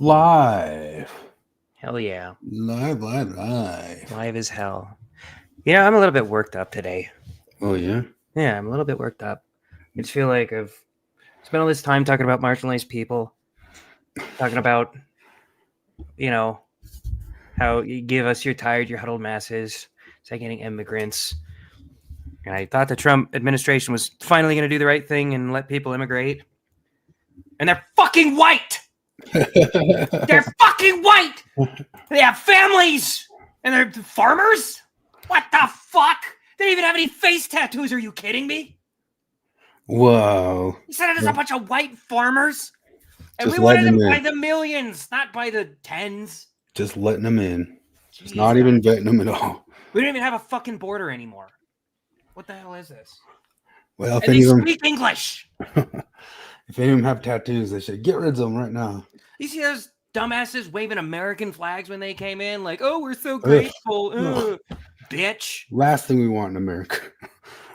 Live. Hell yeah. Live. Live as hell. You know, I'm a little bit worked up today. Oh, yeah? Yeah, I'm a little bit worked up. I just feel like I've spent all this time talking about marginalized people, talking about, you know, how you give us your tired, your huddled masses, seconding immigrants. And I thought the Trump administration was finally going to do the right thing and let people immigrate. And they're fucking white! They're fucking white! They have families! And they're farmers? What the fuck? They don't even have any face tattoos. Are you kidding me? Whoa. You said it is a bunch of white farmers? And Just we wanted letting them them by in. the millions, not by the tens. Just letting them in. Just Jeez, not even vetting them at all. we don't even have a fucking border anymore. What the hell is this? Well, if And they any of them, speak English. if any of them have tattoos, they should get rid of them right now. You see those dumbasses waving American flags when they came in? Like, oh, we're so grateful. No. Bitch. Last thing we want in America.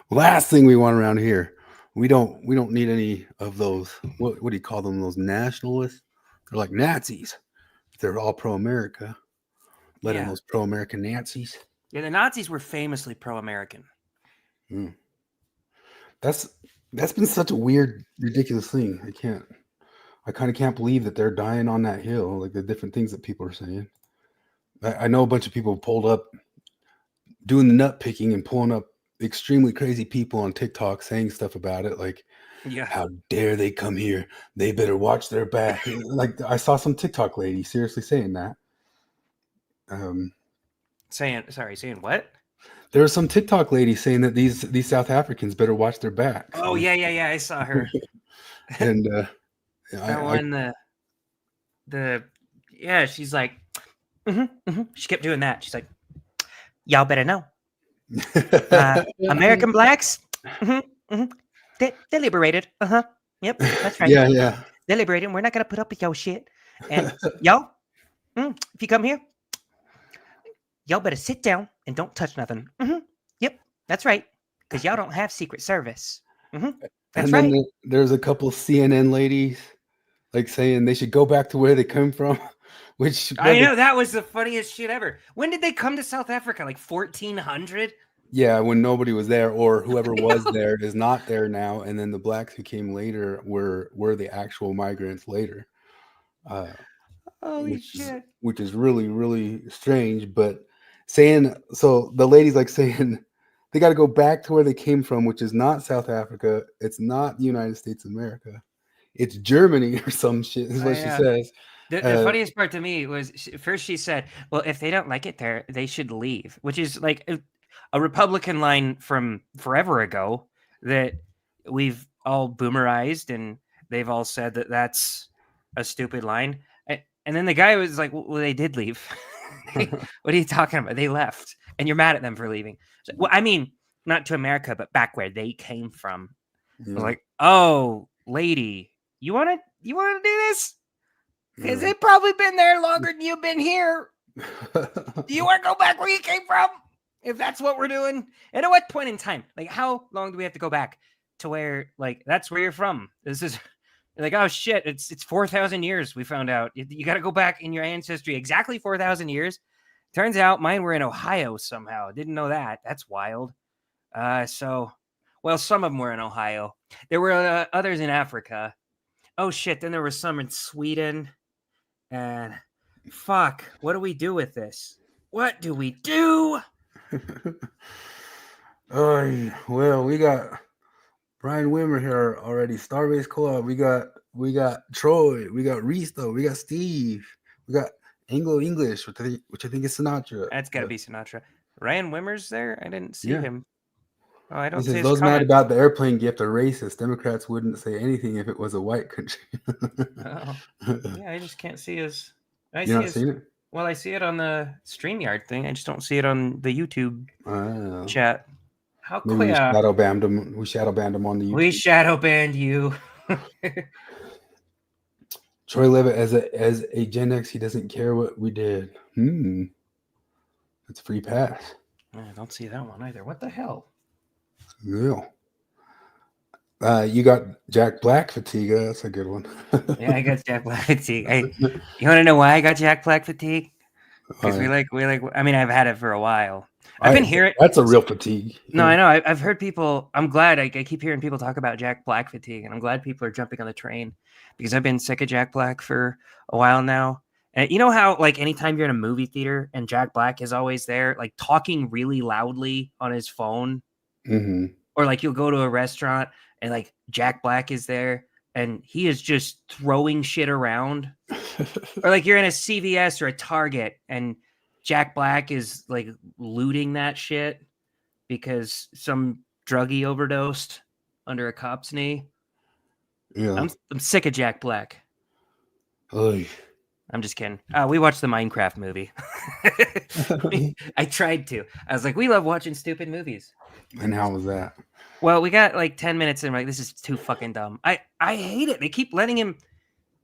Last thing we want around here. We don't need any of those. What do you call them? Those nationalists? They're like Nazis. They're all pro-America. Letting those pro-American Nazis. Yeah, the Nazis were famously pro-American. Mm. That's been such a weird, ridiculous thing. I kind of can't believe that they're dying on that hill. Like the different things that people are saying. I know a bunch of people pulled up doing the nut picking and pulling up extremely crazy people on TikTok saying stuff about it. Like, how dare they come here? They better watch their back. Like I saw some TikTok lady seriously saying that. Saying what? There was some TikTok lady saying that these South Africans better watch their backs. Oh yeah, I saw her. And she's like, she kept doing that. She's like, y'all better know. American blacks, they're liberated. Yep, that's right. Yeah. They're liberated. We're not gonna put up with your shit. And y'all, if you come here, y'all better sit down and don't touch nothing. Yep, that's right. Because y'all don't have Secret Service. That's right. Then there's a couple CNN ladies like saying they should go back to where they come from. Which I know that was the funniest shit ever. When did they come to South Africa? Like 1400? Yeah, when nobody was there, or whoever was there is not there now, and then the blacks who came later were the actual migrants later. Holy shit! Which is really, really strange. But so the ladies like saying they got to go back to where they came from, which is not South Africa. It's not the United States of America. It's Germany or some shit. Is what she says. The funniest part to me was first she said, "Well, if they don't like it there, they should leave," which is like a Republican line from forever ago that we've all boomerized, and they've all said that that's a stupid line. And then the guy was like, "Well, they did leave." What are you talking about? They left, and you're mad at them for leaving. So, well, I mean, not to America, but back where they came from. I was like, "Oh, lady, you want to do this? Because they've probably been there longer than you've been here. Do you want to go back where you came from? If that's what we're doing? And at what point in time? Like, how long do we have to go back to where, like, that's where you're from? This is like, oh shit, it's 4,000 years. We found out you got to go back in your ancestry exactly 4,000 years. Turns out mine were in Ohio somehow. Didn't know that. That's wild. Some of them were in Ohio. There were others in Africa. Oh shit, then there was some in Sweden. And fuck, what do we do with this? What do we do? Well, we got Brian Wimmer here already. Starbase Co-op. We got Troy. We got Risto. We got Steve. We got Anglo English, which I think is Sinatra. That's got to be Sinatra. Ryan Wimmer's there. I didn't see him. Oh, I don't see his those comment. mad about the airplane gift are racist. Democrats wouldn't say anything if it was a white country. Yeah, I just can't see his. You're not seeing it? Well, I see it on the StreamYard thing. I just don't see it on the YouTube chat. How quick? We shadow banned him. We shadow banned him on the YouTube. We shadow banned you. Troy Levitt, as a Gen X, he doesn't care what we did. It's free pass. I don't see that one either. What the hell? Yeah. You got Jack Black fatigue. That's a good one. Yeah, I got Jack Black fatigue. You want to know why I got Jack Black fatigue? Because Uh, we like. I mean, I've had it for a while. I've been hearing. that's a real fatigue. No, I know. I've heard people. I'm glad. I keep hearing people talk about Jack Black fatigue, and I'm glad people are jumping on the train because I've been sick of Jack Black for a while now. And you know how, like, anytime you're in a movie theater and Jack Black is always there, like talking really loudly on his phone, Mm-hmm. or like you'll go to a restaurant and like Jack Black is there and he is just throwing shit around, or like you're in a CVS or a Target and Jack Black is like looting that shit because some druggie overdosed under a cop's knee. Yeah. I'm sick of Jack Black. Oy. I'm just kidding. We watched the Minecraft movie. I tried to. I was like, we love watching stupid movies. And how was that? Well, we got like 10 minutes and we're like, this is too fucking dumb. I hate it. They keep letting him.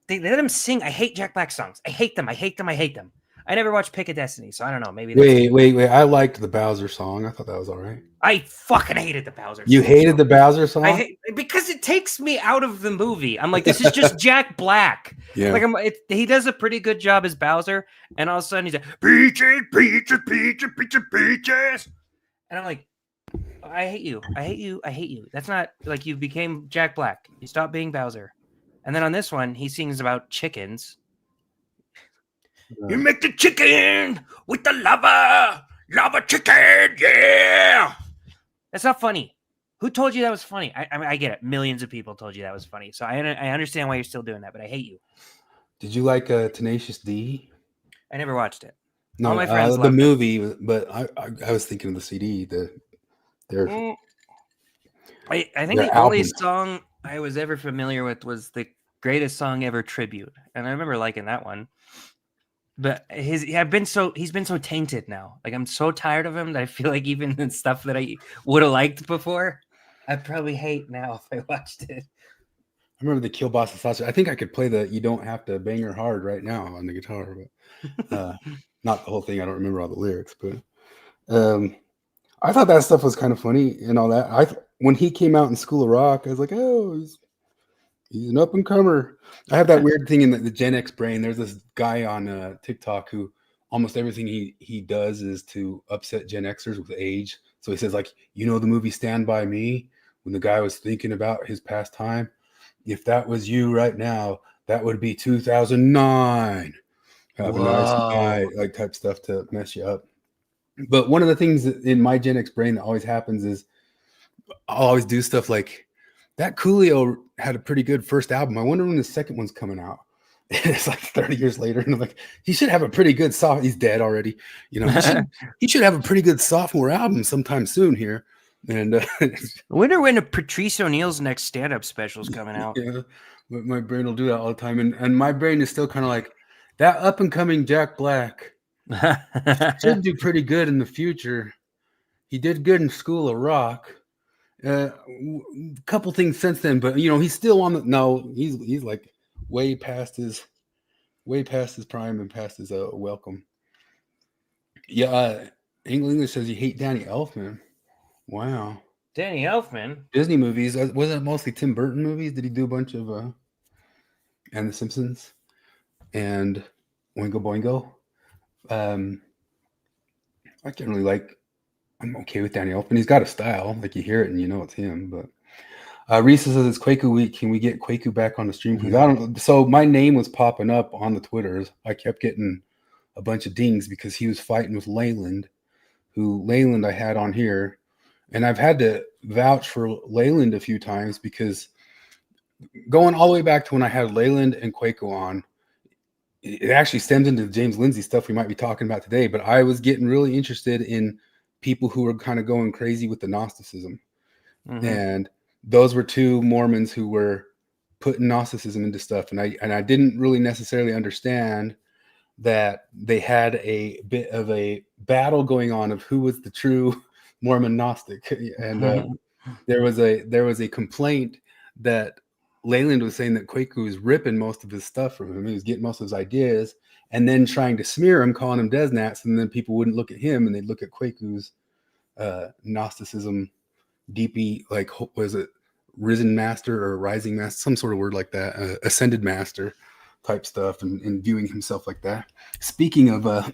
They let him sing. I hate Jack Black songs. I hate them. I hate them. I hate them. I never watched Pick of Destiny, so I don't know. Maybe that's Wait. I liked the Bowser song. I thought that was all right. I fucking hated the Bowser song. You hated the Bowser song? I hate because it takes me out of the movie. I'm like, this is just Jack Black. Yeah. Like he does a pretty good job as Bowser, and all of a sudden he's like, peaches, peaches, peaches, peaches, peaches. And I'm like, I hate you. I hate you. I hate you. That's not like you became Jack Black. You stopped being Bowser. And then on this one, he sings about chickens. You make the chicken with the lava chicken, yeah. That's not funny. Who told you that was funny? I mean, I get it. Millions of people told you that was funny. So I understand why you're still doing that, but I hate you. Did you like Tenacious D? I never watched it. No, all my friends the movie, but I was thinking of the CD. I think the only song I was ever familiar with was the Greatest Song Ever Tribute, and I remember liking that one. But he's been so tainted now. Like I'm so tired of him that I feel like even the stuff that I would have liked before, I probably hate now if I watched it. I remember the Kill Boss Sausage. I think I could play the "You Don't Have to Bang Her Hard" right now on the guitar, but not the whole thing. I don't remember all the lyrics, but I thought that stuff was kind of funny and all that. When he came out in School of Rock, I was like, oh, he's an up and comer. I have that weird thing in the Gen X brain. There's this guy on TikTok who almost everything he does is to upset Gen Xers with age. So he says, like, you know, the movie Stand By Me, when the guy was thinking about his past time, if that was you right now, that would be 2009. Have a nice night, like type stuff to mess you up. But one of the things in my Gen X brain that always happens is I'll always do stuff like that. Coolio had a pretty good first album. I wonder when the second one's coming out. It's like 30 years later, and I'm like, he should have a pretty good he's dead already. You know, he should have a pretty good sophomore album sometime soon here. And I wonder when Patrice O'Neal's next stand-up special is coming out. Yeah, but my brain will do that all the time, and my brain is still kind of like that up and coming Jack Black should do pretty good in the future. He did good in School of Rock. A couple things since then, but you know, he's still on he's like way past his prime and past his welcome. Yeah, English says you hate Danny Elfman. Wow. Danny Elfman? Disney movies. Wasn't it mostly Tim Burton movies? Did he do a bunch of and The Simpsons and Oingo Boingo? I generally I'm okay with Danny Elfman. He's got a style. Like you hear it and you know it's him. But Reese says it's Quaku week. Can we get Quaku back on the stream, please? So my name was popping up on the Twitters. I kept getting a bunch of dings because he was fighting with Leyland, who I had on here. And I've had to vouch for Leyland a few times because going all the way back to when I had Leyland and Quaco on, it actually stems into the James Lindsay stuff we might be talking about today. But I was getting really interested in people who were kind of going crazy with the Gnosticism. Mm-hmm. And those were two Mormons who were putting Gnosticism into stuff. And I didn't really necessarily understand that they had a bit of a battle going on of who was the true Mormon Gnostic. And there was a complaint that Leyland was saying that Quaku was ripping most of his stuff from him. He was getting most of his ideas and then trying to smear him, calling him Desnats. And then people wouldn't look at him and they'd look at Quaku's Gnosticism, DP, like, was it risen master or rising master, some sort of word like that, ascended master type stuff, and viewing himself like that. Speaking of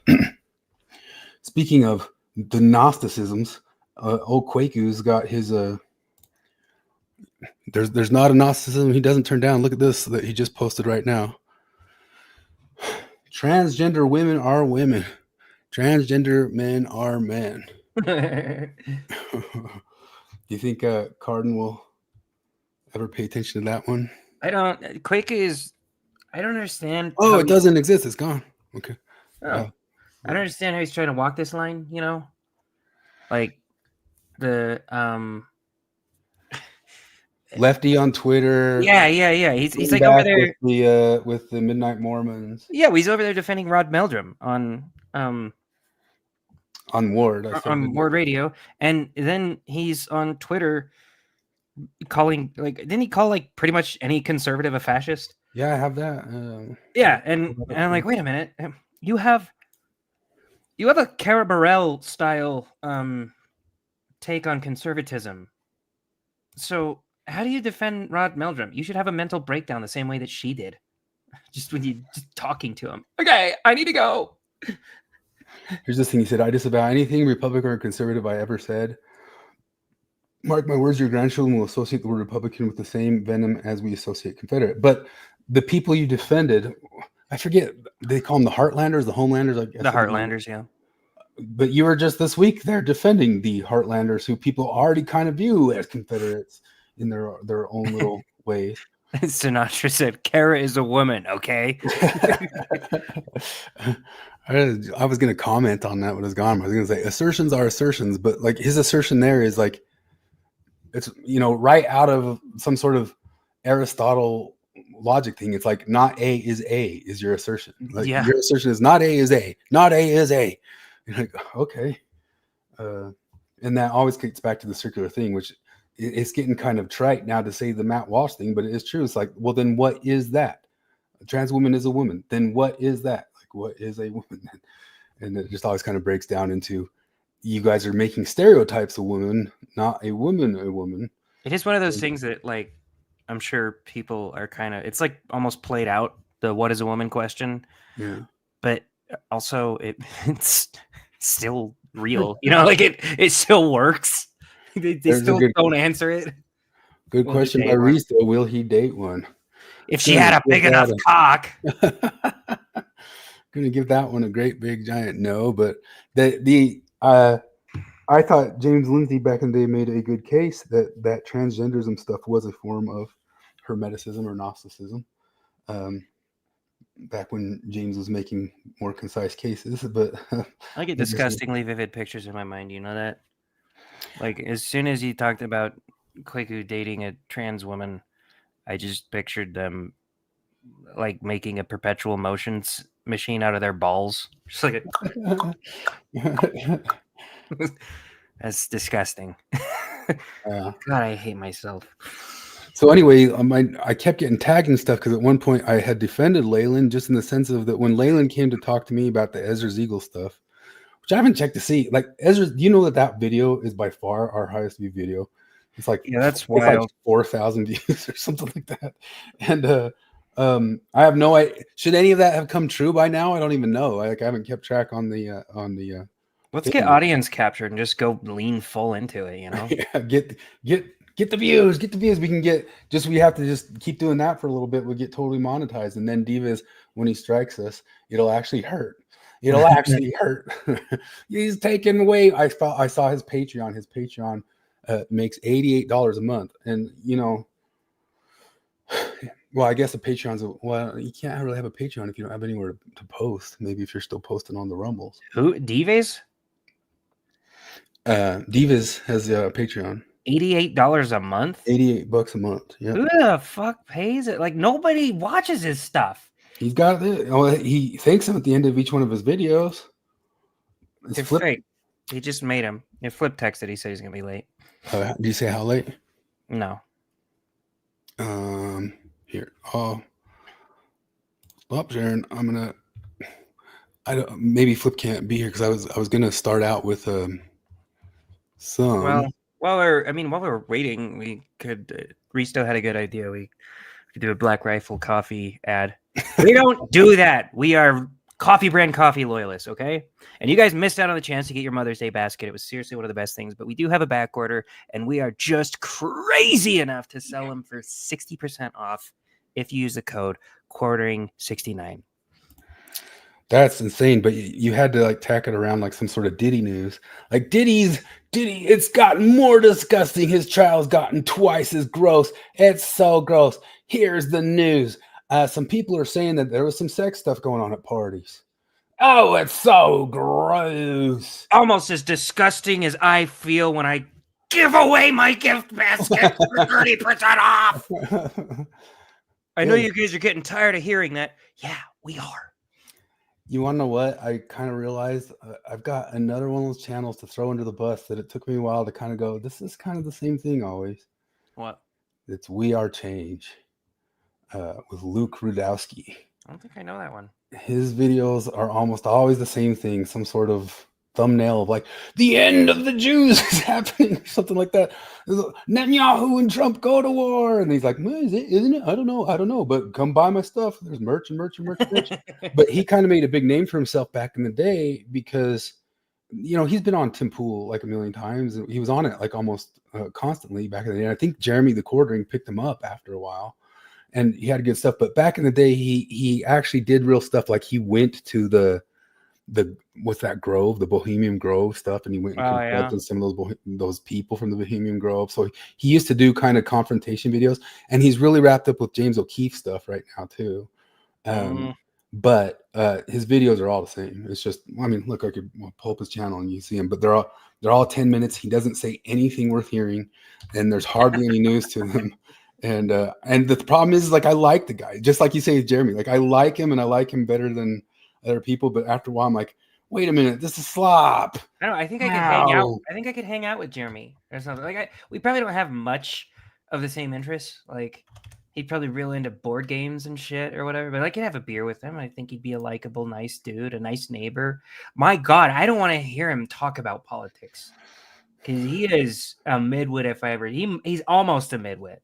speaking of the Gnosticisms, old Kwaku's got his there's not a Gnosticism he doesn't turn down. Look at this that he just posted right now. Transgender women are women. Transgender men are men. Do you think Cardin will ever pay attention to that one? I don't. Kwaku is. I don't understand. Oh, it doesn't exist. It's gone. Okay. Oh, I don't understand how he's trying to walk this line. You know, like the Lefty on Twitter. Yeah. He's like over there with the Midnight Mormons. Yeah, well, he's over there defending Rod Meldrum on Ward. On Ward Radio, and then he's on Twitter calling didn't he call pretty much any conservative a fascist? Yeah, I have that. Yeah, and I'm like, wait a minute, you have a Cara Burrell style take on conservatism. So how do you defend Rod Meldrum? You should have a mental breakdown the same way that she did, just when you just talking to him. Okay, I need to go. Here's this thing he said: I disavow anything Republican or conservative I ever said. Mark my words, your grandchildren will associate the word Republican with the same venom as we associate Confederate. But the people you defended, I forget, they call them the Heartlanders, the Homelanders. I guess the Heartlanders, yeah. But you were just this week there defending the Heartlanders, who people already kind of view as Confederates in their own little ways. Sinatra said, Cara is a woman, okay? I was going to comment on that when it's gone. I was going to say assertions are assertions, but his assertion there is it's, right out of some sort of Aristotle logic thing. It's like not A is your assertion. Your assertion is not A is A, not A is A. You're like, okay. And that always gets back to the circular thing, which it's getting kind of trite now to say the Matt Walsh thing, but it is true. It's like, well, then what is that? A trans woman is a woman. Then what is that? What is a woman? And it just always kind of breaks down into, you guys are making stereotypes of women, not a woman a woman. It is one of those things that I'm sure people are kind of, it's almost played out, the what is a woman question. Yeah. But also it's still real, it still works. They still don't answer it. Good question by Reese, though. Will he date one? If she had a big enough cock. Gonna give that one a great big giant no, but I thought James Lindsay back in the day made a good case that transgenderism stuff was a form of Hermeticism or Gnosticism. Back when James was making more concise cases, but I get disgustingly vivid pictures in my mind. You know that? As soon as he talked about Kwaku dating a trans woman, I just pictured them making a perpetual motions machine out of their balls. Just that's disgusting. God, I hate myself. So anyway, I kept getting tagged and stuff because at one point I had defended Leyland, just in the sense of that when Leyland came to talk to me about the Ezra Ziegel stuff, which I haven't checked to see. Ezra, do you know that video is by far our highest view video? It's that's wild. 4,000 views or something like that. And I have no idea. Should any of that have come true by now? I don't even know. I haven't kept track on the Let's get audience captured and just go lean full into it. Yeah, get the views. We can we have to just keep doing that for a little bit. We'll get totally monetized, and then Divas, when he strikes us, it'll actually hurt. It'll actually hurt. He's taken away. I saw his Patreon. His Patreon makes $88 a month, and well, I guess a Patreon's you can't really have a Patreon if you don't have anywhere to post. Maybe if you're still posting on the Rumbles. Who? Divas? Divas has a Patreon. $88 a month? $88 a month. Yeah. Who the fuck pays it? Nobody watches his stuff. He's got it. Oh, he thanks him at the end of each one of his videos. Fake. He just made him. If Flip texted, he said he's gonna be late. Do you say how late? No. Here. Oh, stop sharing. Maybe Flip can't be here because I was gonna start out with some. Well, while we're waiting, we could Risto had a good idea. We could do a Black Rifle coffee ad. We don't do that. We are coffee brand coffee loyalists, okay? And you guys missed out on the chance to get your Mother's Day basket. It was seriously one of the best things, but we do have a back order, and we are just crazy enough to sell them for 60% off if you use the code quartering69. That's insane, but you had to like tack it around like some sort of Diddy news. Like Diddy, it's gotten more disgusting. His child's gotten twice as gross. It's so gross. Here's the news. Some people are saying that there was some sex stuff going on at parties. Oh, it's so gross. Almost as disgusting as I feel when I give away my gift basket for 30% off. I know you guys are getting tired of hearing that. Yeah, we are. You want to know what? I kind of realized I've got another one of those channels to throw under the bus that it took me a while to kind of go, this is kind of the same thing always. What? It's We Are Change with Luke Rudowski. I don't think I know that one. His videos are almost always the same thing, some sort of thumbnail of like, the end of the Jews is happening, or something like that. Netanyahu and Trump go to war. And he's like, well, isn't it? I don't know. But come buy my stuff. There's merch. But he kind of made a big name for himself back in the day because, you know, he's been on Tim Pool like a million times. And he was on it like almost constantly back in the day. And I think Jeremy the Quartering picked him up after a while. And he had good stuff. But back in the day, he actually did real stuff. Like he went to the what's that grove, the Bohemian Grove stuff, and he went and confronted some of those people from the Bohemian Grove. So he used to do kind of confrontation videos, and he's really wrapped up with James O'Keefe stuff right now too. But his videos are all the same. It's just, I mean, look, I could pull up his channel and you see him, but they're all 10 minutes. He doesn't say anything worth hearing, and there's hardly any news to them. And the problem is, like, I like the guy, just like you say, Jeremy. Like, I like him, and I like him better than other people. But after a while, I'm like, wait a minute, this is slop. I don't know. I think I could hang out. I think I could hang out with Jeremy or something. Like, we probably don't have much of the same interests. Like, he'd probably real into board games and shit or whatever. But I could have a beer with him. I think he'd be a likable, nice dude, a nice neighbor. My God, I don't want to hear him talk about politics. Because he is a midwit if I ever. He's almost a midwit.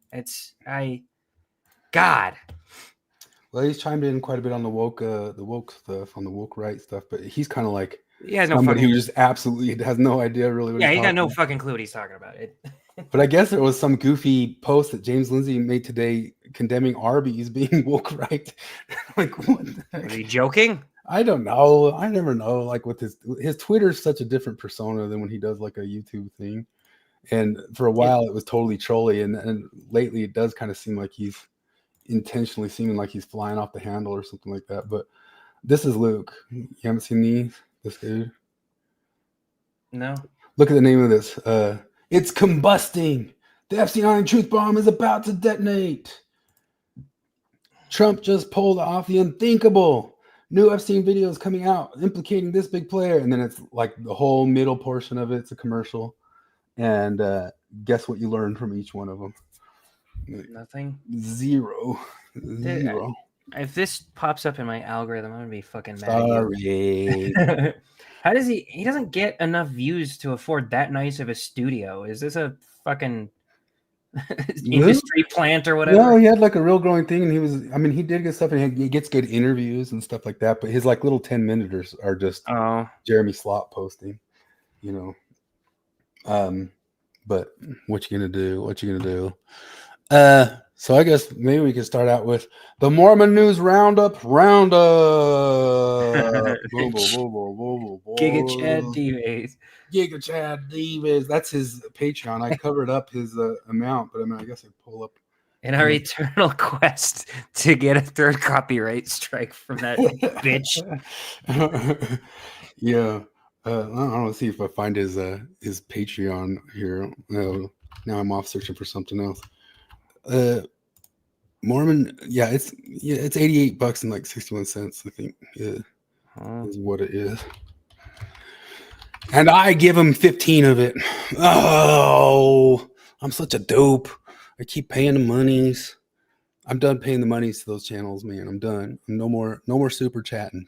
God. Well, he's chimed in quite a bit on the woke stuff, on the woke right stuff, but he's kind of like somebody who just absolutely has no idea really what he got no fucking clue what he's talking about. But I guess there was some goofy post that James Lindsay made today condemning Arby's being woke right. Like, what the heck? Was he joking? I don't know. I never know. Like, with his Twitter is such a different persona than when he does like a YouTube thing. And for a while it was totally trolly, and lately it does kind of seem like he's intentionally seeming like he's flying off the handle or something like that. But this is Luke. You haven't seen this dude? No. Look at the name of this. It's combusting. The Epstein Island truth bomb is about to detonate. Trump just pulled off the unthinkable. New Epstein videos coming out implicating this big player. And then it's like the whole middle portion of it's a commercial. And guess what you learned from each one of them? Nothing. Zero. If this pops up in my algorithm, I'm gonna be fucking mad. Sorry. How does he doesn't get enough views to afford that nice of a studio? Is this a fucking industry plant or whatever? No, he had like a real growing thing, and he did good stuff, and he gets good interviews and stuff like that. But his like little 10-minuters are just Jeremy Slop posting, you know. But what you gonna do? So I guess maybe we could start out with the Mormon News Roundup. Giga Chad Davis. That's his Patreon. I covered up his amount, but I mean, I guess I pull up. In our eternal quest to get a third copyright strike from that bitch. Yeah. I don't know. See if I find his Patreon here. Now I'm off searching for something else. Mormon, it's $88 and like 61 cents, I think, is what it is. And I give him 15 of it. Oh, I'm such a dope. I keep paying the monies. I'm done paying the monies to those channels, man. I'm done. No more super chatting.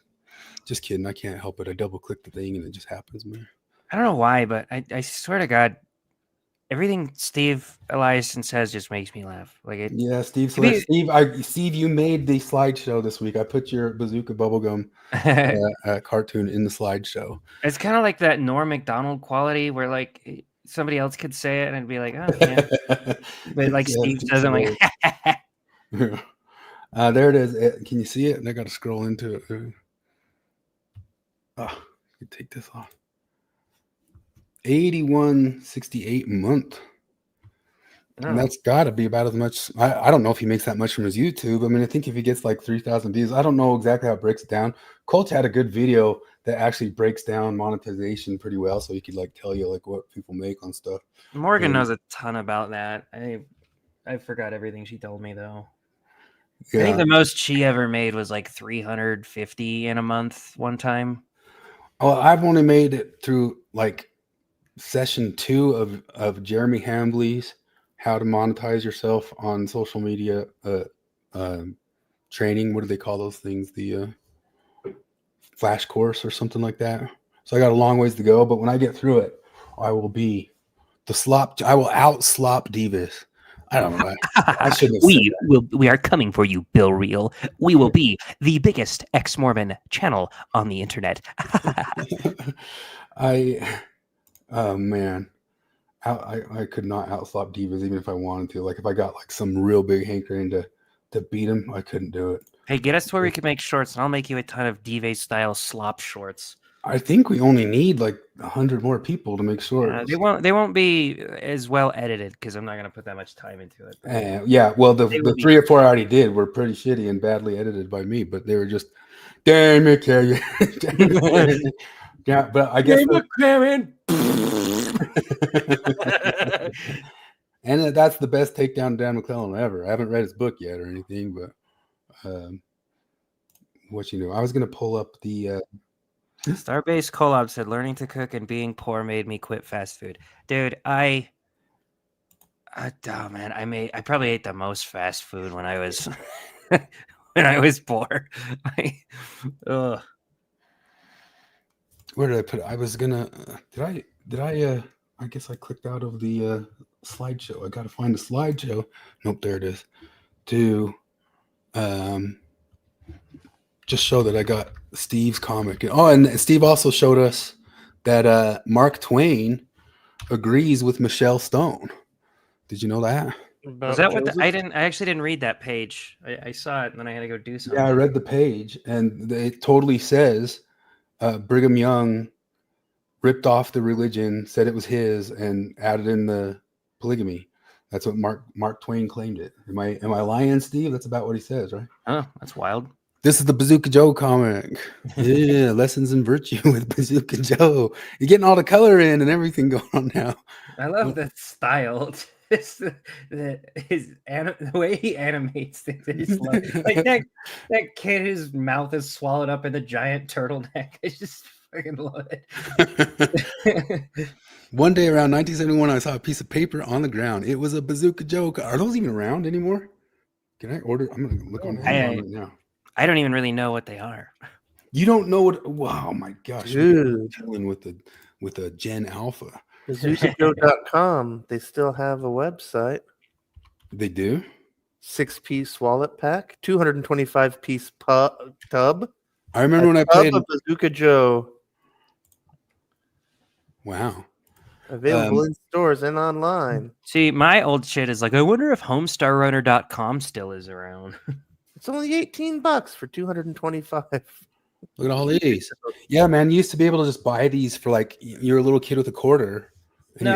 Just kidding. I can't help it. I double click the thing and it just happens, man. I don't know why, but I swear to God, everything Steve Eliason says just makes me laugh. Like it. Yeah, Steve. to me- Steve, you made the slideshow this week. I put your Bazooka Bubblegum cartoon in the slideshow. It's kind of like that Norm Macdonald quality where like somebody else could say it and it'd be like, oh yeah, but like Steve says, I'm like, there it is. Can you see it? And I got to scroll into it. Oh, you take this off. 81.68 a month. And that's got to be about as much. I don't know if he makes that much from his YouTube. I mean, I think if he gets like 3,000 views, I don't know exactly how it breaks it down. Colt had a good video that actually breaks down monetization pretty well, so he could like tell you like what people make on stuff. Morgan knows a ton about that. I forgot everything she told me though. Yeah. I think the most she ever made was like 350 in a month one time. Well, I've only made it through like session 2 of Jeremy Hambley's How to Monetize Yourself on Social Media training. What do they call those things? The flash course or something like that. So I got a long ways to go, but when I get through it, I will be the slop. I will out slop Divas. I don't know. I shouldn't have we are coming for you, Bill Reel. We will be the biggest ex-Mormon channel on the internet. Oh man, I could not outslop Divas even if I wanted to. Like if I got like some real big hankering to beat him, I couldn't do it. Hey, get us to where we can make shorts, and I'll make you a ton of Diva style slop shorts. I think we only need like 100 more people to make shorts. They won't be as well edited because I'm not going to put that much time into it. Yeah, well, the 3 or 4 I already did were pretty shitty and badly edited by me, but they were just, damn it, Karen. Yeah, but I guess Karen. And that's the best takedown of Dan McClellan ever. I haven't read his book yet or anything, but what you know, I was gonna pull up the Starbase Collab said learning to cook and being poor made me quit fast food. Dude, oh man, I probably ate the most fast food when I was when I was poor. Where did I put it? I was gonna did I guess I clicked out of the slideshow. I gotta find the slideshow. Nope, there it is. To just show that I got Steve's comic. Oh, and Steve also showed us that Mark Twain agrees with Michelle Stone. Did you know that? Was that what I actually didn't read that page. I saw it and then I had to go do something. Yeah, I read the page and it totally says Brigham Young ripped off the religion, said it was his, and added in the polygamy. That's what Mark Twain claimed it. Am I lying, Steve? That's about what he says, right? Oh, that's wild. This is the Bazooka Joe comic. Yeah, lessons in virtue with Bazooka Joe. You're getting all the color in and everything going on now. I love the style. The way he animates things. I just love it. Like that kid, his mouth is swallowed up in the giant turtleneck. I just fucking love it. One day around 1971, I saw a piece of paper on the ground. It was a Bazooka Joe. Are those even around anymore? Can I order? I'm going to look on Amazon right now. I don't even really know what they are. You don't know what? Wow, my gosh! Dude, dealing with a Gen Alpha. BazookaJoe.com. They still have a website. They do. 6-piece wallet pack, 225-piece tub. I remember when I played Bazooka Joe. Wow. Available in stores and online. See, my old shit is like, I wonder if HomestarRunner.com still is around. It's only $18 for 225. Look at all these. Yeah, man. You used to be able to just buy these for like you're a little kid with a quarter. No,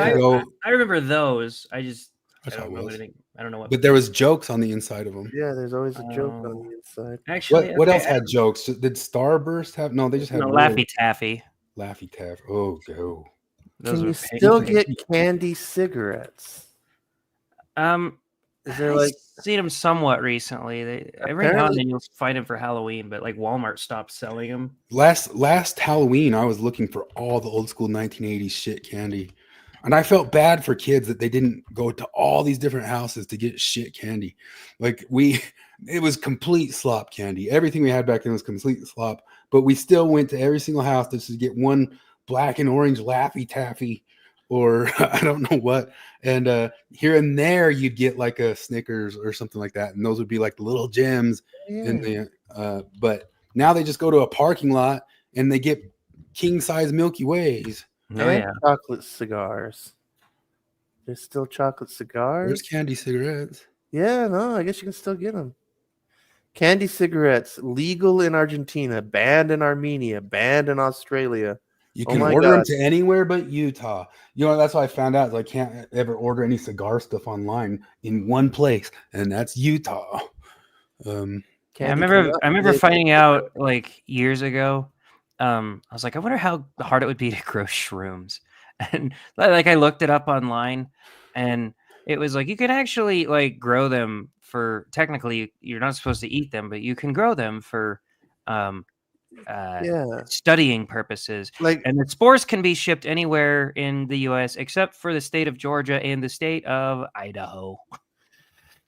I remember those. I don't know what. But there was jokes on the inside of them. Yeah, there's always a joke on the inside. Actually, what else had jokes? Did Starburst have? No, they just had Laffy Taffy. Laffy Taffy. Oh, go. Can you still get candy cigarettes? Is there I've seen them somewhat recently. Every now and then you'll find them for Halloween, but like Walmart stopped selling them. Last Halloween, I was looking for all the old school 1980s shit candy, and I felt bad for kids that they didn't go to all these different houses to get shit candy. Like it was complete slop candy. Everything we had back then was complete slop, but we still went to every single house just to get one black and orange Laffy Taffy or I don't know what. And here and there you'd get like a Snickers or something like that, and those would be like the little gems in Yeah. the. But now they just go to a parking lot and they get king size Milky Ways. Oh And yeah. chocolate cigars. There's still chocolate There's cigars. candy cigarettes. Yeah, no, I guess you can still get them. Candy cigarettes legal in Argentina, banned in Armenia, banned in Australia. You Oh can my order them God. to anywhere but Utah. You know, that's what I found out is I can't ever order any cigar stuff online in one place, and that's Utah. Yeah, I Candy remember cannot I be remember legal. finding out like years ago. I was like, I wonder how hard it would be to grow shrooms. And like I looked it up online, and it was like you can actually like grow them for technically you're not supposed to eat them, but you can grow them for um Yeah. studying purposes. Like, And the spores can be shipped anywhere in the US except for the state of Georgia and the state of Idaho.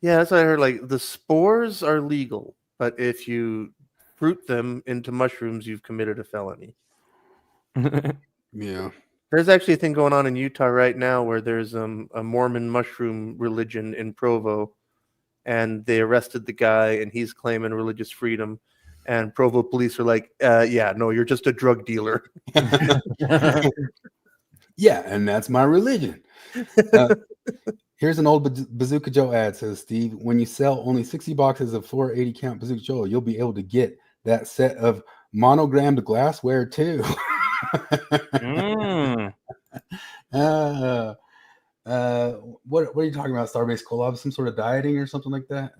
yeah, that's what I heard. Like, the spores are legal, but if you fruit them into mushrooms, you've committed a felony. Yeah. There's actually a thing going on in Utah right now where there's a Mormon mushroom religion in Provo, and they arrested the guy, and he's claiming religious freedom. And Provo police are like, yeah, no, you're just a drug dealer. Yeah, and that's my religion. Here's an old Bazooka Joe ad, says Steve. When you sell only 60 boxes of 480 count Bazooka Joe, you'll be able to get that set of monogrammed glassware too. Mm. What are you talking about? Starbase collab, some sort of dieting or something like that?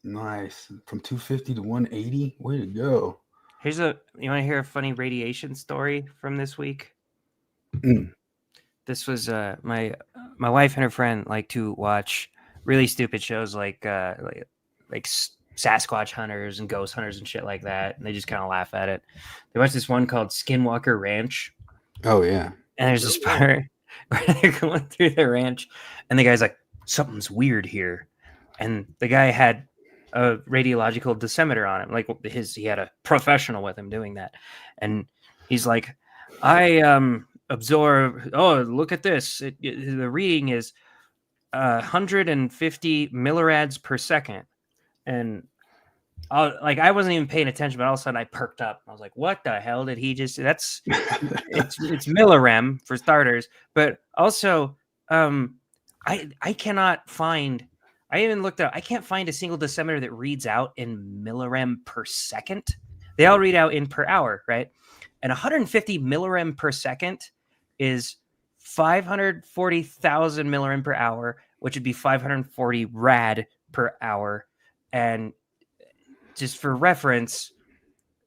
Nice. From 250 to 180. Way to go. You want to hear a funny radiation story from this week? Mm. This was my wife and her friend like to watch really stupid shows like Sasquatch hunters and ghost hunters and shit like that, and they just kind of laugh at it. They watched this one called Skinwalker Ranch. Oh yeah. And there's this part where they're going through the ranch, and the guy's like, "Something's weird here," and the guy had a radiological dosimeter on him, like he had a professional with him doing that, and he's like, "I absorb. Oh, look at this! The reading is 150 millirads per second," and I wasn't even paying attention, but all of a sudden I perked up. I was like, "What the hell did he just?" It's millirem for starters, but also I cannot find. I even looked up. I can't find a single dosimeter that reads out in millirem per second. They all read out in per hour, right? And 150 millirem per second is 540,000 millirem per hour, which would be 540 rad per hour. And just for reference,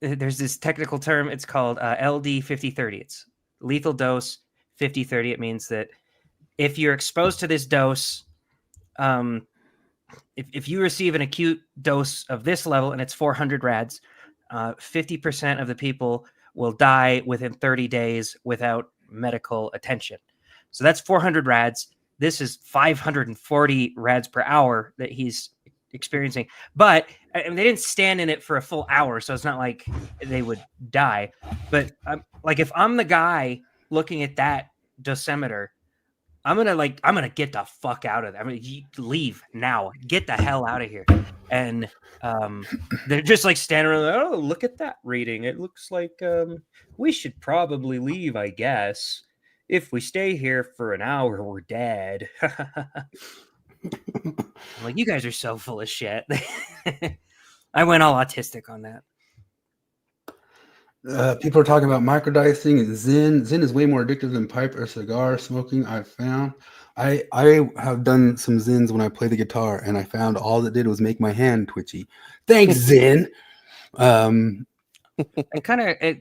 there's this technical term. It's called LD 5030. It's lethal dose 5030. It means that if you're exposed to this dose, if you receive an acute dose of this level and it's 400 rads, 50% of the people will die within 30 days without medical attention. So that's 400 rads. This is 540 rads per hour that he's experiencing. But they didn't stand in it for a full hour, so it's not like they would die. But like if I'm the guy looking at that dosimeter, I'm gonna get the fuck out of there. I'm gonna leave now. Get the hell out of here. And they're just like standing around. Like, oh, look at that reading. It looks like we should probably leave. I guess if we stay here for an hour, we're dead. I'm like, you guys are so full of shit. I went all autistic on that. People are talking about microdosing and Zen. Zen is way more addictive than pipe or cigar smoking, I've found. I have done some Zens when I play the guitar, and I found all it did was make my hand twitchy. Thanks, Zen. It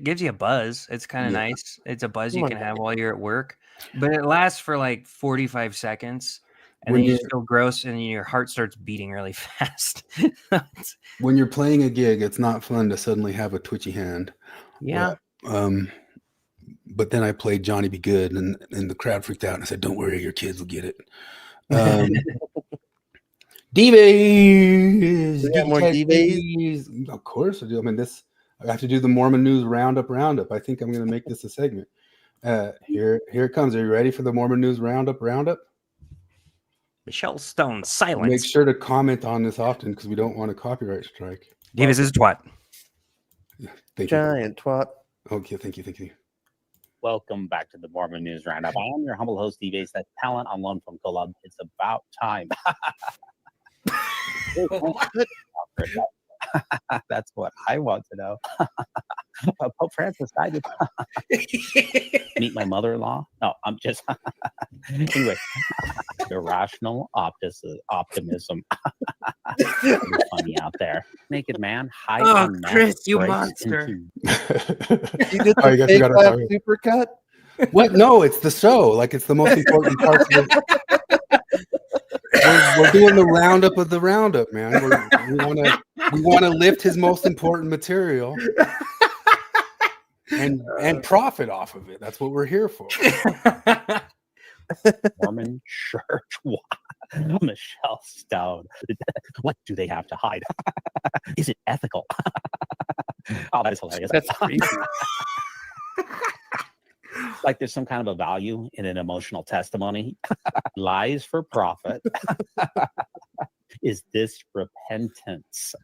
gives you a buzz. It's kind of nice. It's a buzz you can have while you're at work, but it lasts for like 45 seconds. And then you just feel gross, and your heart starts beating really fast. When you're playing a gig, it's not fun to suddenly have a twitchy hand. Yeah. But then I played Johnny Be Good, and the crowd freaked out, and I said, "Don't worry, your kids will get it." D-Bays! More D-Bays? Of course I do. I mean, I have to do the Mormon News Roundup. I think I'm going to make this a segment. Here it comes. Are you ready for the Mormon News Roundup? Michelle Stone, Make silence. sure to comment on this often because we don't want a copyright strike. Davis is twat. Thank you. Giant twat. Okay, thank you. Welcome back to the Mormon News Roundup. I am your humble host, D-Base, that talent on loan from Golub. It's about time. That's what I want to know. Pope Francis died. Meet my mother-in-law? No, I'm just... Anyway, irrational optimism. It's funny out there. Naked man, high on meth, Chris, you breaks monster. into- You did Oh, you the guys fake gotta laugh talk. supercut? What? No, it's the show. Like it's the most important part of it. We're doing the roundup of the roundup, man. We want to lift his most important material and profit off of it. That's what we're here for. Mormon church. Michelle Stone. What do they have to hide? Is it ethical? Oh, that is hilarious. That's creepy. Like there's some kind of a value in an emotional testimony. Lies for profit. Is this repentance?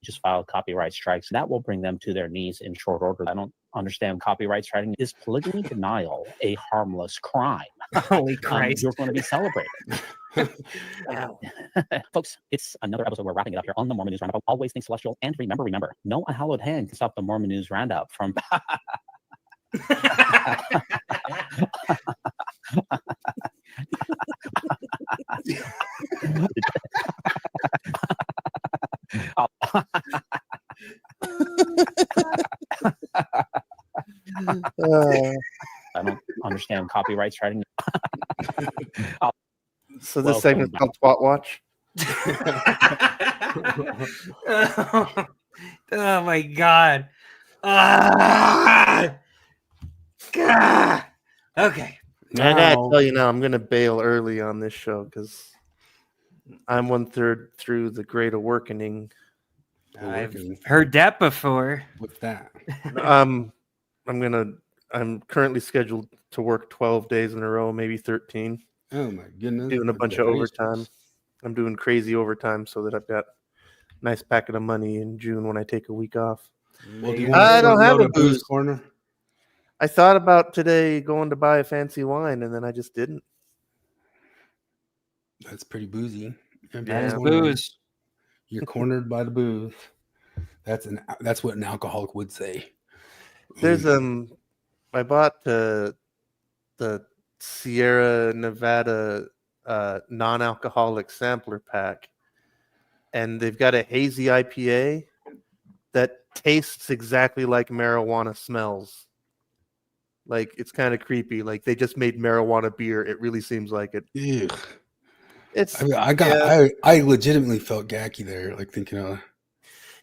Just filed copyright strikes. That will bring them to their knees in short order. I don't understand copyright striking. Is polygamy denial a harmless crime? Holy Christ. You're going to be celebrated. Folks, it's another episode. We're wrapping it up here on the Mormon News Roundup. Always think celestial, and remember, no unhallowed hand can stop the Mormon News Roundup from... I don't understand copyright striking. So this segment's called Twat Watch. Oh my God. God. Okay. I gotta Now, tell you now, I'm gonna bail early on this show because I'm 1/3 through the Great Awakening. I've heard that before. What's that? I'm currently scheduled to work 12 days in a row, maybe 13. Oh my goodness. Doing a bunch of overtime. I'm doing crazy overtime so that I've got a nice packet of money in June when I take a week off. Well, do you I want to don't have go a to Booze booze. Corner? I thought about today going to buy a fancy wine, and then I just didn't. That's pretty boozy. That is Cornered. booze. You're cornered by the booze. That's what an alcoholic would say. There's I bought the Sierra Nevada non-alcoholic sampler pack, and they've got a hazy IPA that tastes exactly like marijuana smells. Like it's kind of creepy. Like they just made marijuana beer. It really seems like it. Ugh. It's I legitimately felt gacky there, like thinking of.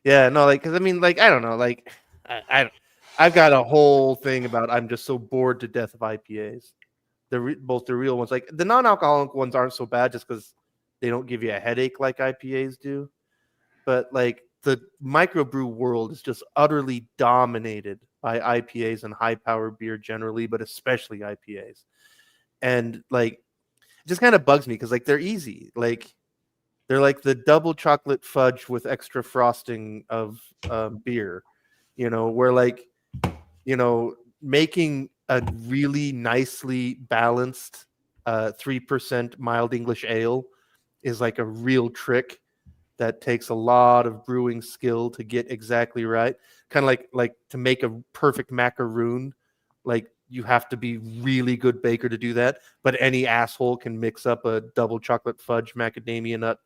yeah, no, like because I mean, like I don't know, like I've got a whole thing about I'm just so bored to death of IPAs. Both the real ones, like the non-alcoholic ones, aren't so bad just because they don't give you a headache like IPAs do. But like the microbrew world is just utterly dominated by IPAs and high-power beer generally, but especially IPAs. And like, it just kind of bugs me because like they're easy, like they're like the double chocolate fudge with extra frosting of beer, where like, making a really nicely balanced 3% mild English ale is like a real trick that takes a lot of brewing skill to get exactly right. Kind of like to make a perfect macaroon, like you have to be really good baker to do that. But any asshole can mix up a double chocolate fudge macadamia nut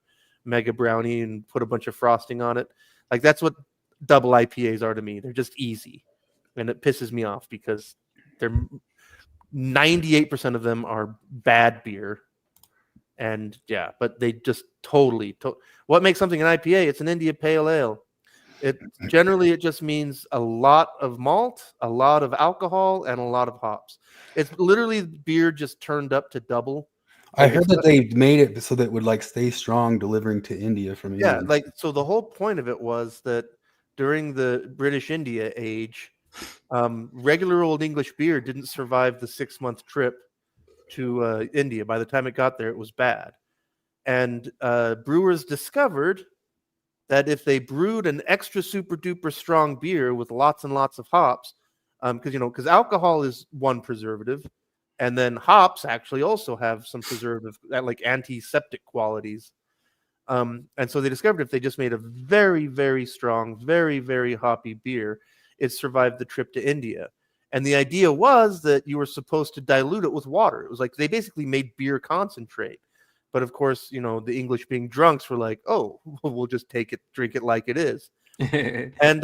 mega brownie and put a bunch of frosting on it. Like that's what double IPAs are to me. They're just easy, and it pisses me off because they're 98% of them are bad beer. And yeah, but they just totally what makes something an IPA? It's an India Pale Ale. It just means a lot of malt, a lot of alcohol, and a lot of hops. It's literally beer just turned up to double. I heard that they made it so that it would like stay strong delivering to India from England. Yeah, like so the whole point of it was that during the British India age, Regular old English beer didn't survive the 6-month trip to India. By the time it got there, it was bad. And brewers discovered that if they brewed an extra super duper strong beer with lots and lots of hops, because alcohol is one preservative, and then hops actually also have some preservative, like antiseptic qualities. And so they discovered if they just made a very, very strong, very, very hoppy beer, it survived the trip to India. And the idea was that you were supposed to dilute it with water. It was like they basically made beer concentrate. But of course, the English being drunks were like, oh, we'll just drink it like it is. And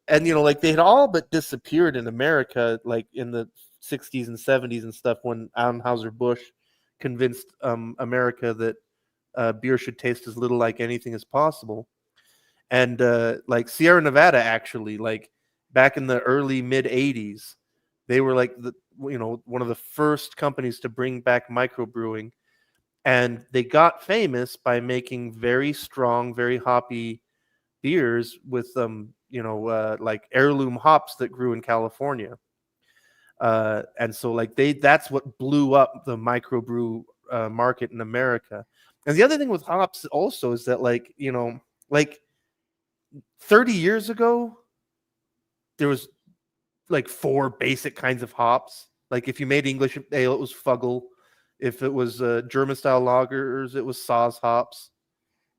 like they had all but disappeared in America, like in the 60s and 70s and stuff, when Anheuser-Busch convinced America that beer should taste as little like anything as possible. And like Sierra Nevada, actually, like back in the early mid 80s, they were like one of the first companies to bring back microbrewing, and they got famous by making very strong, very hoppy beers with like heirloom hops that grew in California. And so like that's what blew up the microbrew market in America. And the other thing with hops also is that like 30 years ago, there was like 4 basic kinds of hops. Like if you made English ale, it was Fuggle. If it was German style lagers, it was Saaz hops.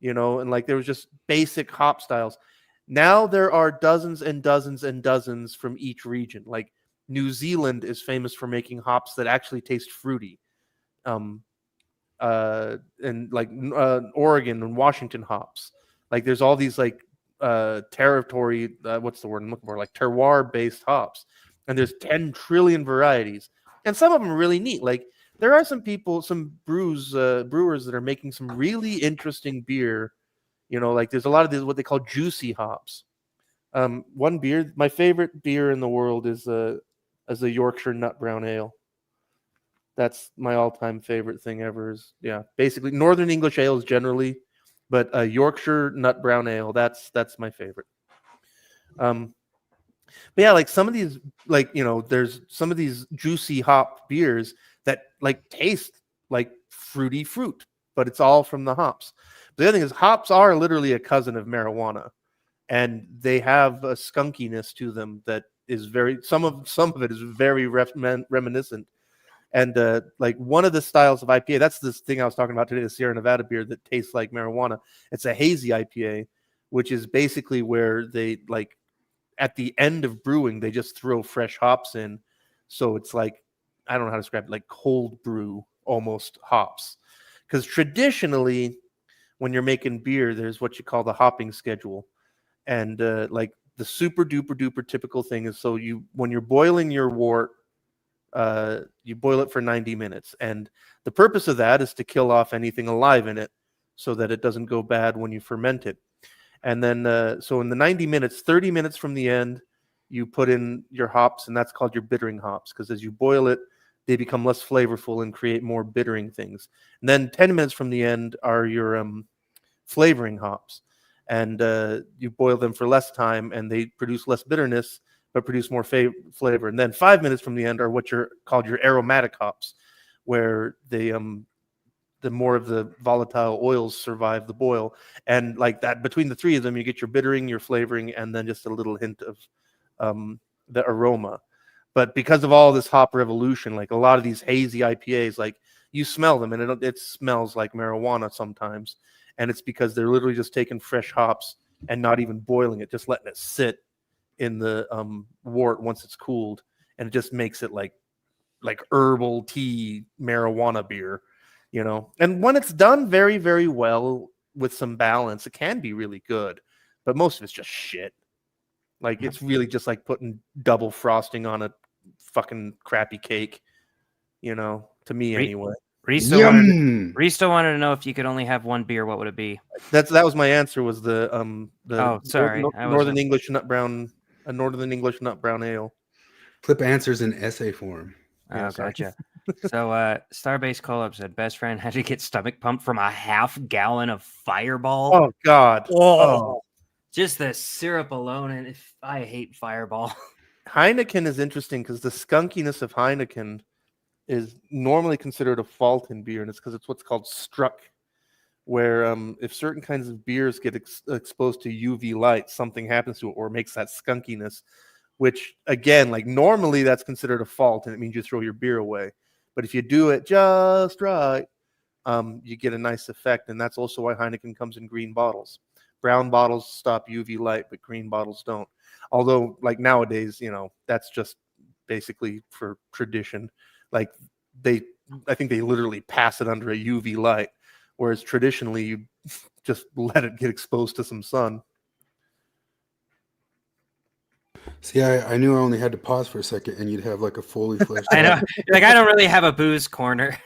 And like there was just basic hop styles. Now there are dozens and dozens and dozens from each region. Like New Zealand is famous for making hops that actually taste fruity. And like Oregon and Washington hops. Like there's all these like territory, what's the word I'm looking for? Like terroir-based hops. And there's 10 trillion varieties. And some of them are really neat. Like there are some brewers that are making some really interesting beer. Like there's a lot of these what they call juicy hops. One beer, my favorite beer in the world is a Yorkshire Nut Brown Ale. That's my all-time favorite thing ever. Basically Northern English ales generally, but a Yorkshire Nut Brown Ale, that's my favorite. But yeah, like some of these, like there's some of these juicy hop beers that like taste like fruity fruit, but it's all from the hops. The other thing is hops are literally a cousin of marijuana, and they have a skunkiness to them that is some of it is very reminiscent. And like one of the styles of IPA, that's this thing I was talking about today, the Sierra Nevada beer that tastes like marijuana. It's a hazy IPA, which is basically where they like at the end of brewing, they just throw fresh hops in. So it's like, I don't know how to describe it, like cold brew almost hops. Because traditionally, when you're making beer, there's what you call the hopping schedule. And like the super duper duper typical thing is, so when you're boiling your wort, you boil it for 90 minutes. And the purpose of that is to kill off anything alive in it so that it doesn't go bad when you ferment it. And then, so in the 90 minutes, 30 minutes from the end, you put in your hops, and that's called your bittering hops, because as you boil it, they become less flavorful and create more bittering things. And then 10 minutes from the end are your flavoring hops. And you boil them for less time, and they produce less bitterness, but produce more flavor. And then 5 minutes from the end are what you're called your aromatic hops, where they the more of the volatile oils survive the boil. And like that, between the 3 of them, you get your bittering, your flavoring, and then just a little hint of the aroma. But because of all this hop revolution, like a lot of these hazy IPAs, like you smell them and it smells like marijuana sometimes. And it's because they're literally just taking fresh hops and not even boiling it, just letting it sit in the wort once it's cooled. And it just makes it like herbal tea marijuana beer. And when it's done very, very well with some balance, it can be really good, but most of it's just shit. Like it's really just like putting double frosting on a fucking crappy cake, to me anyway. Risto wanted to know if you could only have one beer, what would it be? That was my answer, was the Northern English Nut Brown Ale. Clip answers in essay form. Oh, gotcha. So Starbase Collab said best friend had to get stomach pumped from a half gallon of Fireball. Oh God. Oh. Just the syrup alone, and I hate Fireball. Heineken is interesting because the skunkiness of Heineken is normally considered a fault in beer, and it's because it's what's called struck, where if certain kinds of beers get exposed to UV light, something happens to it or makes that skunkiness, which again, like normally that's considered a fault and it means you throw your beer away. But if you do it just right, you get a nice effect. And that's also why Heineken comes in green bottles. Brown bottles stop UV light, but green bottles don't. Although like nowadays, that's just basically for tradition. Like I think they literally pass it under a UV light. Whereas traditionally, you just let it get exposed to some sun. See, I knew I only had to pause for a second, and you'd have like a fully fleshed I know. out. Like, I don't really have a booze corner.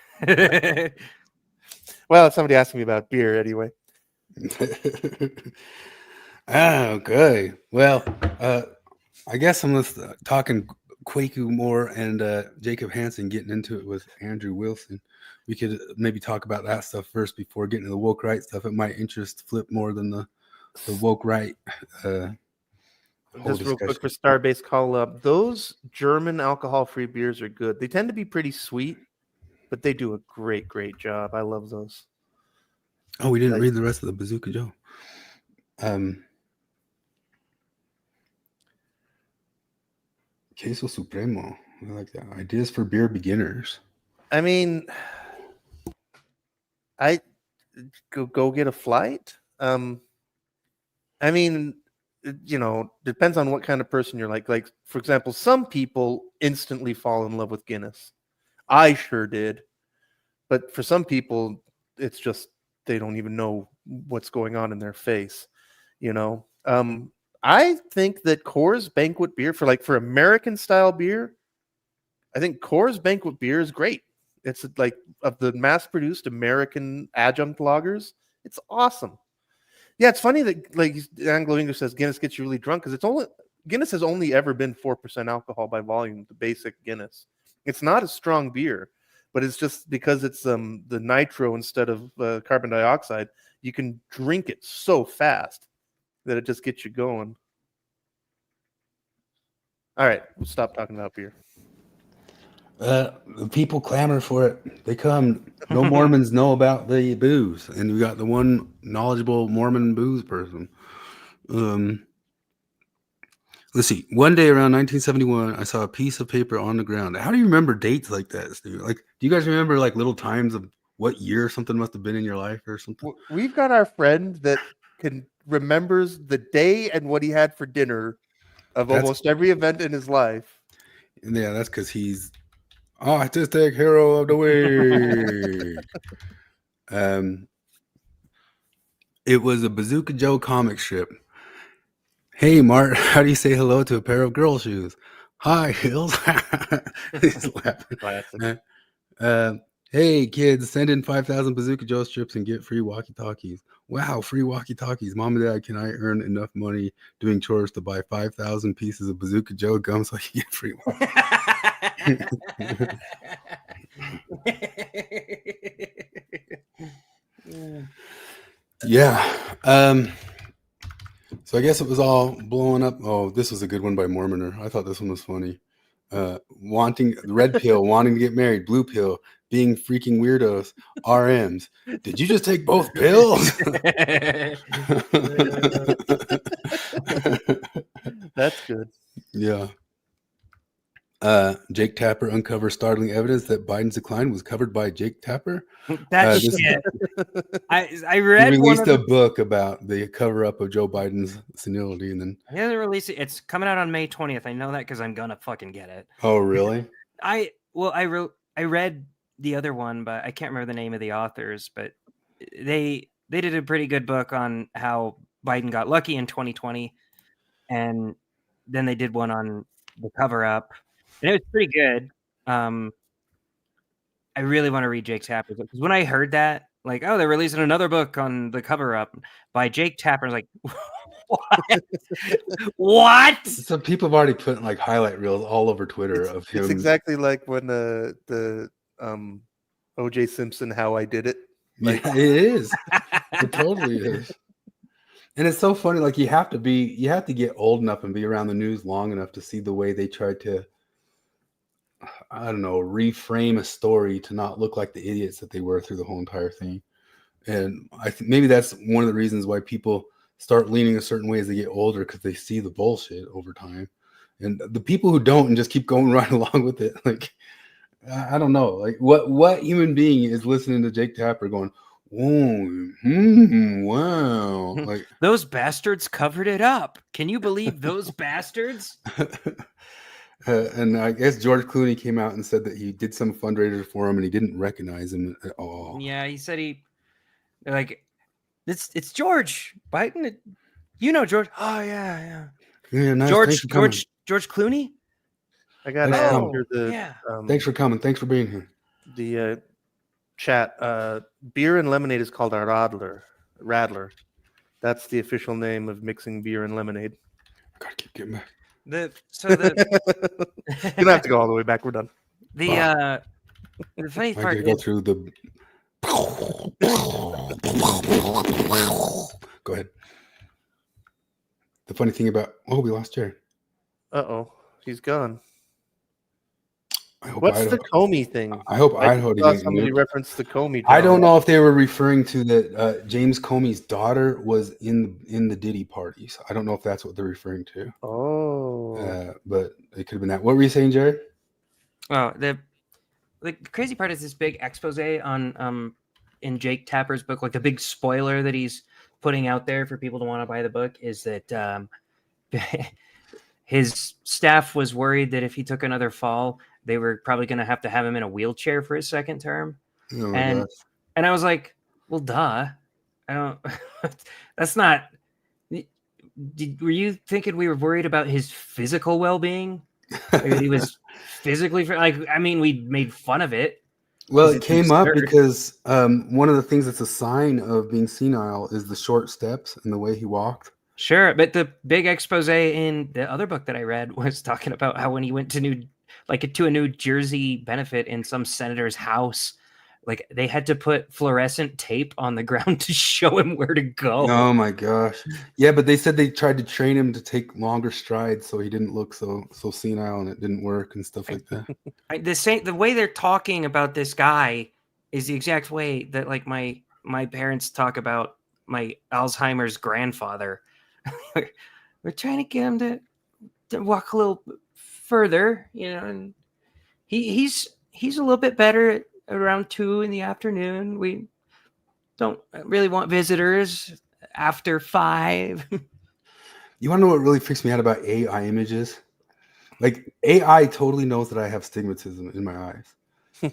Well, somebody asked me about beer anyway. Okay. Well, I guess I'm just talking Kwaku more and Jacob Hansen getting into it with Andrew Wilson. We could maybe talk about that stuff first before getting to the woke right stuff. It might interest Flip more than the woke right. Just real quick for Starbase call up, those German alcohol-free beers are good. They tend to be pretty sweet, but they do a great job. I love those. Oh, we didn't read the rest of the Bazooka Joe. Queso Supremo. I like that. Ideas for beer beginners. I mean, I go get a flight. I mean, depends on what kind of person you're like. Like, for example, some people instantly fall in love with Guinness. I sure did. But for some people, it's just they don't even know what's going on in their face. I think that Coors Banquet beer for American style beer, I think Coors Banquet beer is great. It's like of the mass-produced American adjunct lagers, it's awesome. Yeah, it's funny that like Anglo English says Guinness gets you really drunk because Guinness has only ever been 4% alcohol by volume, the basic Guinness. It's not a strong beer, but it's just because it's the nitro instead of carbon dioxide, you can drink it so fast that it just gets you going. All right, we'll stop talking about beer. The people clamor for it. They come. No Mormons know about the booze, and we got the one knowledgeable Mormon booze person. Let's see. One day around 1971, I saw a piece of paper on the ground. How do you remember dates like that, Steve? Like, do you guys remember like little times of what year something must have been in your life or something? We've got our friend that remembers the day and what he had for dinner of almost every event in his life. Yeah, that's because he's artistic hero of the week. It was a Bazooka Joe comic strip. Hey, Mart, how do you say hello to a pair of girl shoes? Hi, Hills. He's laughing. Hey, kids, send in 5,000 Bazooka Joe strips and get free walkie-talkies. Wow, free walkie-talkies. Mom and Dad, can I earn enough money doing chores to buy 5,000 pieces of Bazooka Joe gum so I can get free walkie-talkies? Yeah. So I guess it was all blowing up. Oh, this was a good one by Mormoner. I thought this one was funny. Wanting red pill, wanting to get married, blue pill, being freaking weirdos, RMs. Did you just take both pills? That's good. Yeah. Jake Tapper uncovers startling evidence that Biden's decline was covered by Jake Tapper. That shit. I read. He released a book about the cover up of Joe Biden's senility, and then he hasn't released it. It's coming out on May 20th. I know that because I'm gonna fucking get it. Oh, really? I read the other one, but I can't remember the name of the authors. But they did a pretty good book on how Biden got lucky in 2020, and then they did one on the cover up. And it was pretty good. I really want to read Jake Tapper's book because when I heard that, like, oh, they're releasing another book on the cover up by Jake Tapper, I was like, what? What? So people have already put like highlight reels all over Twitter of him. It's exactly like when the O.J. Simpson, How I Did It. Like, yeah, it is. It totally is. And it's so funny, like you have to get old enough and be around the news long enough to see the way they tried to, I don't know, reframe a story to not look like the idiots that they were through the whole entire thing. And I think maybe that's one of the reasons why people start leaning a certain way as they get older, because they see the bullshit over time. And the people who don't and just keep going right along with it, like I don't know, like what human being is listening to Jake Tapper going, "Oh, wow," like Those bastards covered it up. Can you believe those bastards? and I guess George Clooney came out and said that he did some fundraiser for him and he didn't recognize him at all. Yeah, he said like it's George Biden. You know George. Oh yeah. Yeah, nice. Thanks for coming. George Clooney. I got Thanks for coming. after the Yeah. Thanks for coming. Thanks for being here. the chat. Beer and lemonade is called a radler. That's the official name of mixing beer and lemonade. I gotta keep getting back. You don't have to go all the way back. We're done. The funny I part gotta go is, through the. Go ahead. The funny thing about we lost Jerry. He's gone. I hope What's Idaho, the Comey thing? I hope I Idaho saw didn't. somebody reference the Comey. I don't drama. know if they were referring to that James Comey's daughter was in the Diddy parties. I don't know if that's what they're referring to. Oh, But it could have been that. What were you saying, Jerry? oh, the crazy part is this big expose on in Jake Tapper's book, like the big spoiler that he's putting out there for people to want to buy the book is that his staff was worried that if he took another fall, they were probably going to have him in a wheelchair for his second term. Oh my and gosh. and I was like, well, duh. I don't. That's not. Were you thinking we were worried about his physical well-being? He was physically like. I mean, we made fun of it. Well, Is it it came up absurd? because one of the things that's a sign of being senile is the short steps and the way he walked. Sure, but the big expose in the other book that I read was talking about how when he went to a New Jersey benefit in some senator's house, like they had to put fluorescent tape on the ground to show him where to go. Oh my gosh. Yeah, but they said they tried to train him to take longer strides so he didn't look so senile, and it didn't work and stuff like that. The way they're talking about this guy is the exact way that like my parents talk about my Alzheimer's grandfather. We're trying to get him to walk a little further, and he's a little bit better at around 2 p.m. We don't really want visitors after 5. You want to know what really freaks me out about AI images? Like AI totally knows that I have stigmatism in my eyes.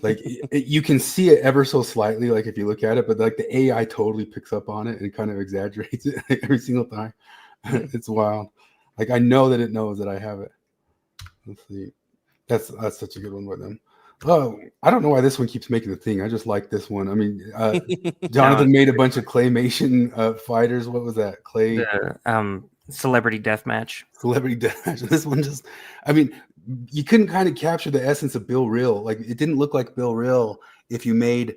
Like you can see it ever so slightly, like if you look at it, but like the AI totally picks up on it and kind of exaggerates it every single time. It's wild. Like I know that it knows that I have it. Let's see. That's such a good one with them. Oh, I don't know why this one keeps making the thing. I just like this one. I mean, Jonathan made a bunch of claymation fighters. What was that? Celebrity deathmatch. Celebrity deathmatch. This one just, I mean, you couldn't kind of capture the essence of Bill Real. Like it didn't look like Bill Real if you made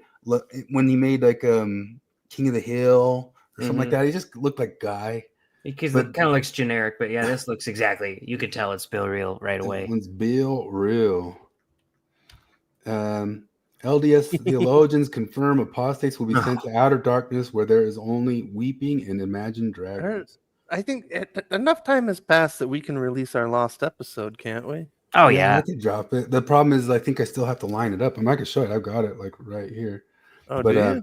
when he made like King of the Hill or something like that. He just looked like Guy. Because it kind of looks generic, but yeah, this looks exactly. You could tell it's Bill Real right away. This one's Bill Real. LDS theologians confirm apostates will be sent to outer darkness where there is only weeping and imagined dragons. I think enough time has passed that we can release our lost episode, can't we? Oh yeah, I could drop it. The problem is I think I still have to line it up. I can show it. I've got it like right here. Oh, but, do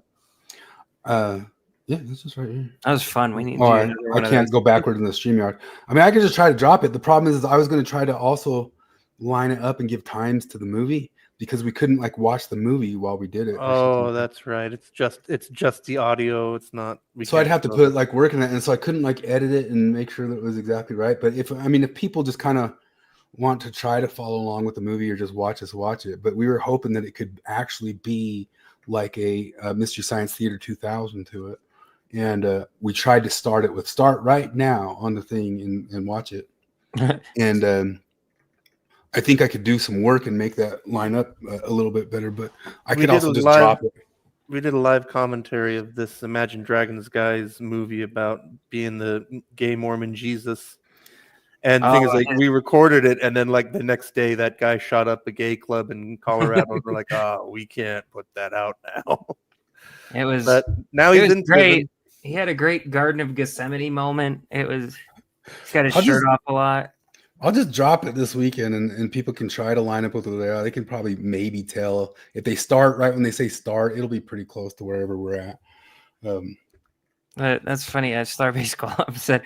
you? Yeah, this is right here. That was fun. We need. I can't go backward in the StreamYard. I mean, I could just try to drop it. The problem is I was going to try to also line it up and give times to the movie because we couldn't like watch the movie while we did it. Oh, that's right. It's just the audio. It's not. So I'd have to put like work in it, and so I couldn't like edit it and make sure that it was exactly right. But if people just kind of want to try to follow along with the movie or just watch it, but we were hoping that it could actually be like a Mystery Science Theater 2000 to it. And we tried to start it with start right now on the thing and watch it. And I think I could do some work and make that line up a little bit better, but I could also just drop it. we did a live commentary of this Imagine Dragons guy's movie about being the gay Mormon Jesus. And the thing is, like, we recorded it, and then like the next day, that guy shot up a gay club in Colorado. And we're like, oh, we can't put that out now. It was, but now he's in great. prison. He had a great Garden of Gethsemane moment. He's got his I'll shirt just- off a lot. I'll just drop it this weekend, and people can try to line up with where they are. They can probably maybe tell if they start right when they say start. It'll be pretty close to wherever we're at. But that's funny. Starbase Club said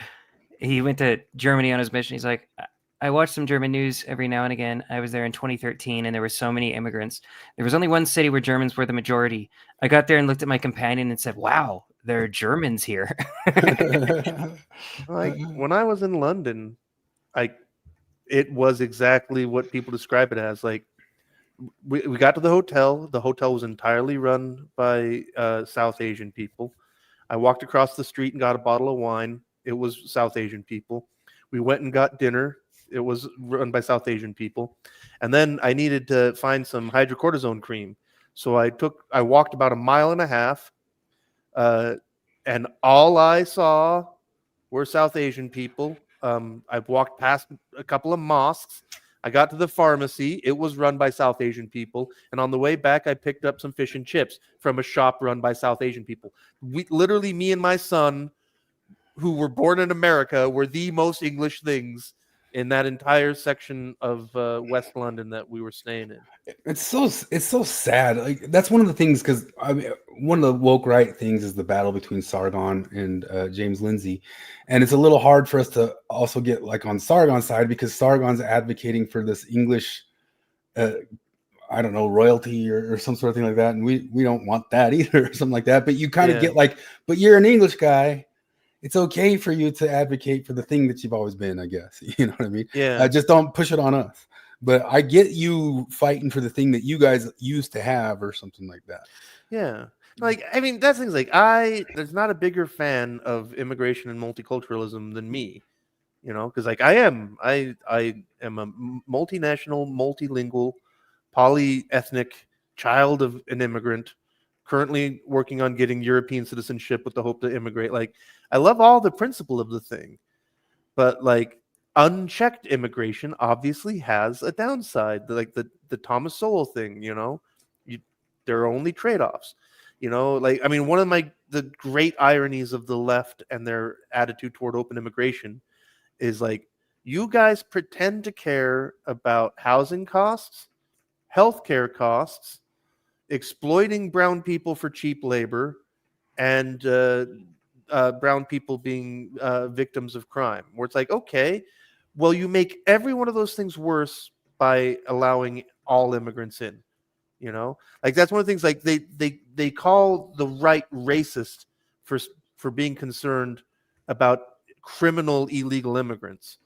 he went to Germany on his mission. He's like, I watch some German news every now and again. I was there in 2013, and there were so many immigrants. There was only one city where Germans were the majority. I got there and looked at my companion and said, wow, there are Germans here. Like when I was in London, it was exactly what people describe it as. Like we got to the hotel. The hotel was entirely run by South Asian people. I walked across the street and got a bottle of wine. It was South Asian people. We went and got dinner. It was run by South Asian people. And then I needed to find some hydrocortisone cream. So I walked about 1.5 miles, and all I saw were South Asian people. I walked past a couple of mosques. I got to the pharmacy. It was run by South Asian people. And on the way back, I picked up some fish and chips from a shop run by South Asian people. Literally, me and my son, who were born in America, were the most English things in that entire section of West London that we were staying in. It's so sad. Like that's one of the things, because I mean, one of the woke right things is the battle between Sargon and James Lindsay, and it's a little hard for us to also get like on Sargon's side, because Sargon's advocating for this English, I don't know, royalty or some sort of thing like that, and we don't want that either, or something like that. But you kind of get like, but you're an English guy. It's okay for you to advocate for the thing that you've always been, I guess. You know what I mean? Yeah. Just don't push it on us. But I get you fighting for the thing that you guys used to have or something like that. Yeah. Like, I mean, that's things like there's not a bigger fan of immigration and multiculturalism than me, you know, because like I am a multinational, multilingual, polyethnic child of an immigrant, currently working on getting European citizenship with the hope to immigrate. Like, I love all the principle of the thing, but like unchecked immigration obviously has a downside. Like the Thomas Sowell thing, you know, there are only trade-offs, you know, like, I mean, one of the great ironies of the left and their attitude toward open immigration is like, you guys pretend to care about housing costs, healthcare costs, exploiting brown people for cheap labor, and brown people being victims of crime, where it's like, okay, well, you make every one of those things worse by allowing all immigrants in, you know, like that's one of the things, like they call the right racist for being concerned about criminal illegal immigrants,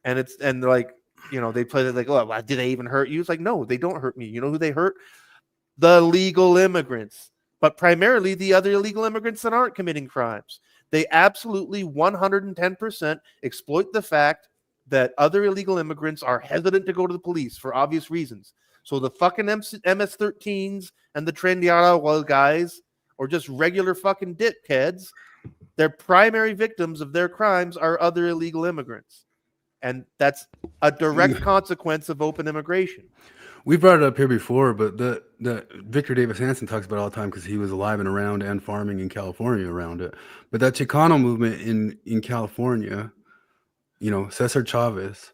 and they're like, you know, they play it like, oh, well, did they even hurt you? It's like, no, they don't hurt me. You know who they hurt? The legal immigrants, but primarily the other illegal immigrants that aren't committing crimes. They absolutely 110% exploit the fact that other illegal immigrants are hesitant to go to the police for obvious reasons. So the fucking MS-13s and the Trendiara guys, or just regular fucking dickheads, their primary victims of their crimes are other illegal immigrants. And that's a direct consequence of open immigration. We brought it up here before, but the Victor Davis Hanson talks about it all the time because he was alive and around and farming in California around it. But that Chicano movement in California, you know, Cesar Chavez,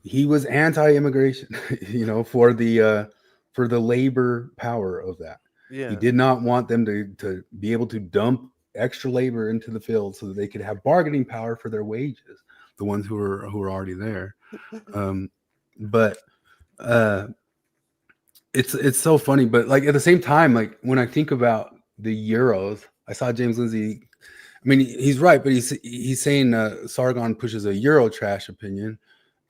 he was anti-immigration, you know, for the labor power of that. Yeah. He did not want them to be able to dump extra labor into the field so that they could have bargaining power for their wages, the ones who are already there. It's so funny, but like at the same time, like when I think about the Euros, I saw James Lindsay. I mean, he's right, but he's saying Sargon pushes a Euro trash opinion,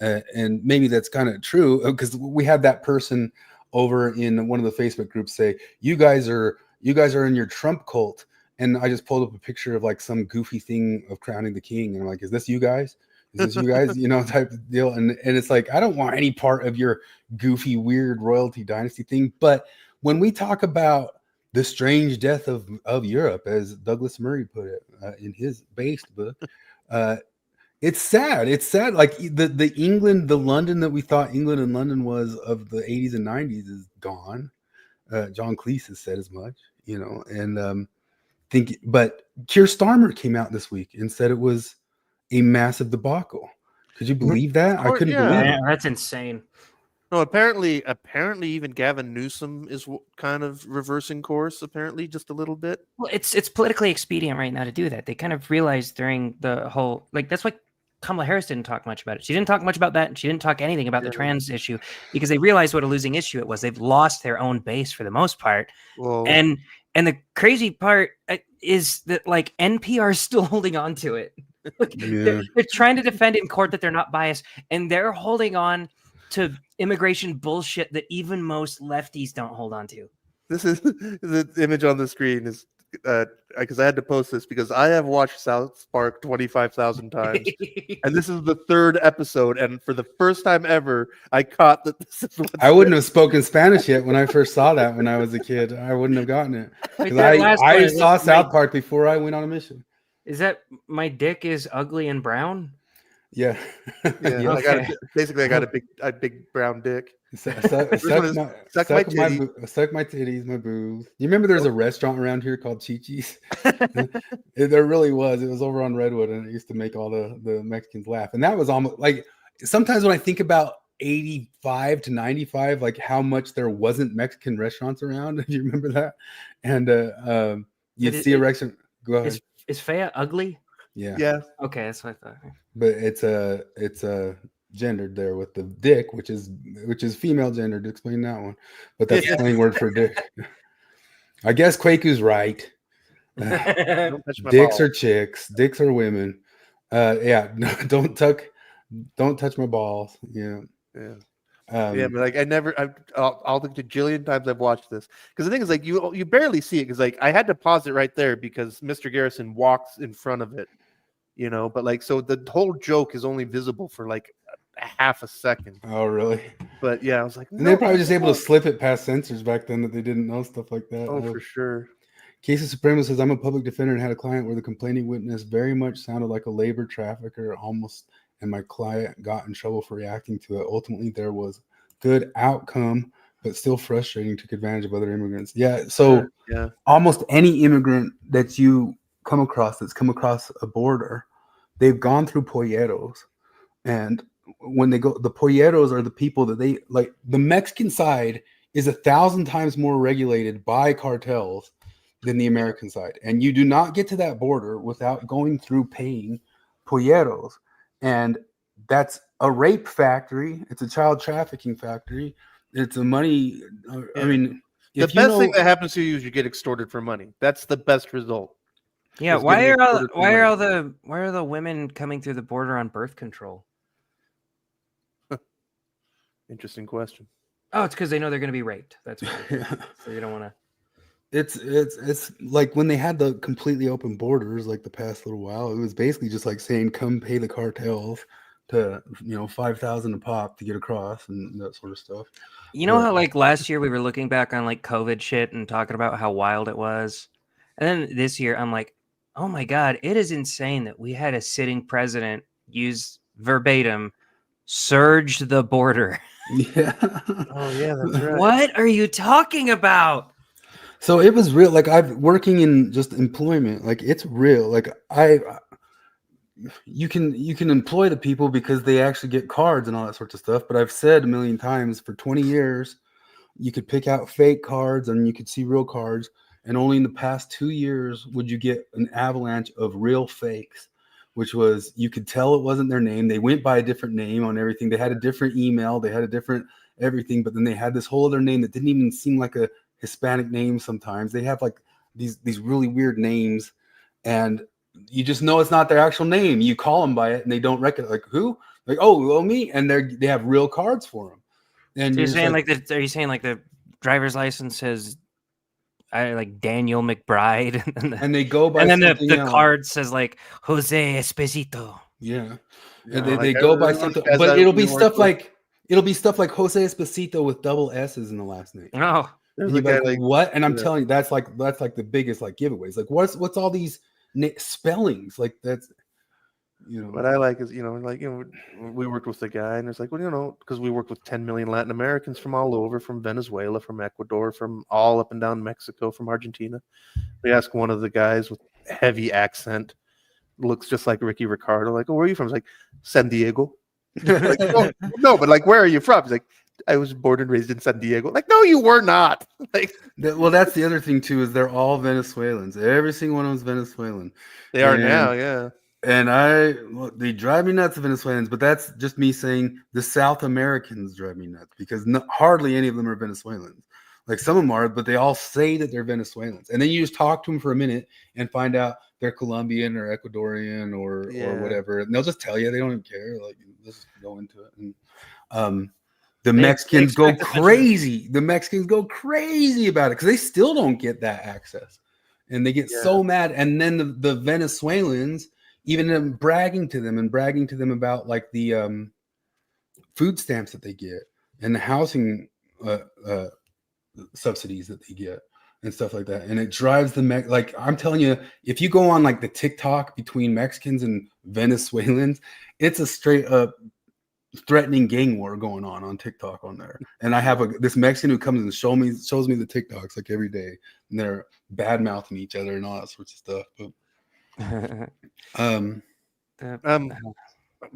and maybe that's kind of true because we had that person over in one of the Facebook groups say, you guys are in your Trump cult, and I just pulled up a picture of like some goofy thing of crowning the king, and I'm like, is this you guys? Is this you guys? You know, type of deal. And it's like, I don't want any part of your goofy, weird royalty dynasty thing. But when we talk about The Strange Death of Europe, as Douglas Murray put it in his based book. It's sad. It's sad. Like the England, the London that we thought England and London was of the 80s and 90s is gone. John Cleese has said as much, and but Keir Starmer came out this week and said it was a massive debacle. Could you believe that? I couldn't believe it. That's insane. No, apparently, even Gavin Newsom is kind of reversing course. Apparently, just a little bit. Well, it's politically expedient right now to do that. They kind of realized during the whole that's why Kamala Harris didn't talk much about it. She didn't talk much about that, and she didn't talk anything about the trans issue because they realized what a losing issue it was. They've lost their own base for the most part, and the crazy part is that NPR is still holding on to it. They're trying to defend in court that they're not biased, and they're holding on to immigration bullshit that even most lefties don't hold on to. This is the image on the screen is because I had to post this because I have watched South Park 25,000 times, and this is the third episode, and for the first time ever, I caught that this is what I wouldn't have spoken Spanish yet when I first saw that when I was a kid. I wouldn't have gotten it. I saw South Park before I went on a mission. Is that my dick is ugly and brown? Yeah. Yeah. Okay. I got a big brown dick. Suck my titties, my boobs. You remember there's a restaurant around here called Chi-Chi's? There really was. It was over on Redwood, and it used to make all the Mexicans laugh. And that was almost like sometimes when I think about 85 to 95, like how much there wasn't Mexican restaurants around. Do you remember that? And you'd see a restaurant. Go ahead. Is Fea ugly? Yeah. Okay, that's what I thought. But it's gendered there with the dick, which is female gendered. Explain that one. But that's a plain word for dick. I guess Kweku's right. Dicks are chicks. Dicks are women. Don't touch my balls. Yeah. But all the jillion times I've watched this, because the thing is you barely see it because I had to pause it right there because Mr. Garrison walks in front of it, but so the whole joke is only visible for a half a second. Oh, really? But yeah, I was like, and they're probably just able to slip it past censors back then that they didn't know stuff like that. Oh, for sure. Casey Supremo says, I'm a public defender and had a client where the complaining witness very much sounded like a labor trafficker almost, and my client got in trouble for reacting to it. Ultimately, there was good outcome, but still frustrating, took advantage of other immigrants. Yeah, so almost any immigrant that you come across that's come across a border, they've gone through polleros. And when they go, the polleros are the people that they like. The Mexican side is 1,000 times more regulated by cartels than the American side. And you do not get to that border without going through paying polleros. And that's a rape factory. It's a child trafficking factory. It's a money. I mean, the best thing that happens to you is you get extorted for money. That's the best result. Yeah. Why are the women coming through the border on birth control? Interesting question. Oh, it's because they know they're going to be raped. That's why. So you don't want to. It's like when they had the completely open borders, like the past little while, it was basically just like saying, come pay the cartels to, $5,000 a pop to get across and that sort of stuff. How last year we were looking back on COVID shit and talking about how wild it was. And then this year I'm like, oh my God, it is insane that we had a sitting president use verbatim, surge the border. Yeah. Oh yeah, that's right. What are you talking about? So it was real. I'm working in just employment. It's real. You can employ the people because they actually get cards and all that sorts of stuff. But I've said a million times for 20 years, you could pick out fake cards and you could see real cards. And only in the past 2 years would you get an avalanche of real fakes, which was you could tell it wasn't their name. They went by a different name on everything. They had a different email. They had a different everything. But then they had this whole other name that didn't even seem like a Hispanic name. Sometimes they have these really weird names, and you just know it's not their actual name. You call them by it, and they don't recognize. Who? Me, and they have real cards for them. And so you're saying are you saying the driver's license says Daniel McBride, and they go by, and then the card says Jose Esposito. Yeah, and they go by something, but it'll be stuff like Jose Esposito with double S's in the last name. Oh. There's And a you'd be guy like, like what? And I'm yeah. telling you, that's like the biggest like giveaways. Like, what's all these spellings? Like that's What I like is, we worked with a guy, and it's like, well, because we worked with 10 million Latin Americans from all over, from Venezuela, from Ecuador, from all up and down Mexico, from Argentina. We asked one of the guys with heavy accent, looks just like Ricky Ricardo, like, oh, where are you from? He's like, San Diego. Like, no, but like, where are you from? He's like, I was born and raised in San Diego. Like, no, you were not. Like, well, that's the other thing too, is they're all Venezuelans. Every single one of them is Venezuelan. they are now, yeah. And they drive me nuts, the Venezuelans, but that's just me saying the South Americans drive me nuts because hardly any of them are Venezuelans. Like some of them are, but they all say that they're Venezuelans. And then you just talk to them for a minute and find out they're Colombian or Ecuadorian or whatever. And they'll just tell you, they don't even care. Like, just go into it. And the Mexicans go crazy. The Mexicans go crazy about it because they still don't get that access. And they get so mad. And then the Venezuelans, even bragging to them about like the food stamps that they get and the housing subsidies that they get and stuff like that. And it drives like, I'm telling you, if you go on like the TikTok between Mexicans and Venezuelans, it's a straight up threatening gang war going on TikTok on there. And I have this Mexican who comes and shows me the TikToks like every day, and they're bad mouthing each other and all that sorts of stuff. But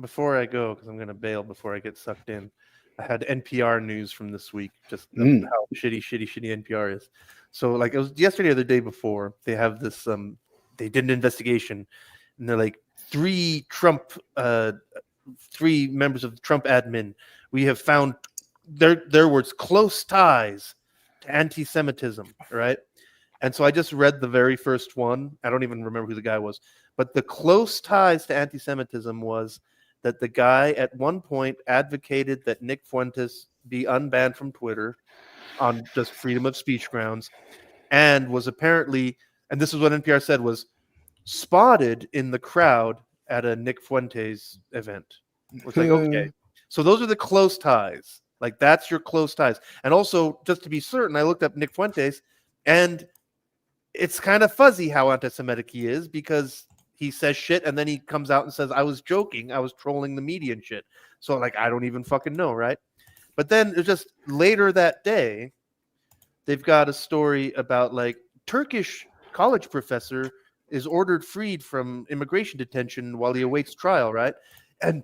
before I go, because I'm going to bail before I get sucked in, I had NPR news from this week, just how shitty NPR is. So, like, it was yesterday or the day before, they have this, they did an investigation, and they're like, three members of the Trump admin, we have found their words, close ties to anti-Semitism, right? And so I just read the very first one. I don't even remember who the guy was, but the close ties to anti-Semitism was that the guy at one point advocated that Nick Fuentes be unbanned from Twitter on just freedom of speech grounds, and was apparently, and this is what NPR said, was spotted in the crowd at a Nick Fuentes event. It's like, okay, so those are the close ties. Like, that's your close ties. And also, just to be certain, I looked up Nick Fuentes, and it's kind of fuzzy how anti-Semitic he is, because he says shit and then he comes out and says, I was joking, I was trolling the media and shit. So, like, I don't even fucking know, right? But then it's just later that day, they've got a story about, like, Turkish college professor is ordered freed from immigration detention while he awaits trial, right? And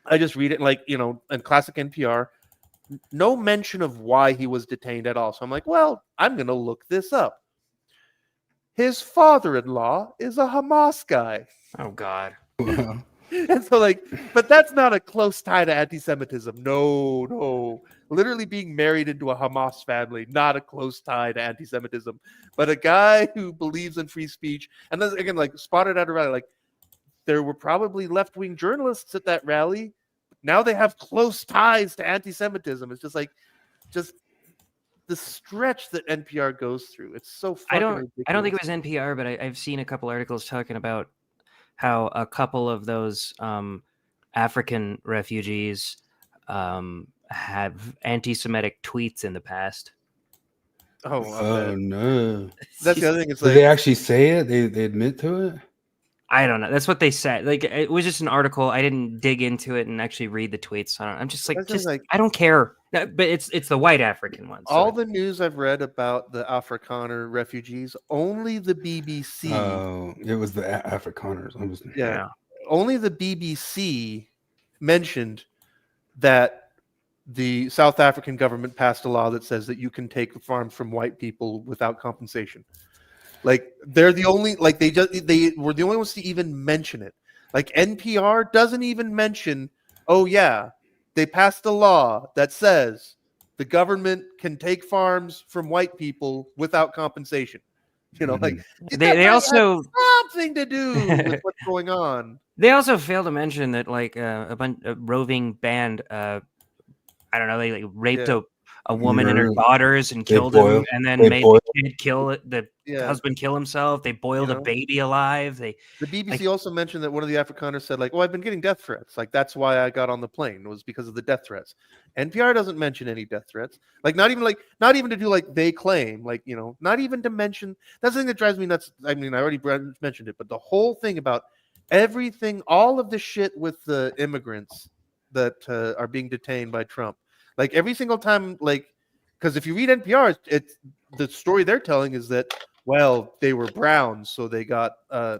I just read it, like, in classic NPR, no mention of why he was detained at all. So I'm like, well, I'm going to look this up. His father-in-law is a Hamas guy. Oh, God. Wow. And so, like, but that's not a close tie to anti-Semitism. No. Literally being married into a Hamas family, not a close tie to anti-Semitism. But a guy who believes in free speech, and then again, like, spotted at a rally, like, there were probably left-wing journalists at that rally. Now they have close ties to anti-Semitism. It's just the stretch that NPR goes through. It's so fucking ridiculous. I don't think it was NPR, but I've seen a couple articles talking about how a couple of those African refugees have anti-Semitic tweets in the past. Oh no! That's the other thing. It's Did like, they actually say it? They admit to it? I don't know. That's what they said. Like, it was just an article. I didn't dig into it and actually read the tweets. So I'm just like, I don't care. No, but it's the white African ones. So. All the news I've read about the Afrikaner refugees, only the BBC. Oh, it was the Afrikaners. Only the BBC mentioned that the South African government passed a law that says that you can take farms from white people without compensation. Like, they're the only, like, they were the only ones to even mention it. Like, NPR doesn't even mention, oh yeah, they passed a law that says the government can take farms from white people without compensation. Like, they also have something to do with what's going on. They also fail to mention that, like, a roving band, I don't know, they like raped a woman and her Murder. daughters and They killed him, boiled- and then they made boiled- the kid kill it, the Yeah. husband kill himself. They boiled a know? baby alive. They The BBC also mentioned that one of the Afrikaners said, like, "Oh, I've been getting death threats. Like, that's why I got on the plane, was because of the death threats." NPR doesn't mention any death threats. Not even to do like they claim, like, not even to mention. That's the thing that drives me nuts. I mean, I already mentioned it, but the whole thing about everything, all of the shit with the immigrants that are being detained by Trump, like every single time, like, because if you read NPR, it's the story they're telling is that, well, they were brown, so they got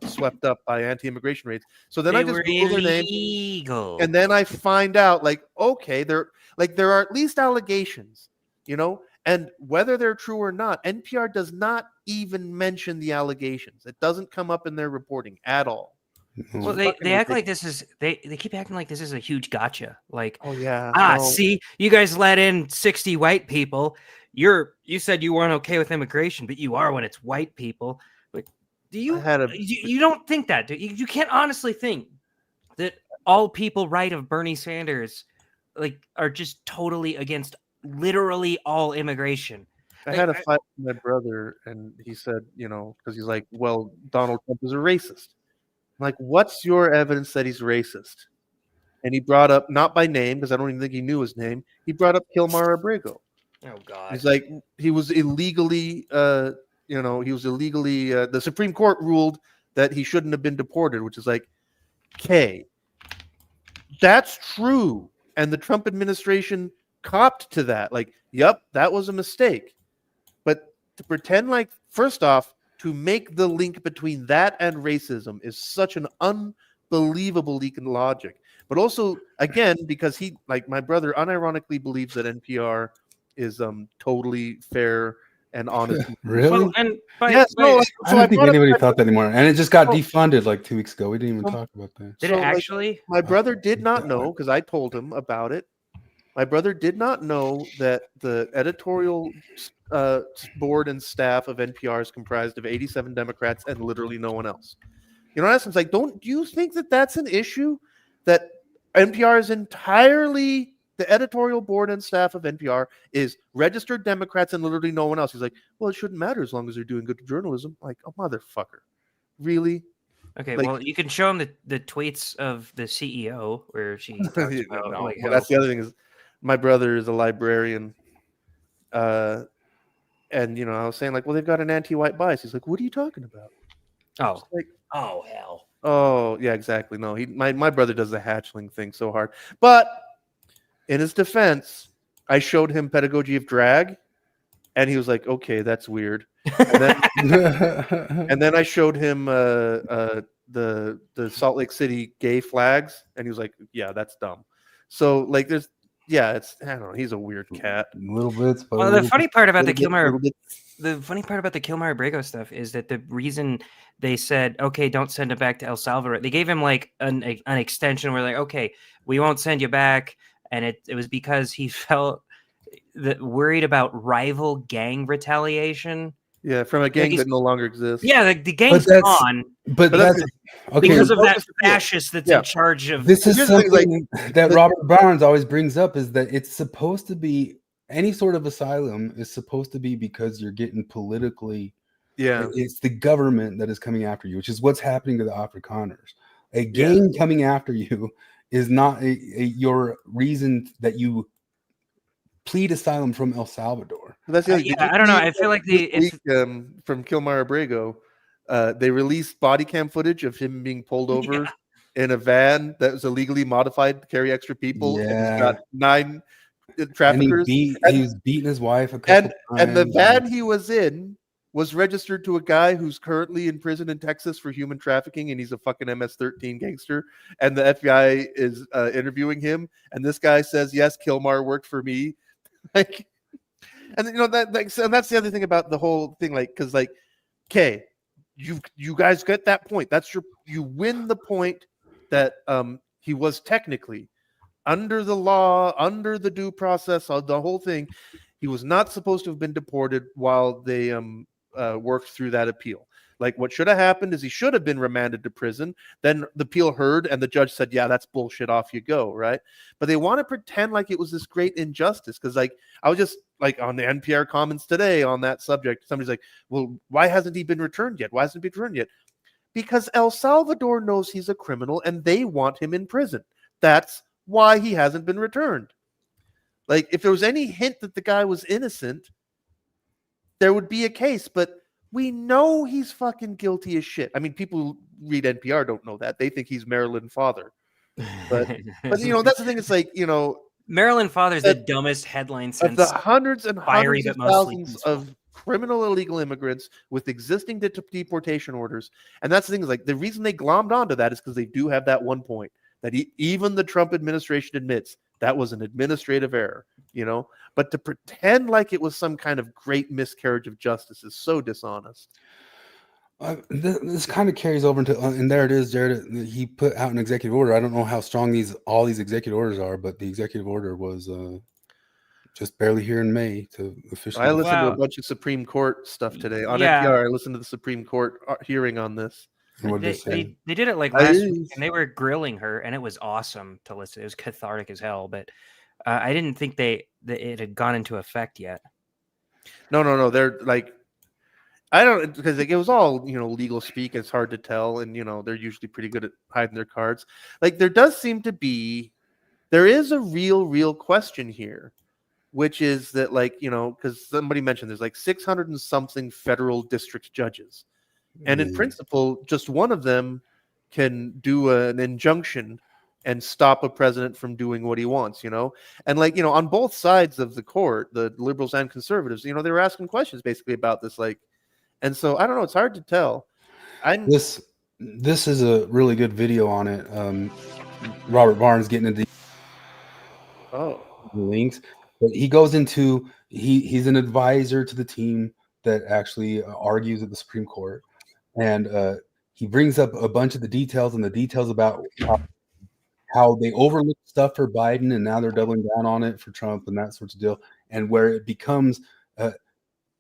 swept up by anti-immigration raids. So then I just were Google their name, illegal. and then I find out, like, okay, there are at least allegations, and whether they're true or not, NPR does not even mention the allegations. It doesn't come up in their reporting at all. Well, they act like this is they keep acting like this is a huge gotcha. Like, Oh yeah, see, you guys let in 60 white people. You said you weren't okay with immigration, but you are when it's white people. But do you you don't think that? Do you can't honestly think that all people right of Bernie Sanders like are just totally against literally all immigration. I had a fight with my brother, and he said, because he's like, well, Donald Trump is a racist. I'm like, what's your evidence that he's racist? And he brought up, not by name, because I don't even think he knew his name, he brought up Kilmar Abrego. Oh God. He's like, he was illegally, the Supreme Court ruled that he shouldn't have been deported, which is like, okay, that's true. And the Trump administration copped to that. Like, yep, that was a mistake. But to pretend like, first off, to make the link between that and racism is such an unbelievable leak in logic. But also, again, because he, like my brother, unironically believes that NPR is totally fair and honest. Really? Well, and Yes, no. I don't think anybody thought that anymore. And it just got defunded like 2 weeks ago. We didn't even talk about that. Did it actually? My brother did not know, because I told him about it. My brother did not know that the editorial board and staff of NPR is comprised of 87 Democrats and literally no one else. In essence, like, do you think that that's an issue? That NPR is entirely, the editorial board and staff of NPR is registered Democrats and literally no one else. He's like, well, it shouldn't matter as long as they're doing good journalism. Like, oh, motherfucker. Really? Okay, Like, well, you can show him the tweets of the CEO where she talks about no, like well, that's the other thing is my brother is a librarian. And, I was saying, like, well, they've got an anti-white bias. He's like, what are you talking about? Oh, like, oh hell. Oh, yeah, exactly. No, my brother does the hatchling thing so hard. But in his defense, I showed him Pedagogy of Drag, and he was like, okay, that's weird. And then I showed him the Salt Lake City gay flags, and he was like, yeah, that's dumb. So, like, it's, I don't know, he's a weird cat. Little bits. But Well, the funny part about the Kilmer Abrego stuff is that the reason they said, okay, don't send him back to El Salvador, they gave him like an extension where like, okay, we won't send you back. And it was because he felt worried about rival gang retaliation. Yeah, from a gang that no longer exists. Yeah, the gang's gone. But that's okay. Because of that fascist that's in charge of. This is something that Robert Barnes always brings up, is that it's supposed to be, any sort of asylum is supposed to be because you're getting politically. Yeah, it's the government that is coming after you, which is what's happening to the Afrikaners. A gang coming after you is not your reason that you plead asylum from El Salvador. That's the I don't know. I feel like from Kilmar Abrego, they released body cam footage of him being pulled over in a van that was illegally modified to carry extra people. Yeah, and he's got 9 traffickers. He was beating his wife a couple times. And the van he was in was registered to a guy who's currently in prison in Texas for human trafficking, and he's a fucking MS-13 gangster. And the FBI is interviewing him, and this guy says, "Yes, Kilmar worked for me." Like, and and that's the other thing about the whole thing, like, because like, okay, you guys get that point. That's you win the point that he was technically under the law, under the due process, the whole thing. He was not supposed to have been deported while they worked through that appeal. Like, what should have happened is he should have been remanded to prison. Then the appeal heard, and the judge said, yeah, that's bullshit, off you go, right? But they want to pretend like it was this great injustice, because, like, I was just like on the NPR comments today on that subject, somebody's like, well, why hasn't he been returned yet? Why hasn't he been returned yet? Because El Salvador knows he's a criminal and they want him in prison. That's why he hasn't been returned. Like, if there was any hint that the guy was innocent, there would be a case, but we know he's fucking guilty as shit. I mean, people who read NPR don't know that. They think he's Maryland Father. But you know, that's the thing. It's like, you know, Maryland Father's the dumbest headline of since the hundreds and fiery, hundreds of but mostly thousands peaceful. of criminal illegal immigrants with existing deportation orders. And that's the thing, is like, the reason they glommed onto that is because they do have that one point that even the Trump administration admits that was an administrative error, you know. But to pretend like it was some kind of great miscarriage of justice is so dishonest. This kind of carries over into, and there it is, Jared. He put out an executive order. I don't know how strong all these executive orders are, but the executive order was just barely here in May to officially. I listened to a Wow. bunch of Supreme Court stuff today on Yeah. NPR. I listened to the Supreme Court hearing on this. And what did they say? They did it like I last is. week, and they were grilling her, and it was awesome to listen. It was cathartic as hell, but I didn't think that it had gone into effect yet. No. They're like, I don't, because like, it was all, you know, legal speak. It's hard to tell, and you know, they're usually pretty good at hiding their cards. Like, there is a real question here, which is that, like, you know, because somebody mentioned there's like 600 and something federal district judges, and in principle, just one of them can do an injunction and stop a president from doing what he wants, you know? And like, you know, on both sides of the court, the liberals and conservatives, you know, they were asking questions basically about this, like, and so I don't know, it's hard to tell. This is a really good video on it. Robert Barnes getting into the links, but he goes into he's an advisor to the team that actually argues at the Supreme Court, and he brings up a bunch of the details about how they overlooked stuff for Biden, and now they're doubling down on it for Trump and that sort of deal, and where it becomes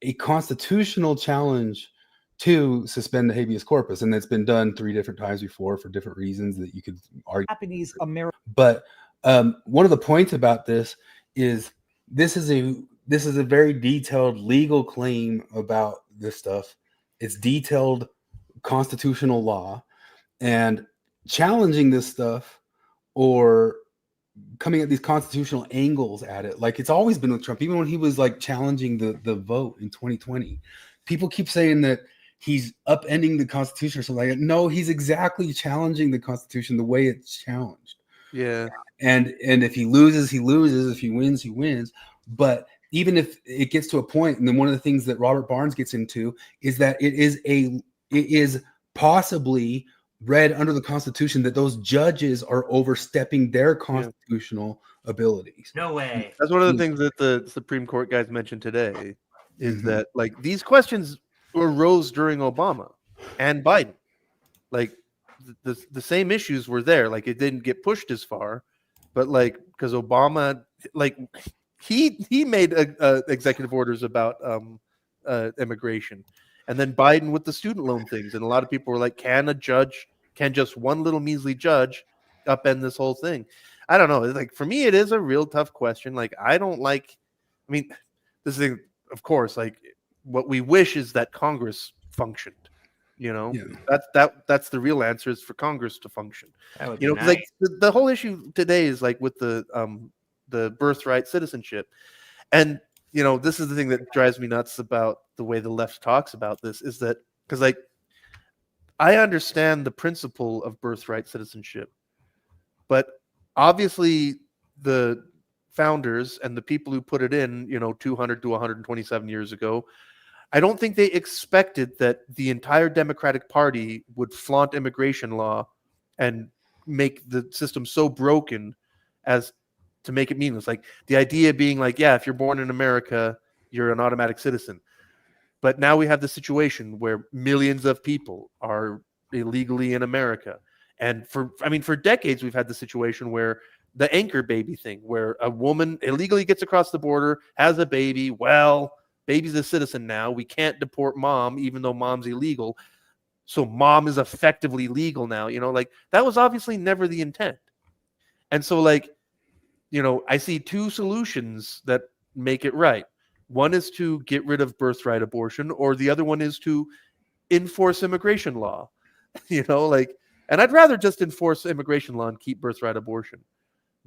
a constitutional challenge to suspend the habeas corpus, and it's been done 3 different times before for different reasons that you could argue. Japanese American. But one of the points about this is this is a very detailed legal claim about this stuff. It's detailed constitutional law, and challenging this stuff or coming at these constitutional angles at it, like it's always been with Trump. Even when he was like challenging the vote in 2020, people keep saying that he's upending the Constitution or something like that. No, he's exactly challenging the Constitution the way it's challenged. Yeah. And if he loses, he loses. If he wins, he wins. But even if it gets to a point, and then one of the things that Robert Barnes gets into is that it is possibly read under the Constitution that those judges are overstepping their constitutional abilities. No way. That's one of the things that the Supreme Court guys mentioned today, is that like these questions arose during Obama and Biden. Like the same issues were there. Like, it didn't get pushed as far, but like, because Obama, like, he made executive orders about immigration, and then Biden with the student loan things, and a lot of people were like, can just one little measly judge upend this whole thing? I don't know. Like, for me, it is a real tough question. Like, I mean, this thing, of course, like, what we wish is that Congress functioned. You know, that's the real answer, is for Congress to function. That would You know, be 'cause, like, the whole issue today is like with the birthright citizenship, and you know, this is the thing that drives me nuts about the way the left talks about this, is that because, like, I understand the principle of birthright citizenship, but obviously the founders and the people who put it in, you know, 200 to 127 years ago, I don't think they expected that the entire Democratic Party would flaunt immigration law and make the system so broken as to make it meaningless. Like, the idea being like, yeah, if you're born in America, you're an automatic citizen. But now we have the situation where millions of people are illegally in America. And for decades, we've had the situation where the anchor baby thing, where a woman illegally gets across the border, has a baby. Well, baby's a citizen now. We can't deport mom, even though mom's illegal. So mom is effectively legal now. You know, like, that was obviously never the intent. And so, like, you know, I see 2 solutions that make it right. One is to get rid of birthright abortion, or the other one is to enforce immigration law. Like, and I'd rather just enforce immigration law and keep birthright abortion.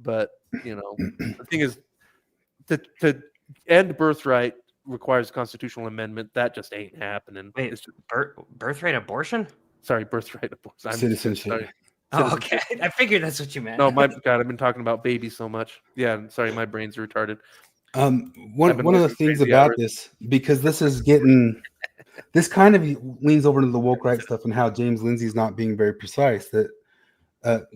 But the thing is, to end birthright requires constitutional amendment. That just ain't happening. Wait, birthright abortion? Sorry, birthright abortion. Citizenship. Sorry. Oh, okay. I figured that's what you meant. No, my God, I've been talking about babies so much. Yeah, sorry, my brain's retarded. One of the working things crazy about hours. this, because this kind of leans over into the woke right stuff and how James Lindsay's not being very precise. That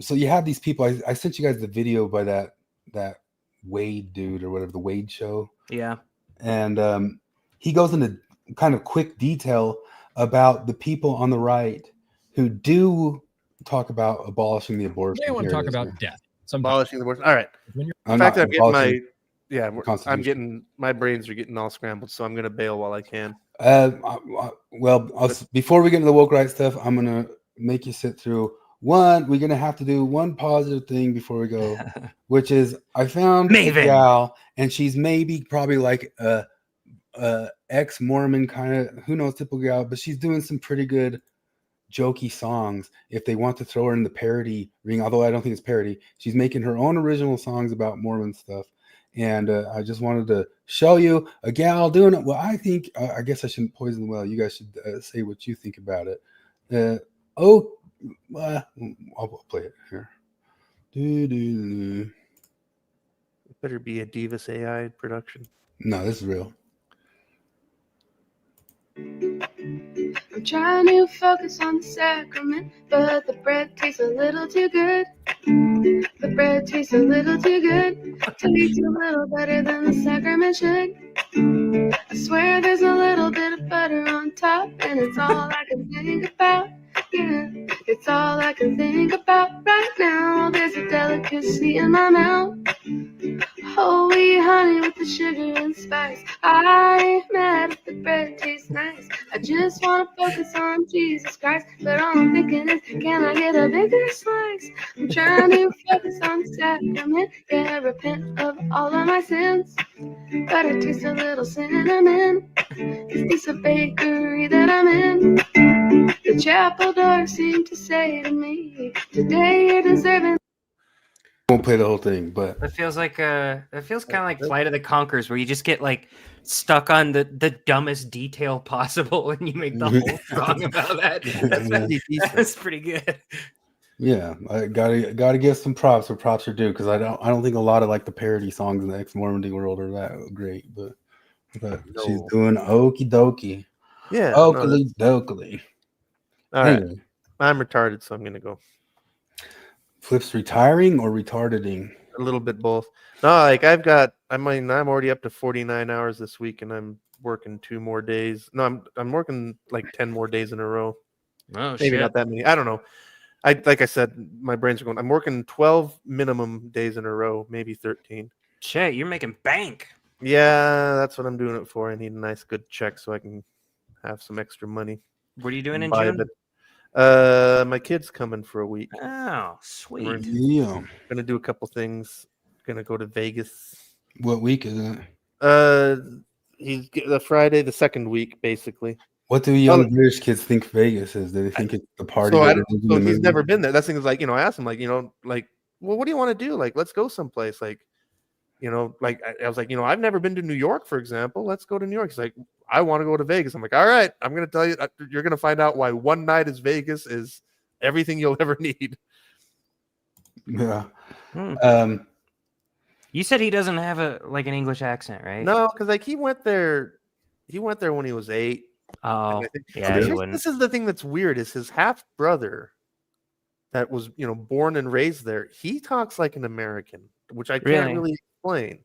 so you have these people. I sent you guys the video by that Wade dude or whatever, the Wade show. Yeah. And he goes into kind of quick detail about the people on the right who do talk about abolishing the abortion. They want to Here talk it is. about death. Sometimes Abolishing the abortion. All right. when you're The I'm fact not that I'm getting abolishing I'm Constitution. getting my brains are getting all scrambled, so I'm gonna bail while I can. Before we get into the woke right stuff, I'm gonna make you sit through one. We're gonna have to do one positive thing before we go, which is I found a Maven. gal, and she's probably like a ex-Mormon kind of, who knows, typical gal, but she's doing some pretty good jokey songs. If they want to throw her in the parody ring, although I don't think it's parody, she's making her own original songs about Mormon stuff. And I just wanted to show you a gal doing it. Well, I think, I guess I shouldn't poison the well. You guys should say what you think about it. I'll play it here. It better be a Divas AI production. No, this is real. I'm trying to focus on the sacrament, but the bread tastes a little too good. The bread tastes a little too good. Tastes a little better than the sacrament should. I swear there's a little bit of butter on top, and it's all I can think about. Yeah, it's all I can think about right now. There's a delicacy in my mouth. Holy honey with the sugar and spice. I'm mad if the bread tastes nice. I just want to focus on Jesus Christ, but all I'm thinking is, can I get a bigger slice? I'm trying to focus on the sacrament. Yeah, repent of all of my sins, but I taste a little cinnamon. Is this a bakery that I'm in? The chapel doors seem to say to me, today you're deserving. Won't play the whole thing, but It feels kind of like Flight of the Conchords, where you just get like stuck on the dumbest detail possible and you make the whole song about that. That's pretty good. yeah, I gotta give some props where props are due, because I don't think a lot of like the parody songs in the ex-Mormon world are that great, but she's No. doing okie dokie. Yeah. Oakley dokley. All right. Anyway, I'm retarded, so I'm gonna go. Flip's retiring or retarding? A little bit both. No, like I'm already up to 49 hours this week, and I'm working 2 more days. No, I'm working like 10 more days in a row. Oh Maybe shit! not that many. I don't know. Like I said, my brains are going. I'm working 12 minimum days in a row, maybe 13. Shit, you're making bank. Yeah, that's what I'm doing it for. I need a nice good check so I can have some extra money. What are you doing in Buy a June? bit. My kid's coming for a week. Oh, sweet. Yeah. Gonna do a couple things. Gonna go to Vegas. What week is it? He's the Friday, the second week, basically. What do young British kids think Vegas is? Do they think it's the party? So, that is in the he's movie? never been there. That's thing is like, I asked him, like, well, what do you want to do? Like, let's go someplace. Like, like I was like, I've never been to New York, for example. Let's go to New York. He's like, I want to go to Vegas. I'm like, all right, I'm going to tell you, you're going to find out why one night as Vegas is everything you'll ever need. Yeah. Hmm. You said he doesn't have an English accent, right? No, because like he went there when he was 8. Oh, I think- yeah, he wouldn't. This is the thing that's weird is his half brother that was, born and raised there. He talks like an American, which I can't really explain.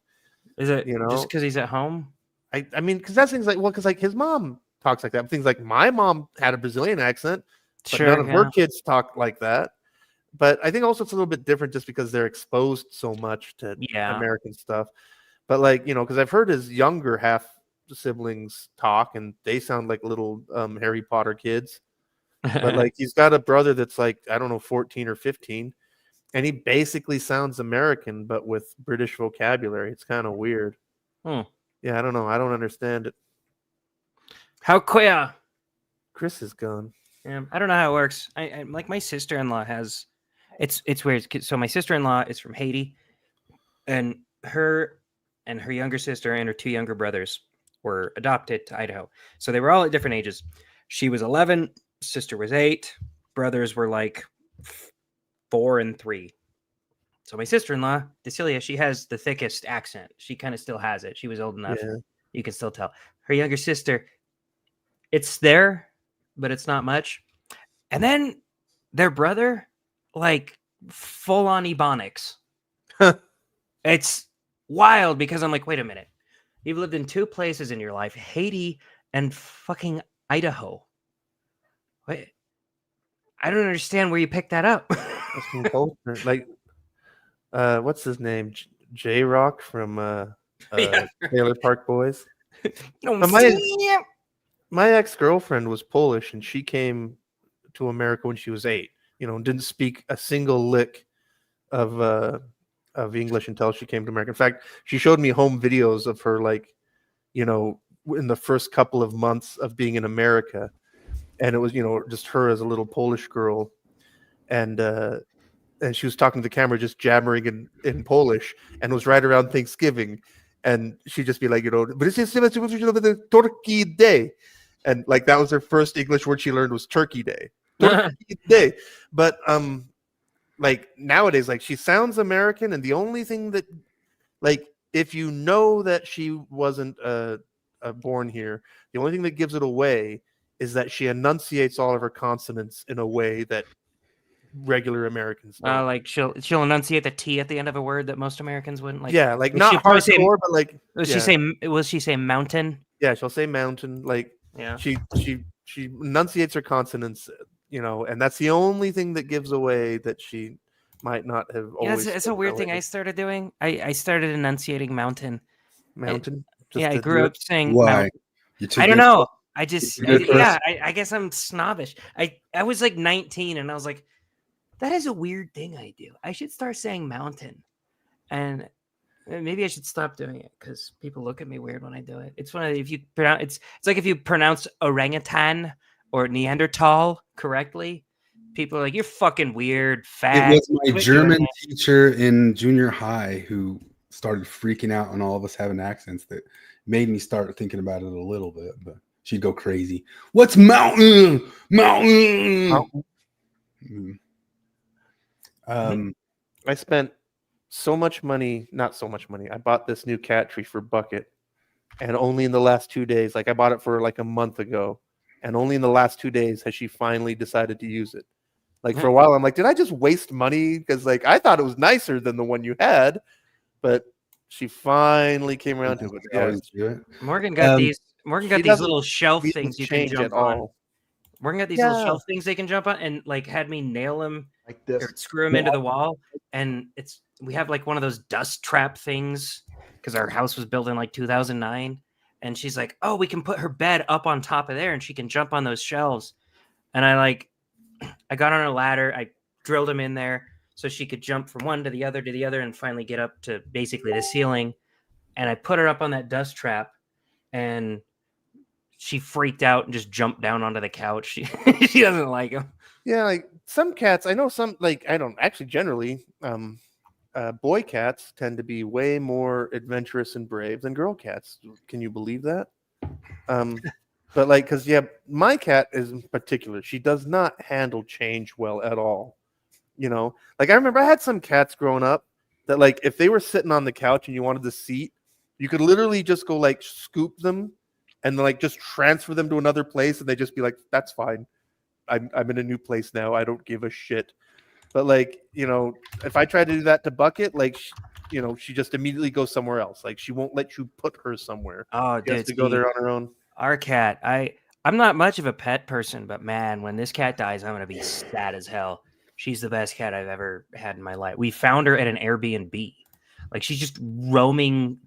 Is it You know? just because he's at home? I mean, because that's things like, well, because like his mom talks like that. Things like my mom had a Brazilian accent, but none of her kids talk like that. But I think also it's a little bit different just because they're exposed so much to American stuff. But like, because I've heard his younger half siblings talk and they sound like little Harry Potter kids. But like he's got a brother that's like, I don't know, 14 or 15. And he basically sounds American, but with British vocabulary. It's kind of weird. Hmm. Yeah, I don't know. I don't understand it. How queer. Chris is gone. Yeah, I don't know how it works. I like my sister-in-law has. It's weird. So my sister-in-law is from Haiti, and her younger sister and her two younger brothers were adopted to Idaho. So they were all at different ages. She was 11, sister was 8, brothers were like 4 and 3. So my sister-in-law, Decilia, she has the thickest accent. She kind of still has it. She was old enough. Yeah. You can still tell. Her younger sister, it's there, but it's not much. And then their brother, like full on Ebonics. It's wild because I'm like, wait a minute. You've lived in 2 places in your life, Haiti and fucking Idaho. Wait, I don't understand where you picked that up. That's from culture. Like, what's his name? J Rock from Yeah. Trailer Park Boys. No, But my ex-girlfriend was Polish, and she came to America when she was 8. You know, didn't speak a single lick of English until she came to America. In fact, she showed me home videos of her, like, you know, in the first couple of months of being in America, and it was, you know, just her as a little Polish girl, and she was talking to the camera, just jabbering in Polish, and it was right around Thanksgiving, and she'd just be like, you know, but it's just the Turkey Day, and like that was her first English word she learned was Turkey Day, Turkey Day, but like nowadays, like she sounds American, and the only thing that, like, if you know that she wasn't born here, the only thing that gives it away is that she enunciates all of her consonants in a way that regular Americans don't. like she'll enunciate the T at the end of a word that most Americans wouldn't like. Yeah, like she'll not probably say- hardcore, but like Will yeah. she say mountain? Yeah, she'll say mountain. Like Yeah. she enunciates her consonants, you know, and that's the only thing that gives away that she might not have Yeah, always. it's a weird thing I started doing. I started enunciating mountain. Mountain. Yeah, I to grew do up saying Why? mountain. You're too I don't good know. for- I just You're good I guess I'm snobbish. I was like 19 and I was like, that is a weird thing I do. I should start saying mountain. And maybe I should stop doing it because people look at me weird when I do it. It's one of if you pronounce it's like if you pronounce orangutan or Neanderthal correctly, people are like, you're fucking weird, fat. It was my quit doing German it." teacher in junior high who started freaking out on all of us having accents that made me start thinking about it a little bit, but she'd go crazy. What's mountain? Mountain. Mm. I spent so much money, not so much money. I bought this new cat tree for Bucket, and only in the last 2 days, like I bought it for like a month ago, and only in the last 2 days has she finally decided to use it. Like for a while, I'm like, did I just waste money? Because like I thought it was nicer than the one you had, but she finally came around to it. I always do it. Morgan got Um, Morgan she got these doesn't little shelf These things you can change jump at on. all. Morgan got these little Yeah. shelf things they can jump on and like had me nail them Like this. or screw them into the wall. And we have like one of those dust trap things because our house was built in like 2009. And she's like, oh, we can put her bed up on top of there and she can jump on those shelves. And I got on a ladder. I drilled them in there so she could jump from one to the other and finally get up to basically the ceiling. And I put her up on that dust trap and she freaked out and just jumped down onto the couch. She doesn't like them. Yeah, like some cats, I know some, like I don't actually generally, boy cats tend to be way more adventurous and brave than girl cats. Can you believe that? But like, because yeah, my cat is in particular, she does not handle change well at all. You know, like I remember I had some cats growing up that like if they were sitting on the couch and you wanted the seat, you could literally just go like scoop them and like just transfer them to another place, and they just be like, "That's fine. I'm in a new place now. I don't give a shit." But like, you know, if I try to do that to Bucket, like, you know, she just immediately goes somewhere else. Like she won't let you put her somewhere. Oh, She has dude, to go there on her own. Our cat, I'm not much of a pet person, but man, when this cat dies, I'm gonna be sad as hell. She's the best cat I've ever had in my life. We found her at an Airbnb. Like she's just roaming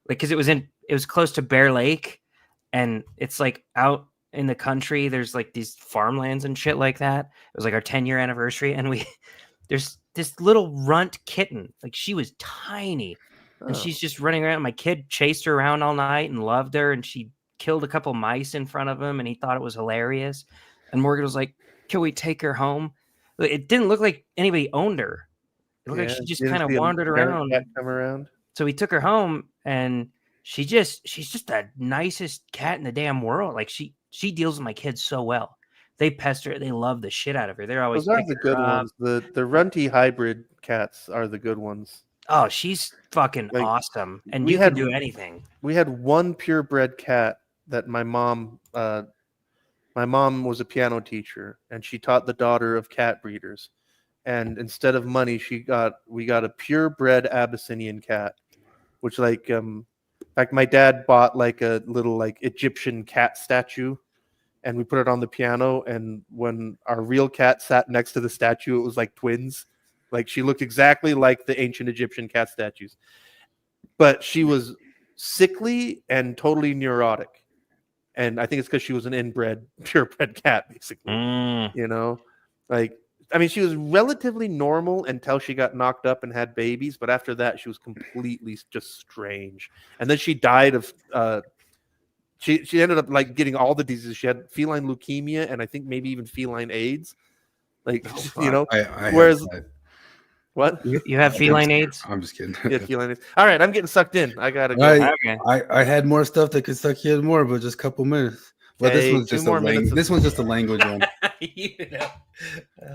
because it was close to Bear Lake, and it's like out in the country. There's like these farmlands and shit like that. It was like our 10-year anniversary, and there's this little runt kitten. Like she was tiny, and she's just running around. My kid chased her around all night and loved her, and she killed a couple mice in front of him, and he thought it was hilarious. And Morgan was like, "Can we take her home?" It didn't look like anybody owned her. It looked like she just kind of wandered around. Come around. So we took her home, and she's just the nicest cat in the damn world. Like she deals with my kids so well. They pester her. They love the shit out of her. They're always Those are the picking good her up. ones. The runty hybrid cats are the good ones. Oh, she's fucking Like, awesome, and we you had- can do anything. We had one purebred cat that my mom was a piano teacher, and she taught the daughter of cat breeders. And instead of money, we got a purebred Abyssinian cat, which in fact, my dad bought like a little like Egyptian cat statue, and we put it on the piano. And when our real cat sat next to the statue, it was like twins. Like she looked exactly like the ancient Egyptian cat statues, but she was sickly and totally neurotic. And I think it's because she was an inbred, purebred cat, basically. You know, like, I mean, she was relatively normal until she got knocked up and had babies. But after that, she was completely just strange. And then she died of, she ended up like getting all the diseases. She had feline leukemia and I think maybe even feline AIDS. Like, you know, whereas, what? You have feline AIDS? I'm just kidding. Yeah, feline AIDS. All right, I'm getting sucked in. I gotta go. Okay. I had more stuff that could suck you in more, but just a couple minutes. Well, Hey, this one's just this one's just a language one. You know.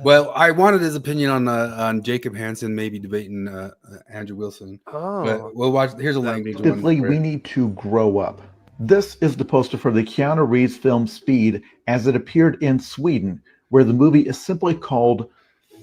Well, I wanted his opinion on Jacob Hansen maybe debating Andrew Wilson. But we'll watch. Here's a language one. We need to grow up. This is the poster for the Keanu Reeves film Speed as it appeared in Sweden, where the movie is simply called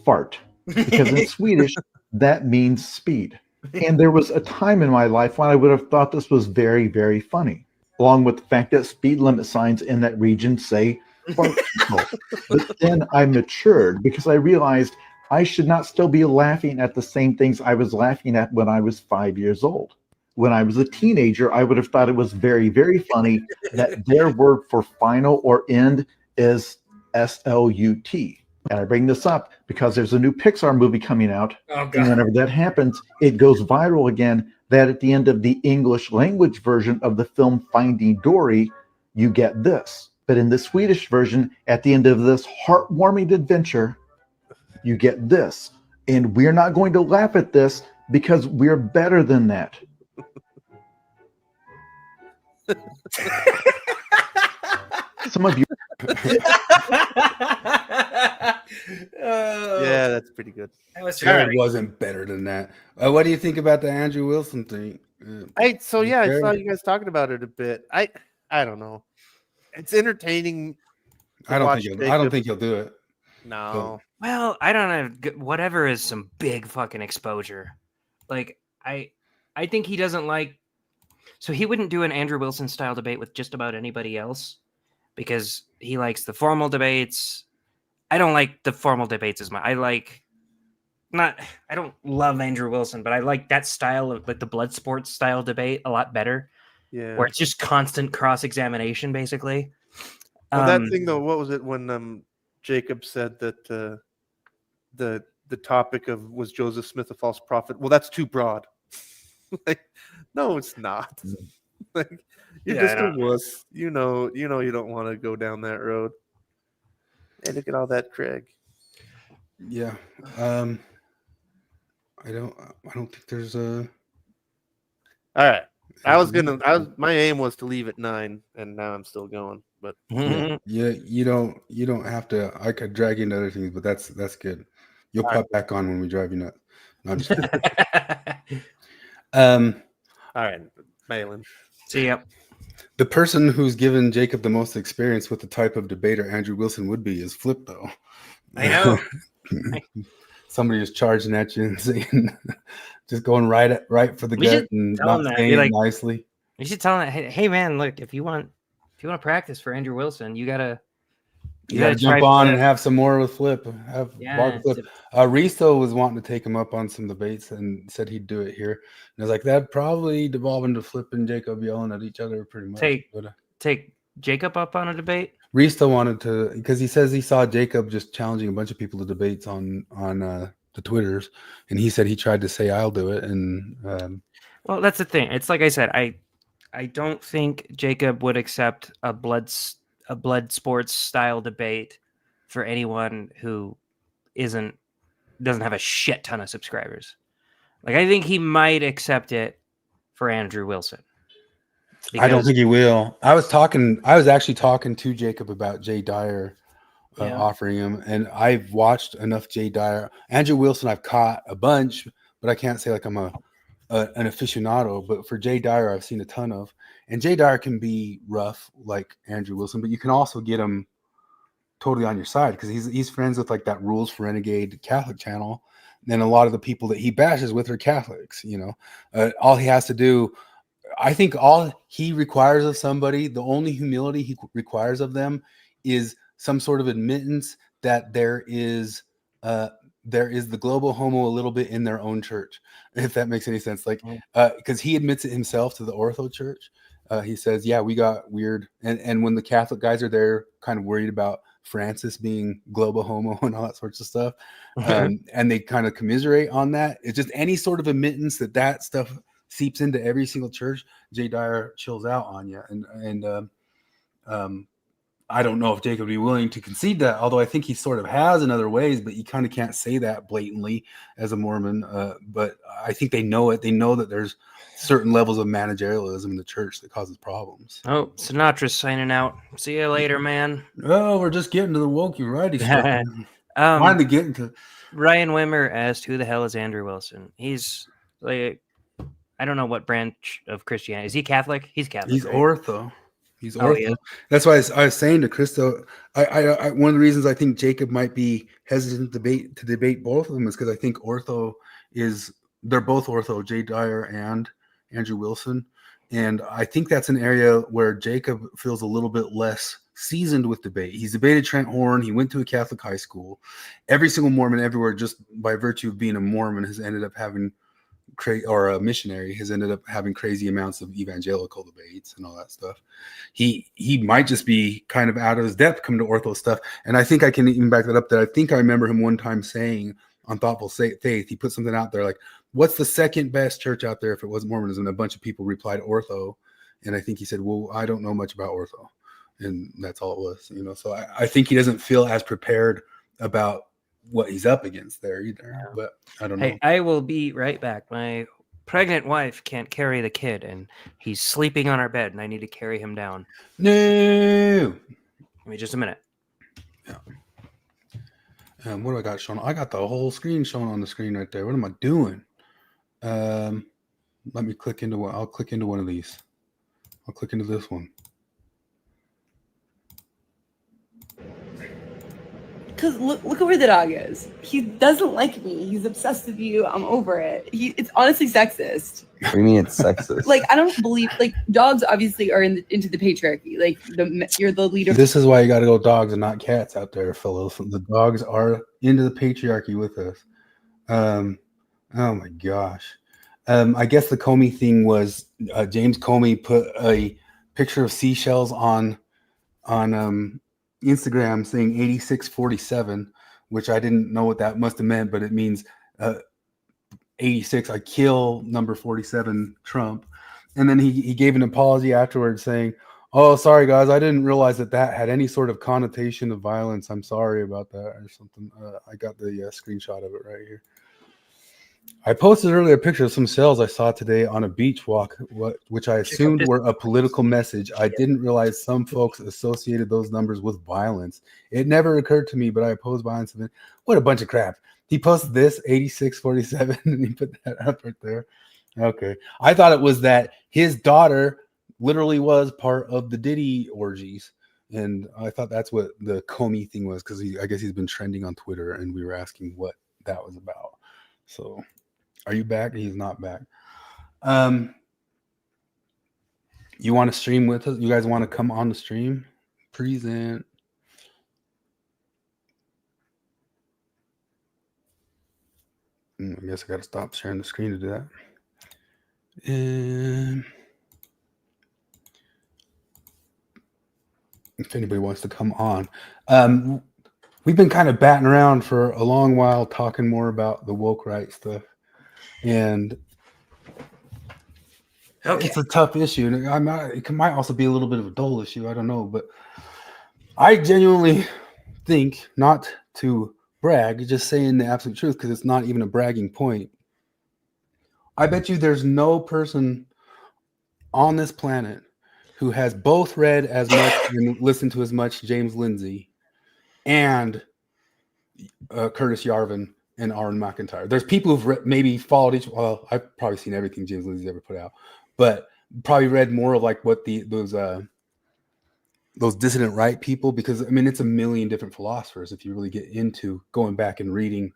Fart. Because in Swedish, that means speed. And there was a time in my life when I would have thought this was very, very funny, along with the fact that speed limit signs in that region say fart control. But then I matured because I realized I should not still be laughing at the same things I was laughing at when I was 5 years old. When I was a teenager, I would have thought it was very, very funny that their word for final or end is SLUT. And I bring this up because there's a new Pixar movie coming out. Oh, and whenever that happens, it goes viral again that at the end of the English language version of the film Finding Dory, you get this. But in the Swedish version, at the end of this heartwarming adventure, you get this. And we're not going to laugh at this because we're better than that. Some of you. Yeah, that's pretty good. That was Jared wasn't better than that. What do you think about the Andrew Wilson thing? I saw you guys talking about it a bit. I don't know. It's entertaining. I don't think he'll do it. No. Well, I don't know. Whatever is some big fucking exposure. Like I think he doesn't like. So he wouldn't do an Andrew Wilson style debate with just about anybody else because he likes the formal debates. I don't like the formal debates as much. I don't love Andrew Wilson, but I like that style of like the blood sports style debate a lot better. Yeah. Where it's just constant cross-examination, basically. Well, that thing though, what was it when Jacob said that the topic of was Joseph Smith a false prophet? Well, that's too broad. Like, no, it's not. Like, you're just a wuss. You know, you don't want to go down that road. Hey, look at all that, Craig. Yeah. I don't think there's a. All right. My aim was to leave at 9, and now I'm still going. But yeah, you don't have to. I could drag you into other things, but that's good. You'll pop back on when we drive you nuts. No, I'm just kidding. All right, Malin. See ya. The person who's given Jacob the most experience with the type of debater Andrew Wilson would be is Flip, though. I know. Somebody just charging at you and saying, just going right for the gut and not saying it nicely. You should tell him, hey man, look, if you want to practice for Andrew Wilson, you gotta jump on and have some more with Flip. Have Flip. Risto was wanting to take him up on some debates and said he'd do it here. And I was like, that'd probably devolve into Flip and Jacob yelling at each other pretty much. Take Jacob up on a debate. Risto wanted to, because he says he saw Jacob just challenging a bunch of people to debates on the Twitters, and he said he tried to say I'll do it, and Well, that's the thing. It's like I said, I don't think Jacob would accept a blood sports style debate for anyone who doesn't have a shit ton of subscribers. Like I think he might accept it for Andrew Wilson. I don't think he will. I was actually talking to Jacob about Jay Dyer offering him, and I've watched enough Jay Dyer. Andrew Wilson, I've caught a bunch, but I can't say like I'm an aficionado. But for Jay Dyer, I've seen a ton of, and Jay Dyer can be rough like Andrew Wilson, but you can also get him totally on your side because he's friends with like that Rules for Renegade Catholic channel, and a lot of the people that he bashes with are Catholics. All he has to do. I think all he requires of somebody, the only humility he requires of them is some sort of admittance that there is the global homo a little bit in their own church, if that makes any sense. Like, because he admits it himself to the Ortho church. He says, yeah, we got weird. And when the Catholic guys are there kind of worried about Francis being global homo and all that sorts of stuff, and they kind of commiserate on that. It's just any sort of admittance that stuff seeps into every single church. Jay Dyer chills out on you, and I don't know if Jacob would be willing to concede that, although I think he sort of has in other ways, but you kind of can't say that blatantly as a Mormon. But I think they know it. They know that there's certain levels of managerialism in the church that causes problems. Oh, Sinatra's signing out. See you later, man. Oh, we're just getting to the wokey righty stuff. Finally getting to Ryan Wimmer asked, "Who the hell is Andrew Wilson?" He's like, I don't know what branch of Christianity. Is he Catholic? He's Catholic. He's right? Ortho. He's Ortho. Yeah. That's why I was saying to Christo, I one of the reasons I think Jacob might be hesitant to debate both of them is because I think they're both Ortho, Jay Dyer and Andrew Wilson. And I think that's an area where Jacob feels a little bit less seasoned with debate. He's debated Trent Horn. He went to a Catholic high school. Every single Mormon everywhere, just by virtue of being a Mormon, has ended up having or a missionary has ended up having crazy amounts of evangelical debates and all that stuff. He might just be kind of out of his depth coming to Ortho stuff. And I think I can even back that up, that I think I remember him one time saying on Thoughtful Faith, he put something out there like, what's the second best church out there if it wasn't Mormonism? And a bunch of people replied Ortho. And I think he said, well, I don't know much about Ortho. And that's all it was, So I think he doesn't feel as prepared about what he's up against there either. Yeah. But I don't know. Hey, I will be right back. My pregnant wife can't carry the kid, and he's sleeping on our bed, and I need to carry him down. No. Give me just a minute. Yeah. What do I got shown? I got the whole screen shown on the screen right there. What am I doing? Let me click into one. I'll click into one of these. I'll click into this one. Because look at where the dog is. He doesn't like me. He's obsessed with you. I'm over it. It's honestly sexist. What do you mean it's sexist? Like, I don't believe, like, dogs obviously are into the patriarchy. Like, you're the leader. This is why you got to go dogs and not cats out there, fellows. The dogs are into the patriarchy with us. Oh my gosh. I guess the Comey thing was James Comey put a picture of seashells on Instagram saying 8647, which I didn't know what that must have meant, but it means 86. I kill number 47 Trump. And then he gave an apology afterwards saying, oh, sorry guys, I didn't realize that had any sort of connotation of violence. I'm sorry about that or something. I got the screenshot of it right here. I posted earlier a picture of some shells I saw today on a beach walk, which I assumed were a political message. I didn't realize some folks associated those numbers with violence. It never occurred to me, but I oppose violence. What a bunch of crap. He posted this, 8647, and he put that up right there. Okay. I thought it was that his daughter literally was part of the Diddy orgies. And I thought that's what the Comey thing was, because I guess he's been trending on Twitter, and we were asking what that was about. So, are you back? He's not back. You want to stream with us? You guys want to come on the stream? Present. I guess I got to stop sharing the screen to do that. And if anybody wants to come on. We've been kind of batting around for a long while talking more about the woke right stuff. And Okay. it's a tough issue, and it might also be a little bit of a dull issue. I don't know, but I genuinely think, not to brag, just saying the absolute truth, because it's not even a bragging point. I bet you there's no person on this planet who has both read as much and listened to as much James Lindsay and Curtis Yarvin and Aaron McIntyre. There's people who've maybe followed each. Well, I've probably seen everything James Lindsay's ever put out, but probably read more of like what those dissident right people, because I mean it's a million different philosophers if you really get into going back and reading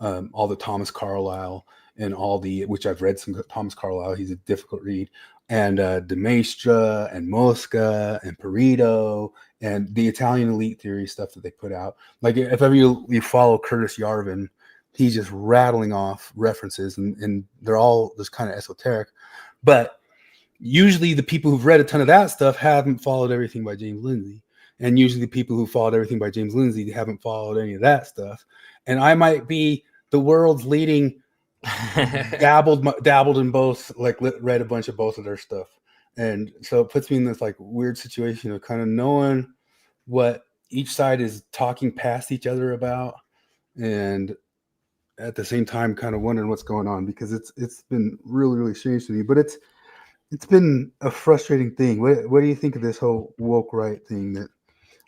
all the Thomas Carlyle and all the, which I've read some Thomas Carlyle, he's a difficult read, and De Maistre and Mosca and Perito and the Italian elite theory stuff that they put out. Like if ever you follow Curtis Yarvin, he's just rattling off references and they're all just kind of esoteric, but usually the people who've read a ton of that stuff haven't followed everything by James Lindsay. And usually the people who followed everything by James Lindsay haven't followed any of that stuff. And I might be the world's leading dabbled in both, like read a bunch of both of their stuff. And so it puts me in this like weird situation of kind of knowing what each side is talking past each other about, and at the same time kind of wondering what's going on, because it's been really, really strange to me. But it's been a frustrating thing. What do you think of this whole woke right thing? That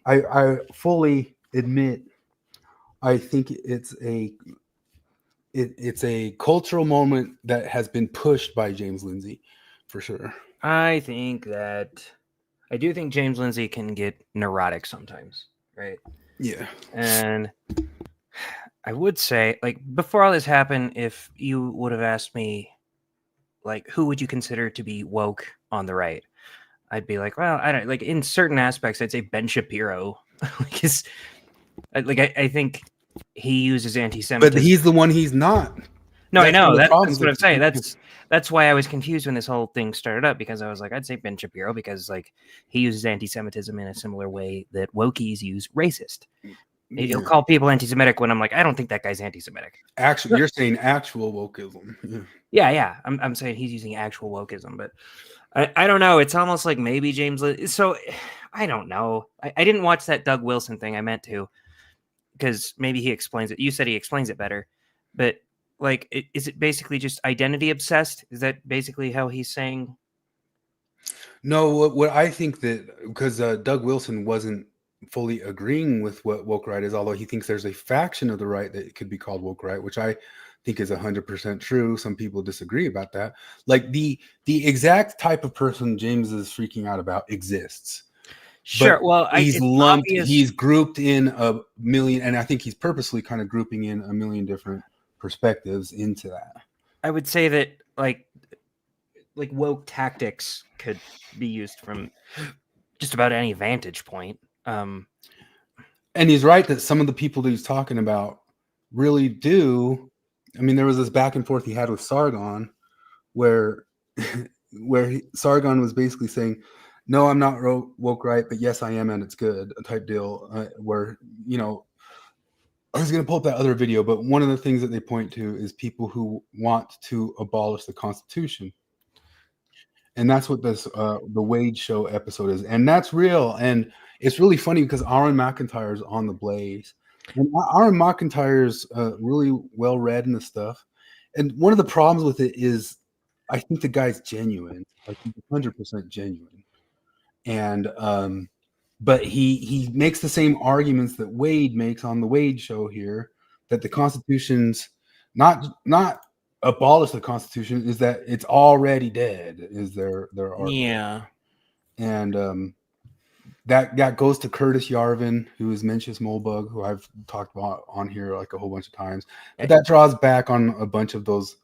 I fully admit, I think it's a cultural moment that has been pushed by James Lindsay, for sure. I think that I do think James Lindsay can get neurotic sometimes, right? Yeah. And I would say, like, before all this happened, if you would have asked me, like, who would you consider to be woke on the right? I'd be like, well, I don't, like, in certain aspects, I'd say Ben Shapiro. I think he uses anti-Semitism. But he's the one he's not. No, I know. That's That's what I'm saying. That's why I was confused when this whole thing started up, because I was like, I'd say Ben Shapiro, because like he uses anti-Semitism in a similar way that wokies use racist. He'll call people anti-Semitic when I'm like, I don't think that guy's anti-Semitic. Actually, you're saying actual wokeism. Yeah. I'm saying he's using actual wokeism, but I don't know. It's almost like maybe James. So I don't know. I didn't watch that Doug Wilson thing. I meant to, because maybe he explains it. You said he explains it better, but like, is it basically just identity obsessed? Is that basically how he's saying? No, what I think that, because Doug Wilson wasn't fully agreeing with what woke right is, although he thinks there's a faction of the right that could be called woke right, which I think is 100% true. Some people disagree about that. Like the exact type of person James is freaking out about exists. Sure. But Well, he's lumped, he's grouped in a million, and I think he's purposely kind of grouping in a million different perspectives into that. I would say that like woke tactics could be used from just about any vantage point. And he's right that some of the people that he's talking about really do. I mean, there was this back and forth he had with Sargon, where Sargon was basically saying, "No, I'm not woke right, but yes, I am, and it's good," a type deal. Where I was going to pull up that other video, but one of the things that they point to is people who want to abolish the Constitution. And that's what this the Wade Show episode is. And that's real. And it's really funny because Aaron McIntyre is on the Blaze. And Aaron McIntyre's really well read in the stuff. And one of the problems with it is I think the guy's genuine. Like he's 100% genuine. And but he makes the same arguments that Wade makes on the Wade Show here, that the Constitution's not abolish the Constitution, is that it's already dead, is their argument. Yeah. And that goes to Curtis Yarvin, who is Mencius Moldbug, who I've talked about on here like a whole bunch of times. But that draws back on a bunch of those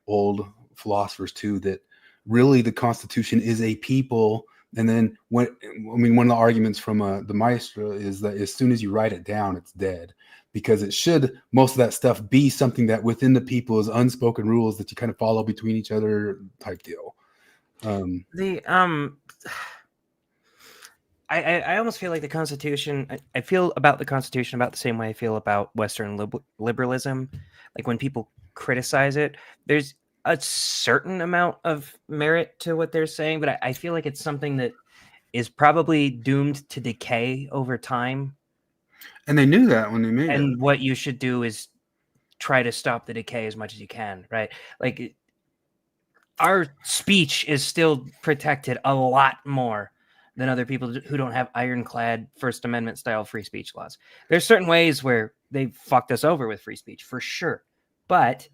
old philosophers too, that really the Constitution is a people. And then one of the arguments from the Maestro is that as soon as you write it down, it's dead, because it should, most of that stuff, be something that within the people is unspoken rules that you kind of follow between each other type deal. I almost feel like the Constitution, I feel about the Constitution about the same way I feel about Western liberalism. Like when people criticize it, there's a certain amount of merit to what they're saying, but I feel like it's something that is probably doomed to decay over time. And they knew that when they made it. And what you should do is try to stop the decay as much as you can, right? Like our speech is still protected a lot more than other people who don't have ironclad First Amendment style free speech laws. There's certain ways where they fucked us over with free speech for sure. But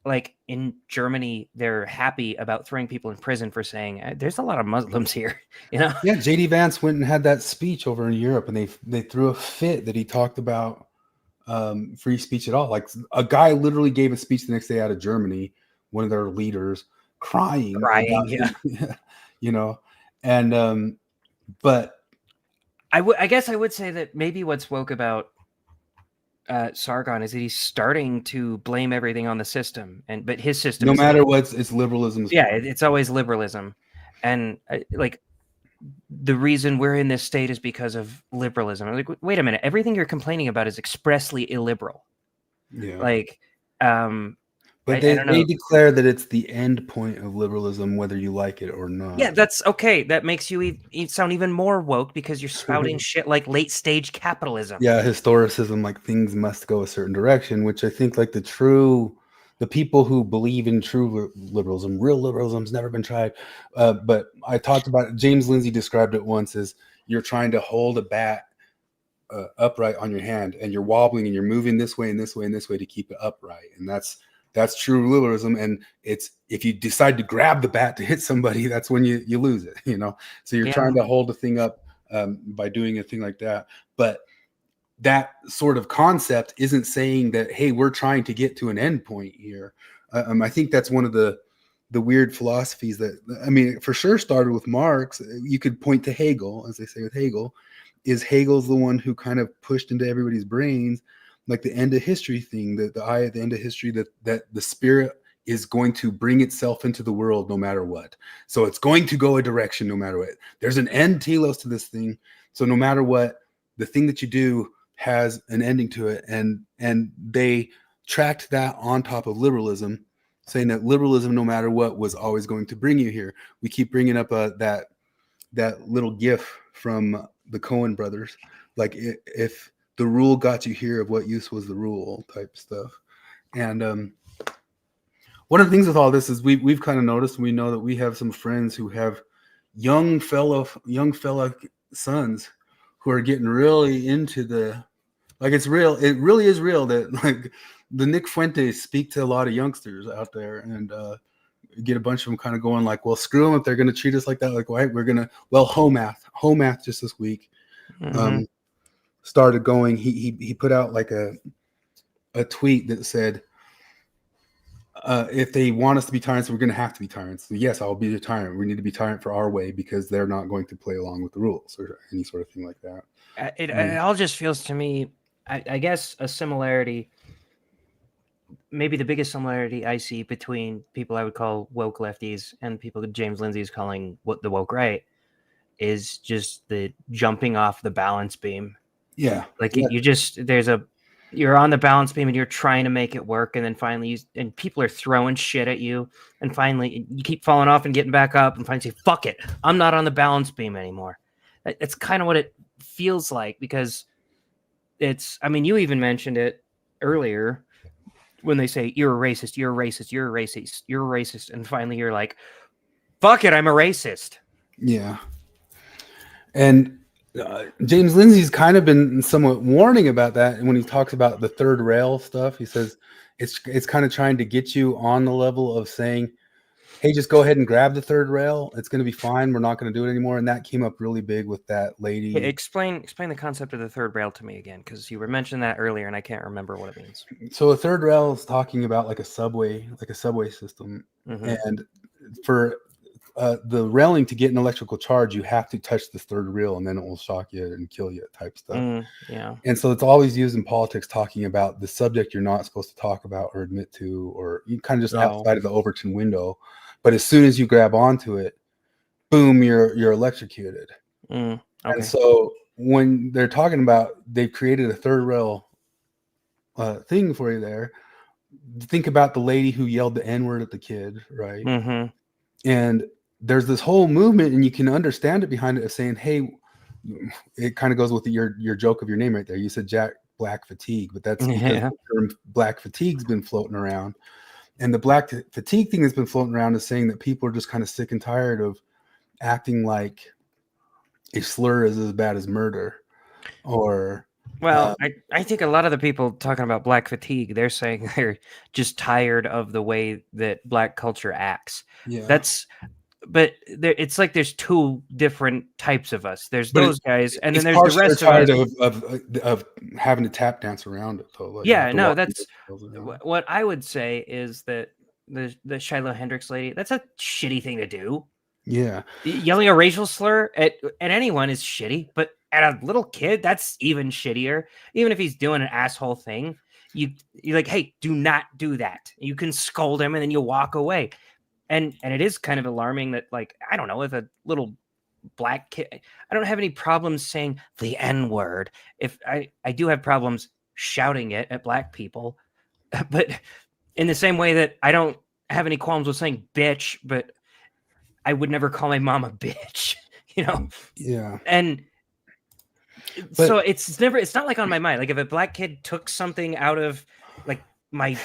like in Germany, they're happy about throwing people in prison for saying there's a lot of Muslims here, you know? Yeah, JD Vance went and had that speech over in Europe, and they threw a fit that he talked about free speech at all. Like a guy literally gave a speech the next day out of Germany, one of their leaders, crying about Yeah. you know, and but I guess I would say that maybe what's woke about Sargon is that he's starting to blame everything on the system, but his system no is matter what, it's liberalism. Yeah, it's always liberalism, and like the reason we're in this state is because of liberalism. I'm like, wait a minute, everything you're complaining about is expressly illiberal. Yeah, like, but they declare that it's the end point of liberalism, whether you like it or not. Yeah, that's okay. That makes you sound even more woke because you're spouting shit like late stage capitalism. Yeah, historicism, like things must go a certain direction, which I think like the people who believe in true liberalism, real liberalism's never been tried. But I talked about it. James Lindsay described it once as you're trying to hold a bat upright on your hand, and you're wobbling and you're moving this way and this way and this way to keep it upright. And that's true liberalism. And it's if you decide to grab the bat to hit somebody, that's when you lose it, you know? So you're trying to hold the thing up by doing a thing like that. But that sort of concept isn't saying that, hey, we're trying to get to an end point here. I think that's one of the weird philosophies that, I mean, for sure started with Marx. You could point to Hegel, as they say with Hegel. Is Hegel's the one who kind of pushed into everybody's brains like the end of history thing, the eye at the end of history, that the spirit is going to bring itself into the world no matter what. So it's going to go a direction no matter what. There's an end telos to this thing. So no matter what, the thing that you do has an ending to it. And they tracked that on top of liberalism, saying that liberalism, no matter what, was always going to bring you here. We keep bringing up that little gif from the Coen brothers. Like if the rule got you here, of what use was the rule type stuff. And one of the things with all this is we've kind of noticed, and we know that we have some friends who have young fella sons who are getting really into it's real. It really is real that like the Nick Fuentes speak to a lot of youngsters out there and get a bunch of them kind of going like, well, screw them if they're going to treat us like that. Like, right, we're going to, home math just this week started going. He put out like a tweet that said, if they want us to be tyrants, we're going to have to be tyrants. So yes, I'll be a tyrant. We need to be tyrant for our way because they're not going to play along with the rules or any sort of thing like that. It all just feels to me, I guess, a similarity. Maybe the biggest similarity I see between people I would call woke lefties and people that James Lindsay is calling the woke right is just the jumping off the balance beam. Yeah. Like you're on the balance beam and you're trying to make it work. And then finally and people are throwing shit at you. And finally you keep falling off and getting back up and finally say, fuck it, I'm not on the balance beam anymore. It's kind of what it feels like because you even mentioned it earlier when they say you're a racist, you're a racist, you're a racist, you're a racist. And finally you're like, fuck it, I'm a racist. Yeah. And James Lindsay's kind of been somewhat warning about that. And when he talks about the third rail stuff, he says it's kind of trying to get you on the level of saying, hey, just go ahead and grab the third rail. It's going to be fine. We're not going to do it anymore. And that came up really big with that lady. Hey, explain the concept of the third rail to me again, because you were mentioning that earlier and I can't remember what it means. So a third rail is talking about like a subway system. Mm-hmm. And for the railing to get an electrical charge, you have to touch this third rail and then it will shock you and kill you type stuff. Yeah. And so it's always used in politics, talking about the subject you're not supposed to talk about or admit to, or you kind of just outside of the Overton window. But as soon as you grab onto it, boom, you're electrocuted. Okay. And so when they're talking about they've created a third rail thing for you there, think about the lady who yelled the N-word at the kid, right? Mm-hmm. And there's this whole movement, and you can understand it behind it of saying, hey, it kind of goes with your joke of your name right there. You said Jack Black Fatigue, but that's because Yeah. the term Black Fatigue's been floating around. And the Black Fatigue thing that's been floating around is saying that people are just kind of sick and tired of acting like a slur is as bad as murder. Or Well, I think a lot of the people talking about Black fatigue, they're saying they're just tired of the way that Black culture acts. yeah. But it's like there's two different types of us. There's But those guys, and then It's there's the partially rest they're of tired us. of having to tap dance around it though. Like, you Yeah, have to no, walk that's those around. what I would say is that the Shiloh Hendrix lady, that's a shitty thing to do. Yeah. Yelling a racial slur at anyone is shitty, but at a little kid, that's even shittier. Even if he's doing an asshole thing, you're like, hey, do not do that. You can scold him and then you walk away. And it is kind of alarming that, like, I don't know, if a little Black kid, I don't have any problems saying the N-word. If I do have problems shouting it at Black people, but in the same way that I don't have any qualms with saying bitch, but I would never call my mom a bitch, you know? Yeah. And But- so it's not like on my mind. Like if a Black kid took something out of like my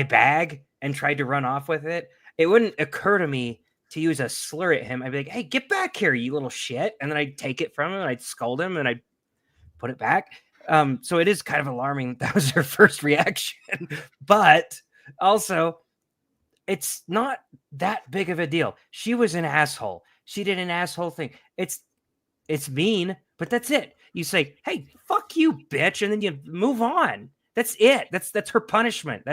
bag and tried to run off with it, it wouldn't occur to me to use a slur at him. I'd be like, hey, get back here, you little shit. And then I'd take it from him and I'd scold him and I'd put it back. So it is kind of alarming that was her first reaction. But also, it's not that big of a deal. She was an asshole. She did an asshole thing. It's mean, but that's it. You say, hey, fuck you, bitch, and then you move on. That's it. That's her punishment.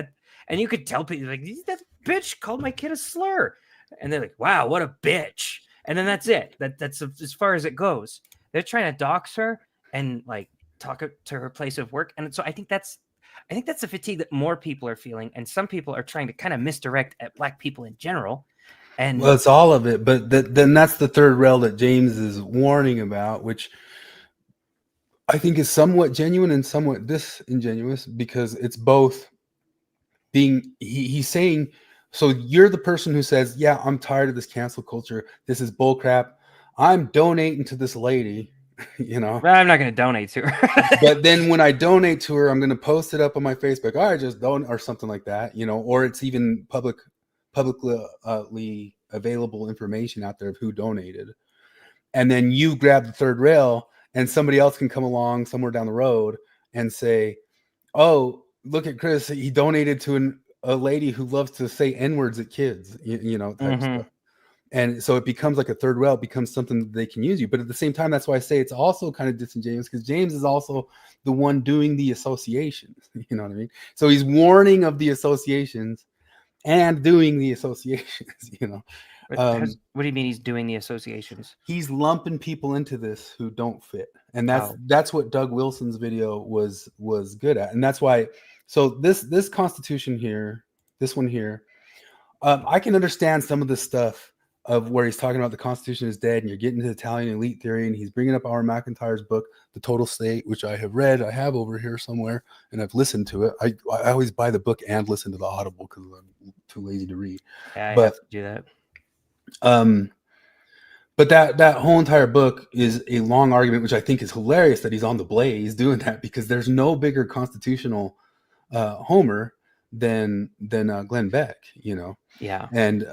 And you could tell people, like, that bitch called my kid a slur. And they're like, wow, what a bitch. And then that's it. That's as far as it goes. They're trying to dox her and like talk to her place of work. And so I think that's a fatigue that more people are feeling. And some people are trying to kind of misdirect at Black people in general. And Well, it's all of it, but then that's the third rail that James is warning about, which I think is somewhat genuine and somewhat disingenuous, because it's both he's saying, so you're the person who says, yeah, I'm tired of this cancel culture. This is bullcrap. I'm donating to this lady, you know. well, I'm not going to donate to her. But then when I donate to her, I'm going to post it up on my Facebook. I just don't, or something like that, you know, or it's even publicly available information out there of who donated. And then you grab the third rail and somebody else can come along somewhere down the road and say, oh, look at Chris. He donated to a lady who loves to say N-words at kids, you know, type of stuff. And so it becomes like a third rail. It becomes something that they can use you. But at the same time, that's why I say it's also kind of disingenuous, because James is also the one doing the associations. You know what I mean? So he's warning of the associations and doing the associations, you know. What do you mean he's doing the associations? He's lumping people into this who don't fit. And that's what Doug Wilson's video was good at. And that's why, so this Constitution here, this one here, I can understand some of the stuff of where he's talking about the Constitution is dead and you're getting to Italian elite theory, and he's bringing up Our McIntyre's book, The Total State, which I have read. I have over here somewhere, and I've listened to it. I always buy the book and listen to the Audible because I'm too lazy to read. Yeah, I But- have to do that. But that whole entire book is a long argument, which I think is hilarious that he's on the Blaze doing that, because there's no bigger constitutional homer than Glenn Beck, you know. Yeah. And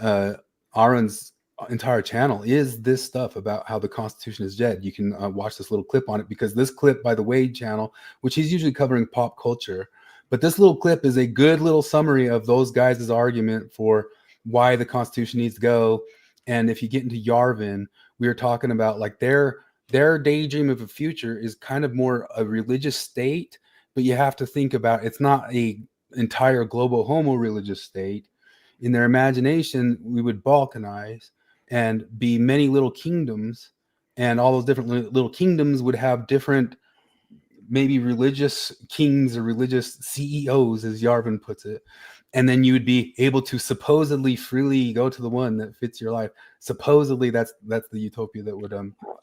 Aaron's entire channel is this stuff about how the Constitution is dead. You can watch this little clip on it, because this clip by the Wade channel, which he's usually covering pop culture, but this little clip is a good little summary of those guys' argument for why the Constitution needs to go. And if you get into Yarvin, we were talking about like their daydream of a future is kind of more a religious state, but you have to think about it's not a entire global homo religious state. In their imagination, we would balkanize and be many little kingdoms, and all those different little kingdoms would have different maybe religious kings or religious CEOs, as Yarvin puts it. And then you would be able to supposedly freely go to the one that fits your life. Supposedly that's the utopia that would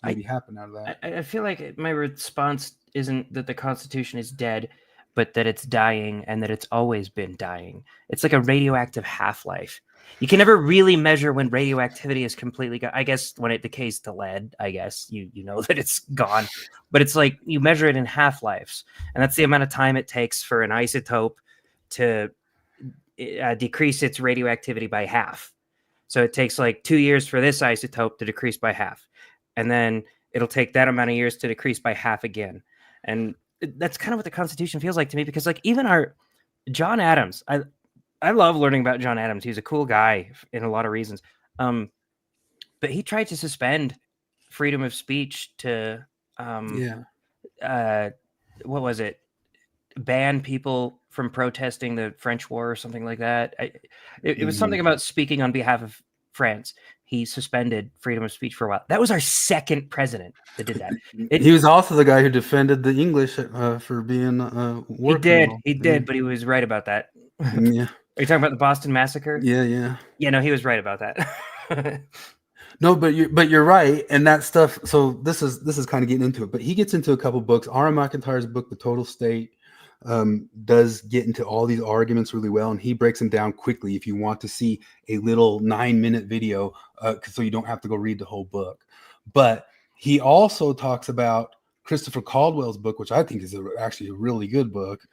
maybe happen out of that. I feel like my response isn't that the Constitution is dead. but that it's dying and that it's always been dying. It's like a radioactive half-life. You can never really measure when radioactivity is completely gone. I guess when it decays to lead, I guess you know that it's gone. But it's like you measure it in half-lives, and that's the amount of time it takes for an isotope to decrease its radioactivity by half. So it takes like 2 years for this isotope to decrease by half, and then it'll take that amount of years to decrease by half again. And that's kind of what the Constitution feels like to me, because like even our John Adams, I love learning about John Adams. He's a cool guy in a lot of reasons. But he tried to suspend freedom of speech to what was it? Ban people from protesting the French War or something like that. It was something about speaking on behalf of France. He suspended freedom of speech for a while. That was our second president that did that. He was also the guy who defended the English for being war criminal. He did, but he was right about that. Yeah. Are you talking about the Boston Massacre? Yeah. Yeah, no, he was right about that. No, but you're right, and that stuff. So this is kind of getting into it, but he gets into a couple books. R.M. McIntyre's book, The Total State, does get into all these arguments really well, and he breaks them down quickly. If you want to see a little 9-minute video, so you don't have to go read the whole book. But he also talks about Christopher Caldwell's book, which I think is actually a really good book,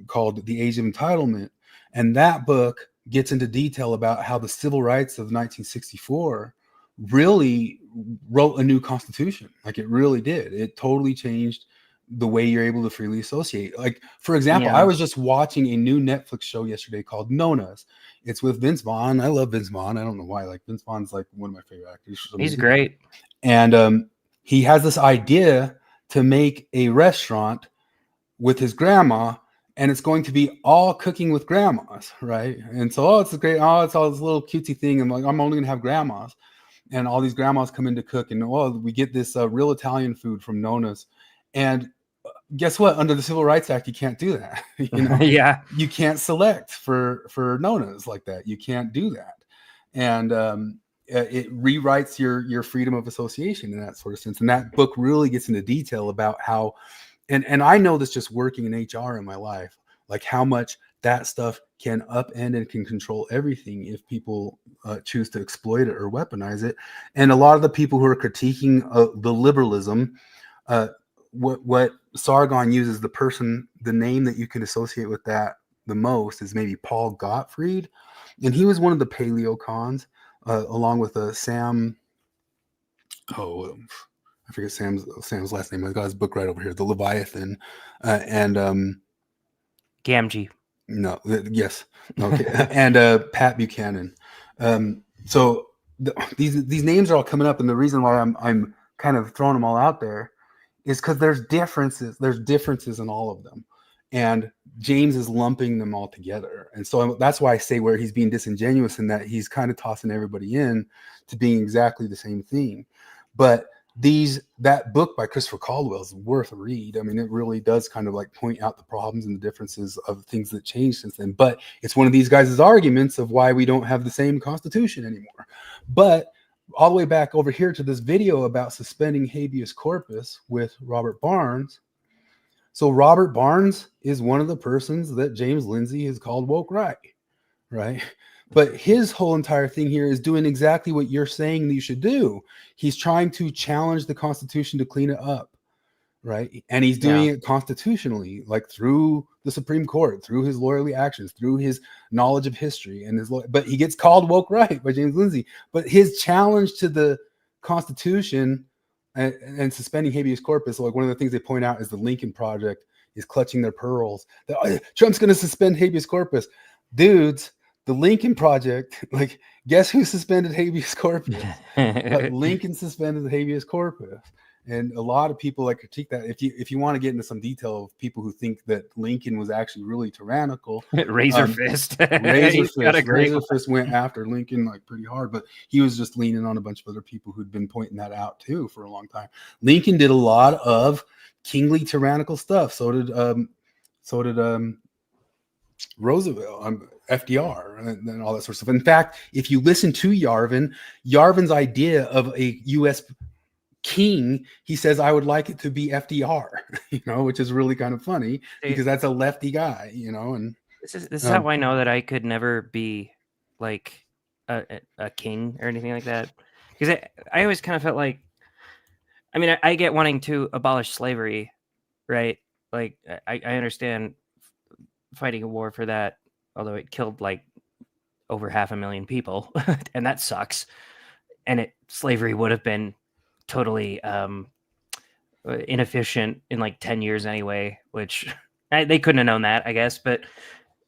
called The Age of Entitlement, and that book gets into detail about how the civil rights of 1964 really wrote a new constitution. Like it really did. It totally changed the way you're able to freely associate. Like, for example, I was just watching a new Netflix show yesterday called Nonas. It's with Vince Vaughn. I love Vince Vaughn. I don't know why. Like Vince Vaughn's like one of my favorite actors. He's great. And he has this idea to make a restaurant with his grandma, and it's going to be all cooking with grandmas, right? And so, it's it's all this little cutesy thing. And like, I'm only gonna have grandmas, and all these grandmas come in to cook, and we get this real Italian food from Nona's. And guess what? Under the Civil Rights Act, you can't do that. Yeah, you can't select for Nona's like that. You can't do that, and it rewrites your freedom of association in that sort of sense. And that book really gets into detail about how. And I know this just working in HR in my life, like how much that stuff can upend and can control everything if people choose to exploit it or weaponize it. And a lot of the people who are critiquing the liberalism, what Sargon uses, the name that you can associate with that the most is maybe Paul Gottfried. And he was one of the paleocons, along with Sam. I forget Sam's last name. I got his book right over here, The Leviathan, and Gamgee. No, yes, okay, and Pat Buchanan. So these names are all coming up, and the reason why I'm kind of throwing them all out there is because there's differences. There's differences in all of them, and James is lumping them all together, and so that's why I say where he's being disingenuous in that he's kind of tossing everybody in to being exactly the same thing, but. That book by Christopher Caldwell is worth a read. I mean, it really does kind of like point out the problems and the differences of things that changed since then. But it's one of these guys' arguments of why we don't have the same Constitution anymore. But all the way back over here to this video about suspending habeas corpus with Robert Barnes. So Robert Barnes is one of the persons that James Lindsay has called woke right? But his whole entire thing here is doing exactly what you're saying that you should do. He's trying to challenge the Constitution to clean it up, right? And he's doing it constitutionally, like through the Supreme Court, through his lawyerly actions, through his knowledge of history, and but he gets called woke right by James Lindsay. But his challenge to the Constitution and suspending habeas corpus, like one of the things they point out is the Lincoln Project is clutching their pearls. Trump's going to suspend habeas corpus, dudes. The Lincoln Project, like, guess who suspended habeas corpus? Lincoln suspended the habeas corpus, and a lot of people like critique that. If you want to get into some detail of people who think that Lincoln was actually really tyrannical, Razor Fist went after Lincoln like pretty hard, but he was just leaning on a bunch of other people who'd been pointing that out too for a long time. Lincoln did a lot of kingly tyrannical stuff. So did Roosevelt, FDR, and all that sort of stuff. In fact, if you listen to Yarvin's idea of a U.S. king, he says, I would like it to be FDR, which is really kind of funny because that's a lefty guy, and this is how I know that I could never be like a king or anything like that. Because I always kind of felt like, I mean, I get wanting to abolish slavery, right? Like, I understand fighting a war for that, although it killed like over 500,000 people, and that sucks. And slavery would have been totally inefficient in like 10 years anyway, which they couldn't have known that, I guess. But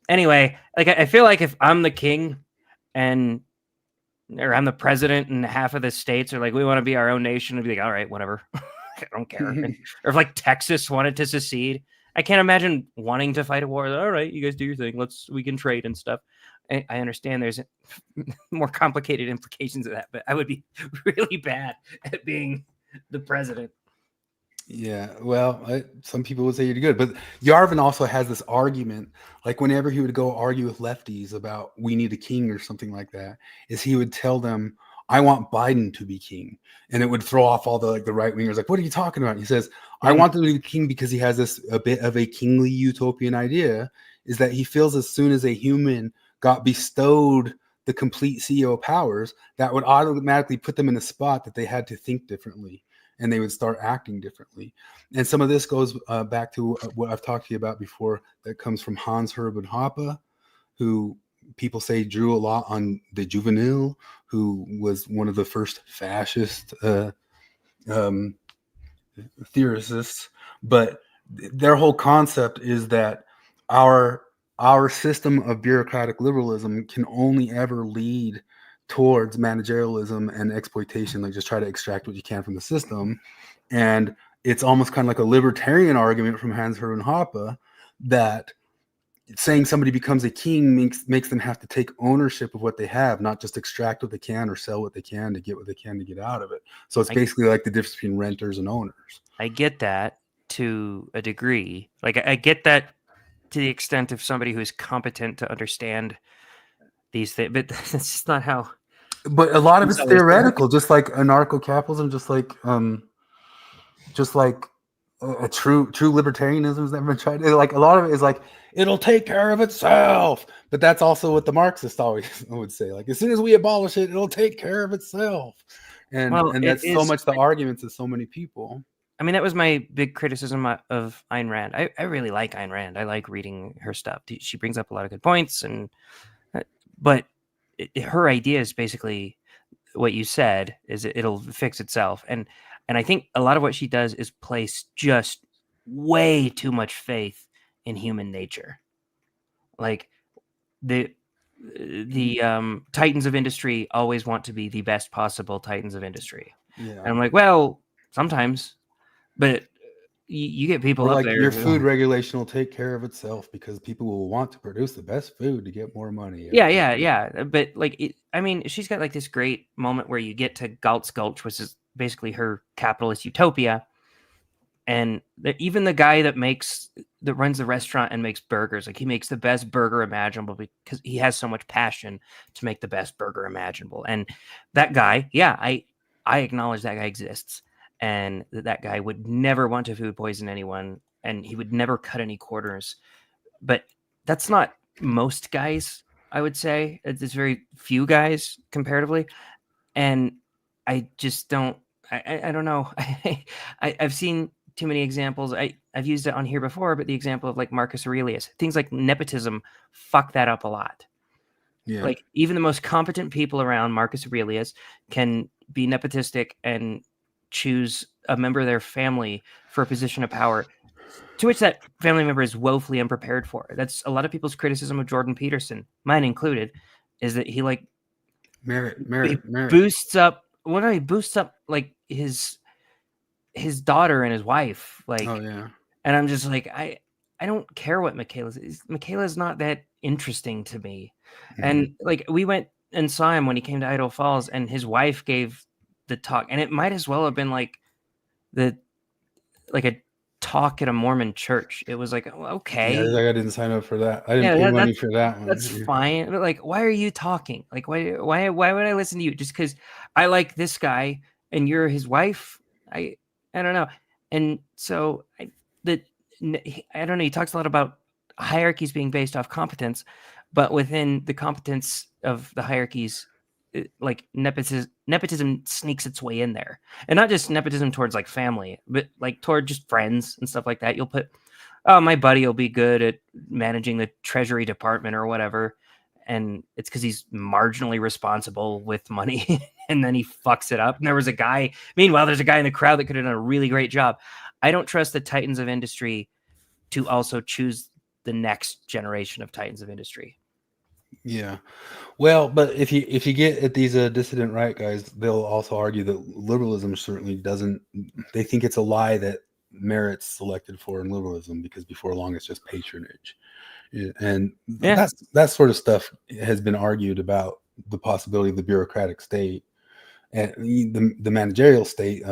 anyway, like I feel like if I'm the king or I'm the president and half of the states are like, we want to be our own nation, I'd be like, all right, whatever. I don't care. Or if like Texas wanted to secede, I can't imagine wanting to fight a war. All right, you guys do your thing. We can trade and stuff. I understand there's more complicated implications of that, but I would be really bad at being the president. Yeah, well, some people would say you're good, but Yarvin also has this argument, like whenever he would go argue with lefties about we need a king or something like that, is he would tell them, I want Biden to be king. And it would throw off all the right wingers. Like, what are you talking about? And he says, I want them to be king because he has a bit of a kingly utopian idea, is that he feels as soon as a human got bestowed the complete CEO powers, that would automatically put them in a spot that they had to think differently. And they would start acting differently. And some of this goes back to what I've talked to you about before, that comes from Hans Hermann Hoppe, who people say drew a lot on the Juvenile, who was one of the first fascist theorists. But their whole concept is that our system of bureaucratic liberalism can only ever lead towards managerialism and exploitation, like just try to extract what you can from the system. And it's almost kind of like a libertarian argument from Hans Hermann Hoppe that saying somebody becomes a king makes them have to take ownership of what they have, not just extract what they can or sell what they can to get what they can to get out of it. So it's basically like the difference between renters and owners. I get that to a degree. Like I get that to the extent of somebody who's competent to understand these things, but that's just not how. But a lot of it's theoretical, just like anarcho-capitalism, just like a true libertarianism has never been tried. Like a lot of it is like it'll take care of itself, but that's also what the Marxists always would say. Like as soon as we abolish it, it'll take care of itself, and that's so much the arguments of so many people. I mean, that was my big criticism of Ayn Rand. I really like Ayn Rand. I like reading her stuff. She brings up a lot of good points, but her idea is basically what you said, is it'll fix itself. And I think a lot of what she does is place just way too much faith in human nature. Like the titans of industry always want to be the best possible titans of industry. Yeah. And I'm like, well, sometimes, but you get people up there. Your food regulation will take care of itself because people will want to produce the best food to get more money. Yeah. But like, I mean, she's got like this great moment where you get to Galt's Gulch, which is basically her capitalist utopia. And even the guy that runs the restaurant and makes burgers, like he makes the best burger imaginable because he has so much passion to make the best burger imaginable. And that guy, I acknowledge that guy exists. And that guy would never want to food poison anyone, and he would never cut any corners. But that's not most guys, I would say. It's very few guys comparatively. And I just don't, I don't know. I've seen too many examples. I've used it on here before, but the example of like Marcus Aurelius, things like nepotism fuck that up a lot. Yeah. Like even the most competent people around Marcus Aurelius can be nepotistic and choose a member of their family for a position of power to which that family member is woefully unprepared for. That's a lot of people's criticism of Jordan Peterson, mine included, is that he like merit boosts up like his daughter and his wife, like, oh yeah. And I'm just like, I don't care what Michaela's is. Michaela's not that interesting to me. Mm-hmm. And like we went and saw him when he came to Idaho Falls, and his wife gave the talk, and it might as well have been like a talk at a Mormon church. It was like, okay, yeah, I didn't sign up for that. I didn't pay money for that one. That's fine, but like, why are you talking? Like, why would I listen to you just because I like this guy and you're his wife? I don't know. And so I don't know. He talks a lot about hierarchies being based off competence, but within the competence of the hierarchies, like nepotism sneaks its way in there, and not just nepotism towards like family, but like toward just friends and stuff like that. You'll put, oh, my buddy will be good at managing the treasury department or whatever, and it's because he's marginally responsible with money, and then he fucks it up. And there's a guy in the crowd that could have done a really great job. I don't trust the titans of industry to also choose the next generation of titans of industry. Yeah, well, but if you get at these dissident right guys, they'll also argue that liberalism certainly doesn't. They think it's a lie that merit's selected for in liberalism, because before long it's just patronage, and that sort of stuff has been argued about the possibility of the bureaucratic state and the managerial state.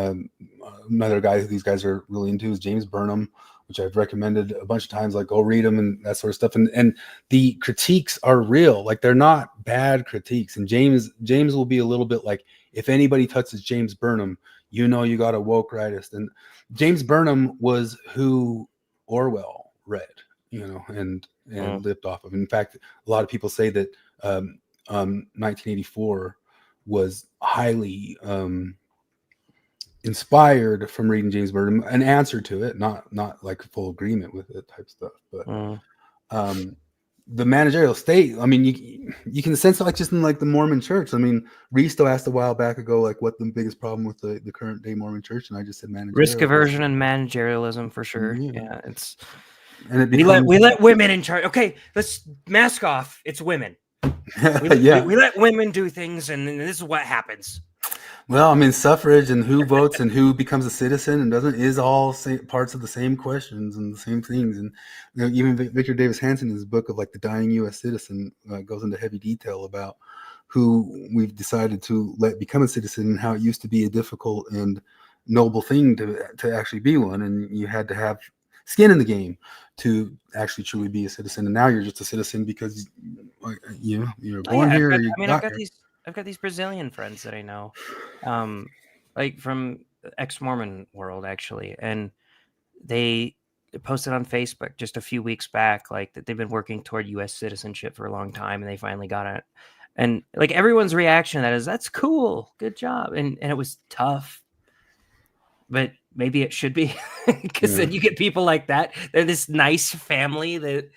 Another guy who these guys are really into is James Burnham, which I've recommended a bunch of times, like go read them and that sort of stuff. And the critiques are real. Like, they're not bad critiques. And James will be a little bit like, if anybody touches James Burnham, you got a woke rightist. And James Burnham was who Orwell read, and lived off of. In fact, a lot of people say that 1984 was highly inspired from reading James Burnham, an answer to it, not like full agreement with it type stuff, but the managerial state, I mean, you can sense it, like, just in like the Mormon church. I mean, Risto asked a while back ago, like, what the biggest problem with the current day Mormon church, and I just said managerial. Risk aversion and managerialism for sure. Yeah. It's, and we let women in charge. Okay, let's mask off. It's women. We let women do things, and this is what happens. Well, I mean, suffrage and who votes and who becomes a citizen and doesn't is all parts of the same questions and the same things. And even Victor Davis Hanson, in his book of like the dying U.S. citizen, goes into heavy detail about who we've decided to let become a citizen and how it used to be a difficult and noble thing to actually be one, and you had to have skin in the game to actually truly be a citizen. And now you're just a citizen because you're born here. I've got these Brazilian friends that I know, like from ex-Mormon world, actually. And they posted on Facebook just a few weeks back, like, that they've been working toward U.S. citizenship for a long time, and they finally got it. And like, everyone's reaction to that is, that's cool. Good job. And it was tough, but maybe it should be, because then you get people like that. They're this nice family that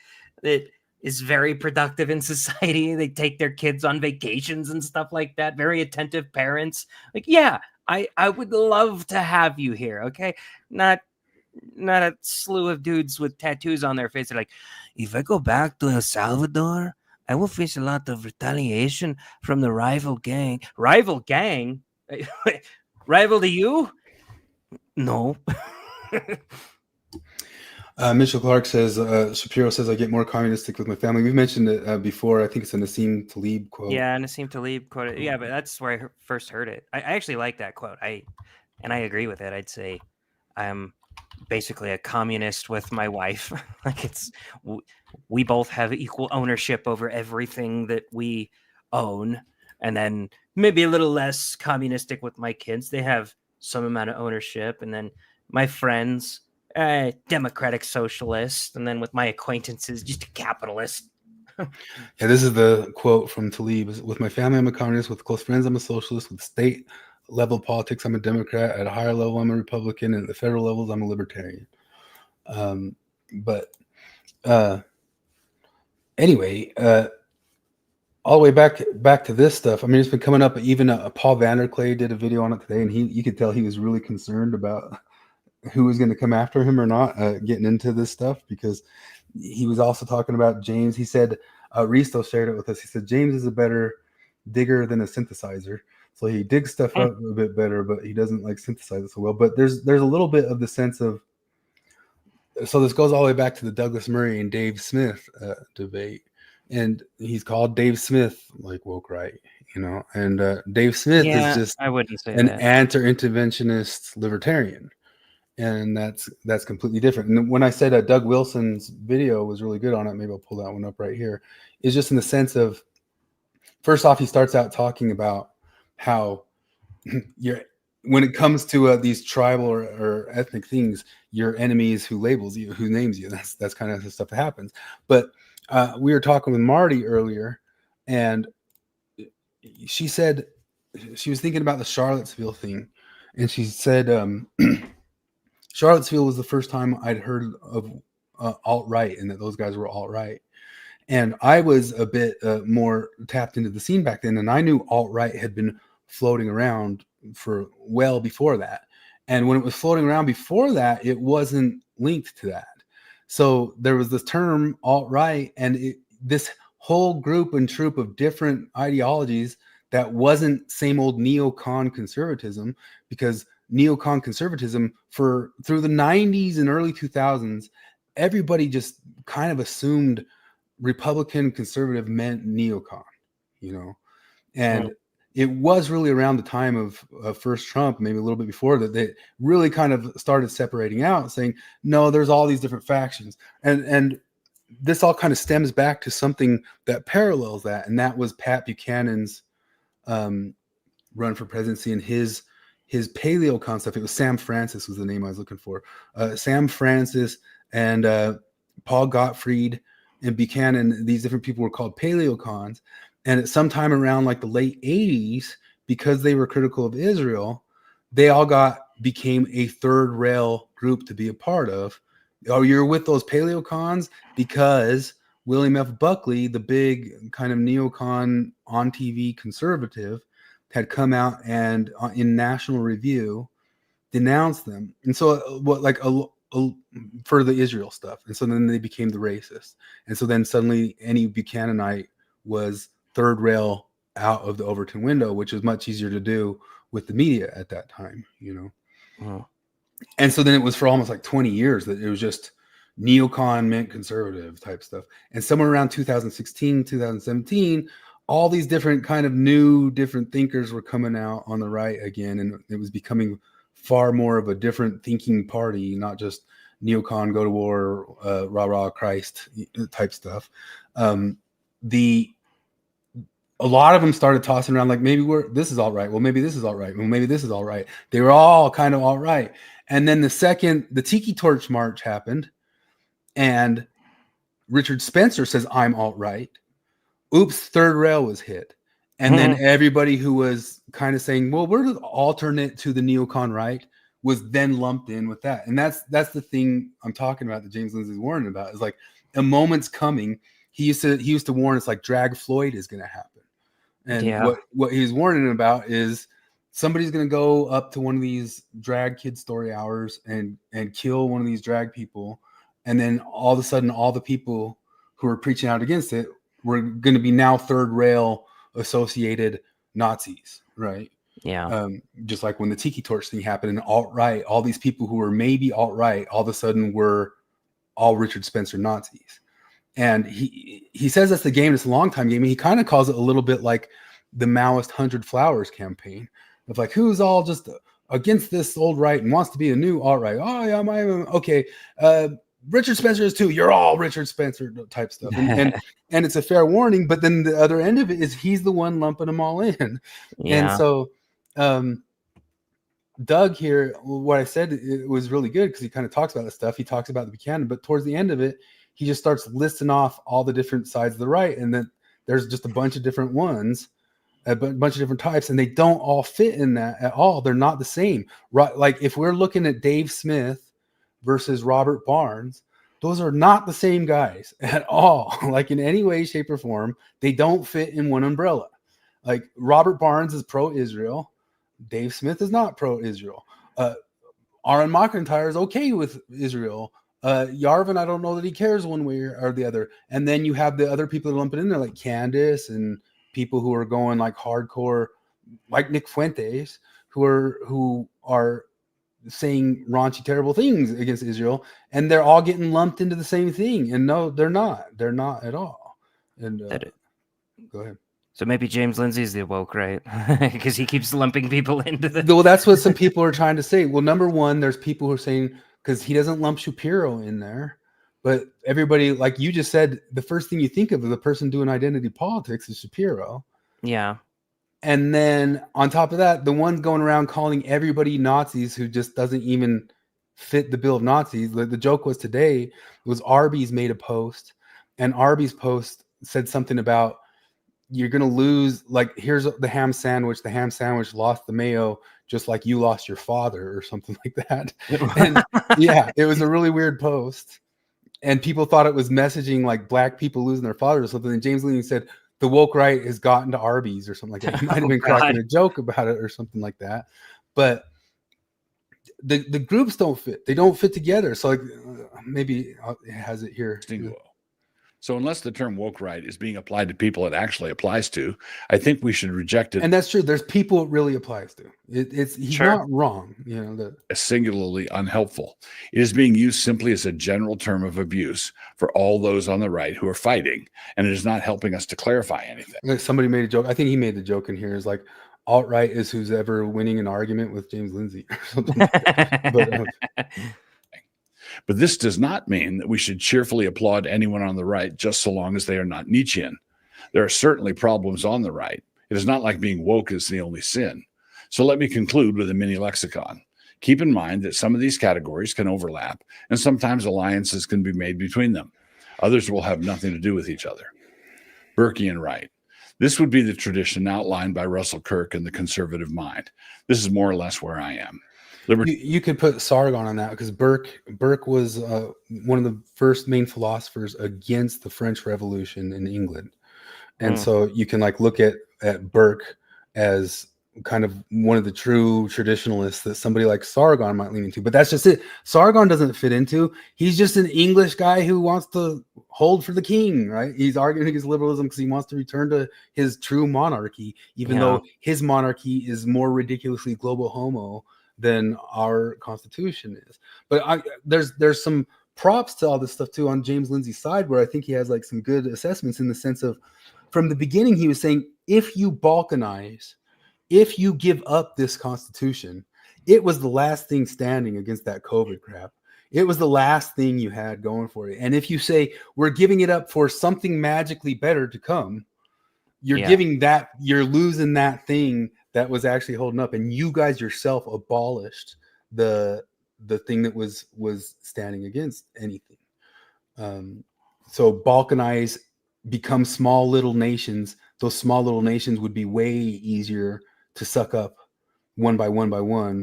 is very productive in society. They take their kids on vacations and stuff like that. Very attentive parents. Like, yeah, I would love to have you here. Okay. Not a slew of dudes with tattoos on their face. They're like, if I go back to El Salvador, I will face a lot of retaliation from the rival gang. Rival gang? Rival to you? No. Mitchell Clark says, Shapiro says, I get more communistic with my family. We've mentioned it before. I think it's a Nassim Taleb quote. Yeah, Nassim Taleb quote. Yeah, but that's where I first heard it. I actually like that quote. I agree with it. I'd say I'm basically a communist with my wife. Like, we both have equal ownership over everything that we own, and then maybe a little less communistic with my kids. They have some amount of ownership, and then my friends, democratic socialist, and then with my acquaintances, just a capitalist. Yeah, this is the quote from Taleb. With my family, I'm a communist. With close friends, I'm a socialist. With state level politics, I'm a Democrat. At a higher level, I'm a Republican. And at the federal levels, I'm a libertarian. Anyway, all the way back to this stuff. I mean, it's been coming up. Even Paul Vanderklay did a video on it today, and you could tell he was really concerned about who was going to come after him or not, getting into this stuff, because he was also talking about James. He said, Risto shared it with us. He said, James is a better digger than a synthesizer. So he digs stuff up a bit better, but he doesn't like synthesize it so well. But there's a little bit of the sense of, so this goes all the way back to the Douglas Murray and Dave Smith debate. And he's called Dave Smith like woke right, and Dave Smith is just I wouldn't say an that. anti-interventionist libertarian. And that's completely different. And when I said Doug Wilson's video was really good on it, maybe I'll pull that one up right here, is just in the sense of, first off, he starts out talking about how when it comes to these tribal or ethnic things, your enemy is who labels you, who names you. That's kind of the stuff that happens. But we were talking with Marty earlier, and she said she was thinking about the Charlottesville thing, and she said Charlottesville was the first time I'd heard of alt-right, and that those guys were alt-right. And I was a bit more tapped into the scene back then, and I knew alt-right had been floating around for well before that. And when it was floating around before that, it wasn't linked to that. So there was this term alt-right, and this whole group and troop of different ideologies that wasn't same old neocon conservatism, because neocon conservatism through the 90s and early 2000s, everybody just kind of assumed Republican conservative meant neocon, and it was really around the time of first Trump, maybe a little bit before that, they really kind of started separating out, saying, no, there's all these different factions. And this all kind of stems back to something that parallels that. And that was Pat Buchanan's run for presidency and his paleo concept. It was Sam Francis was the name I was looking for. Sam Francis and Paul Gottfried and Buchanan, these different people were called paleocons. And at some time around like the late 80s, because they were critical of Israel, they all became a third rail group to be a part of. Oh, you're with those paleocons because William F. Buckley, the big kind of neocon on TV conservative, had come out and in National Review denounced them. And so for the Israel stuff. And so then they became the racists. And so then suddenly any Buchananite was third rail out of the Overton window, which was much easier to do with the media at that time, Oh. And so then it was for almost like 20 years that it was just neocon meant conservative type stuff. And somewhere around 2016, 2017, all these different kind of new different thinkers were coming out on the right again. And it was becoming far more of a different thinking party, not just neocon, go to war, rah, rah, Christ type stuff. A lot of them started tossing around like, maybe this is all right. Well, maybe this is all right. Well, maybe this is all right. They were all kind of all right. And then the Tiki Torch March happened, and Richard Spencer says, I'm alt right. Oops, third rail was hit. And then everybody who was kind of saying, well, we're the alternate to the neocon right, was then lumped in with that. And that's the thing I'm talking about that James Lindsay's warning about, is like a moment's coming. He used to warn us like Drag Floyd is going to happen. And what he's warning about is somebody's going to go up to one of these drag kid story hours and kill one of these drag people. And then all of a sudden, all the people who are preaching out against it were going to be now third rail associated Nazis, right? Yeah. Just like when the Tiki Torch thing happened and alt-right, all these people who were maybe alt-right, all of a sudden were all Richard Spencer Nazis. And he says that's the game. It's a long time game. He kind of calls it a little bit like the Maoist 100 Flowers campaign of like, who's all just against this old right and wants to be a new alt-right. Oh yeah, okay. Richard Spencer is too. You're all Richard Spencer type stuff. And it's a fair warning, but then the other end of it is he's the one lumping them all in. Yeah. And so Doug here, what I said, it was really good because he kind of talks about this stuff. He talks about the Buchanan, but towards the end of it, he just starts listing off all the different sides of the right. And then there's just a bunch of different ones, a bunch of different types, and they don't all fit in that at all. They're not the same. Right? Like if we're looking at Dave Smith versus Robert Barnes, those are not the same guys at all. Like in any way, shape, or form, they don't fit in one umbrella. Like Robert Barnes is pro-Israel. Dave Smith is not pro-Israel. Aaron McIntyre is okay with Israel. Yarvin, I don't know that he cares one way or the other. And then you have the other people that lump it in there, like Candace and people who are going like hardcore, like Nick Fuentes, who are saying raunchy, terrible things against Israel, and they're all getting lumped into the same thing. And no, they're not. They're not at all. And go ahead. So maybe James Lindsay's the woke right, because he keeps lumping people into the. Well, that's what some people are trying to say. Well, number one, there's people who are saying because he doesn't lump Shapiro in there, but everybody, like you just said, the first thing you think of the person doing identity politics is Shapiro. Yeah. And then on top of that, the one going around calling everybody Nazis who just doesn't even fit the bill of Nazis. The joke was today was Arby's made a post, and Arby's post said something about you're going to lose, like, here's the ham sandwich. The ham sandwich lost the mayo just like you lost your father or something like that. And yeah, it was a really weird post. And people thought it was messaging like black people losing their father or something. And James Leary said, the woke right has gotten to Arby's or something like that. He might have been cracking a joke about it or something like that. But the groups don't fit. They don't fit together. So like maybe it has it here. So unless the term woke right is being applied to people it actually applies to, I think we should reject it. And that's true. There's people it really applies to. He's not wrong. You know, as singularly unhelpful. It is being used simply as a general term of abuse for all those on the right who are fighting, and it is not helping us to clarify anything. Somebody made a joke. I think he made the joke in here is like, alt-right is who's ever winning an argument with James Lindsay or something like that. But this does not mean that we should cheerfully applaud anyone on the right just so long as they are not Nietzschean. There are certainly problems on the right. It is not like being woke is the only sin. So let me conclude with a mini lexicon. Keep in mind that some of these categories can overlap, and sometimes alliances can be made between them. Others will have nothing to do with each other. Burkean right. This would be the tradition outlined by Russell Kirk in The Conservative Mind. This is more or less where I am. You could put Sargon on that because Burke was one of the first main philosophers against the French Revolution in England, and so you can like look at Burke as kind of one of the true traditionalists that somebody like Sargon might lean into. But that's just it. Sargon doesn't fit into. He's just an English guy who wants to hold for the king, right? He's arguing against liberalism because he wants to return to his true monarchy, even though his monarchy is more ridiculously global homo than our Constitution is. But there's some props to all this stuff too on James Lindsay's side, where I think he has like some good assessments in the sense of from the beginning he was saying if you balkanize, if you give up this Constitution, it was the last thing standing against that COVID crap. It was the last thing you had going for it. And if you say we're giving it up for something magically better to come, you're giving that, you're losing that thing that was actually holding up, and you guys yourself abolished the thing that was standing against anything. So balkanize, become small little nations. Those small little nations would be way easier to suck up one by one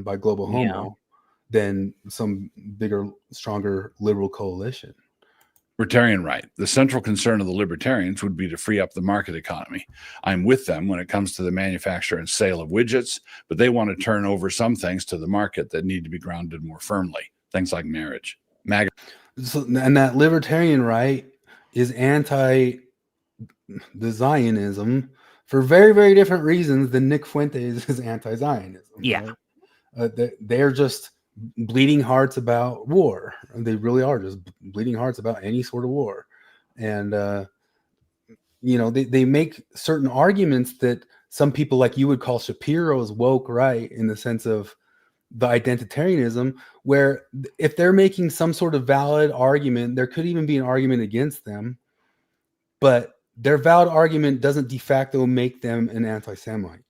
by global homo than some bigger, stronger liberal coalition. Libertarian right. The central concern of the libertarians would be to free up the market economy. I'm with them when it comes to the manufacture and sale of widgets, but they want to turn over some things to the market that need to be grounded more firmly. Things like marriage. And that libertarian right is anti the Zionism for very, very different reasons than Nick Fuentes is anti-Zionism. Yeah. Right? They're just bleeding hearts about war. They really are just bleeding hearts about any sort of war. And, they make certain arguments that some people like you would call Shapiro's woke right in the sense of the identitarianism, where if they're making some sort of valid argument, there could even be an argument against them, but their valid argument doesn't de facto make them an anti-Semite.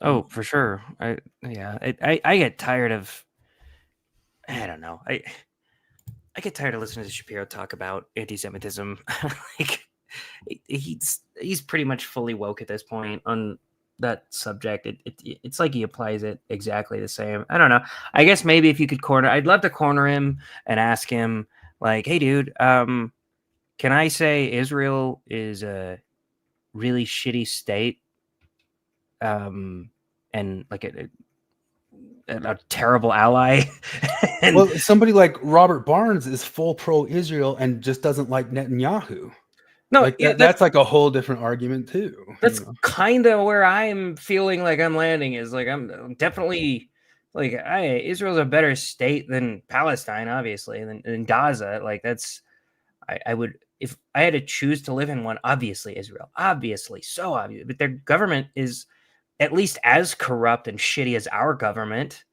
Oh, for sure. I get tired of, I don't know. I get tired of listening to Shapiro talk about anti-Semitism. Like he's pretty much fully woke at this point on that subject. It's like he applies it exactly the same. I don't know. I guess maybe if you could I'd love to corner him and ask him like, hey dude, can I say Israel is a really shitty state? And like a terrible ally. And well, somebody like Robert Barnes is full pro-Israel and just doesn't like Netanyahu. No, like that's like a whole different argument too. That's kind of where I'm feeling like I'm landing is like I'm definitely like Israel's a better state than Palestine, obviously, than Gaza. Like that's I would, if I had to choose to live in one, obviously Israel, obviously, so obvious, but their government is at least as corrupt and shitty as our government.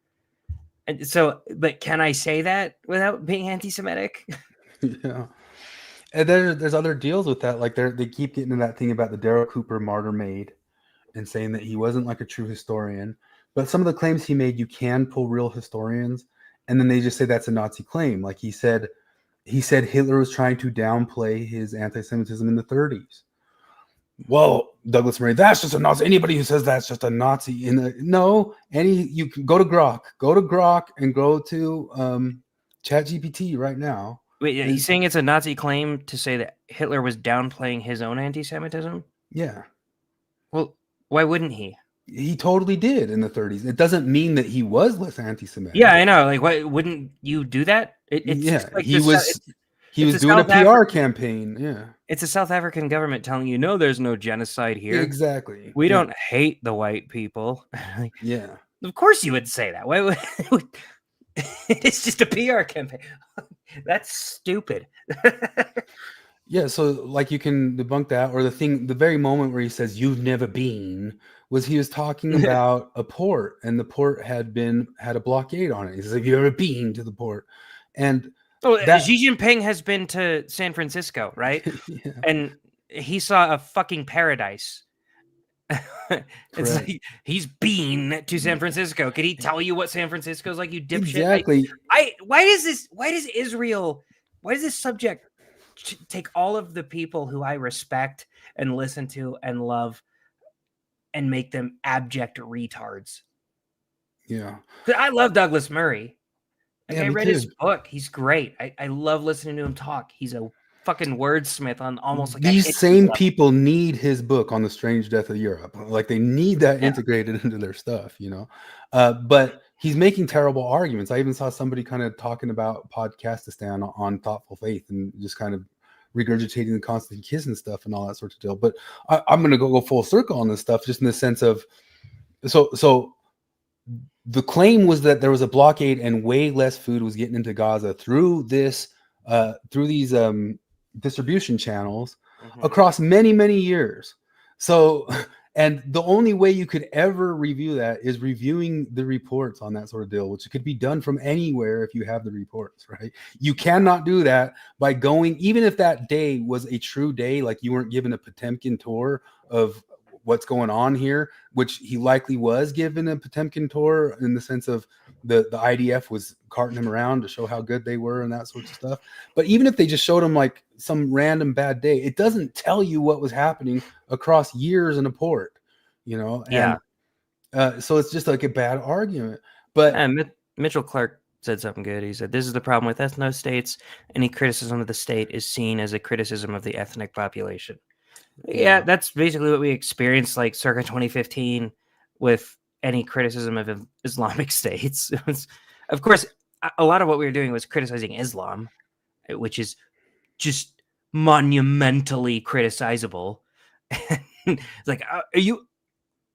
And so, but can I say that without being anti-Semitic? Yeah. And there's other deals with that. Like they keep getting to that thing about the Darryl Cooper martyr maid. and saying that he wasn't like a true historian. But some of the claims he made, you can pull real historians, and then they just say that's a Nazi claim. Like he said Hitler was trying to downplay his anti-Semitism in the 30s. Well, Douglas Murray, that's just a Nazi. Anybody who says that's just a Nazi you can go to Grok and go to ChatGPT right now. Wait, he's saying it's a Nazi claim to say that Hitler was downplaying his own anti-Semitism? Yeah. Well, why wouldn't he? He totally did in the 30s. It doesn't mean that he was less anti-Semitic. Yeah, I know. Like, why wouldn't you do that? He was doing a PR campaign. Yeah. It's a South African government telling you, no, there's no genocide here. Exactly. We don't hate the white people. Yeah. Of course you would say that. Why would it's just a PR campaign. That's stupid. Yeah, so like you can debunk that, or the very moment where he says you've never been was he was talking about a port, and the port had a blockade on it. He says, have you ever been to the port? And Xi Jinping has been to San Francisco, right? Yeah. And he saw a fucking paradise. It's like, he's been to San Francisco. Can he tell you what San Francisco is like, you dipshit? Exactly. Why does this subject take all of the people who I respect and listen to and love and make them abject retards? Yeah. I love Douglas Murray. Like, Yeah, I me read too. his book. He's great. I love listening to him talk. He's a fucking wordsmith on almost like these same people need his book on the strange death of Europe. Like they need that integrated into their stuff, you know. But he's making terrible arguments. I even saw somebody kind of talking about Podcastistan on Thoughtful Faith and just kind of regurgitating the constant kiss and stuff and all that sort of deal. But I'm going to go full circle on this stuff, just in the sense of so the claim was that there was a blockade and way less food was getting into Gaza through these distribution channels across many, many years. So, and the only way you could ever review that is reviewing the reports on that sort of deal, which could be done from anywhere if you have the reports, right? You cannot do that by going, even if that day was a true day, like you weren't given a Potemkin tour of what's going on here, which he likely was given a Potemkin tour in the sense of the IDF was carting him around to show how good they were and that sort of stuff. But even if they just showed him like some random bad day, it doesn't tell you what was happening across years in a port, you know? And so it's just like a bad argument. But Mitchell Clark said something good. He said, this is the problem with ethno-states. Any criticism of the state is seen as a criticism of the ethnic population. Yeah, that's basically what we experienced like circa 2015 with any criticism of Islamic states. Of course, a lot of what we were doing was criticizing Islam, which is just monumentally criticizable. It's like, are you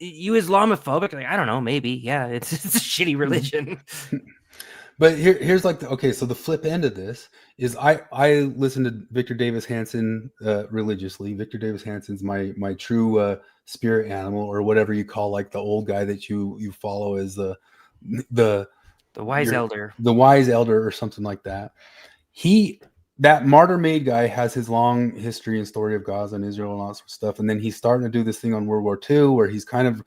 Islamophobic? Like, I don't know, maybe. Yeah, it's a shitty religion. But here's like so the flip end of this is I listen to Victor Davis Hanson religiously. Victor Davis Hanson's my true spirit animal, or whatever you call like the old guy that you follow as the wise elder, the wise elder or something like that. That Martyr Made guy has his long history and story of Gaza and Israel and all that sort of stuff, and then he's starting to do this thing on World War II where he's kind of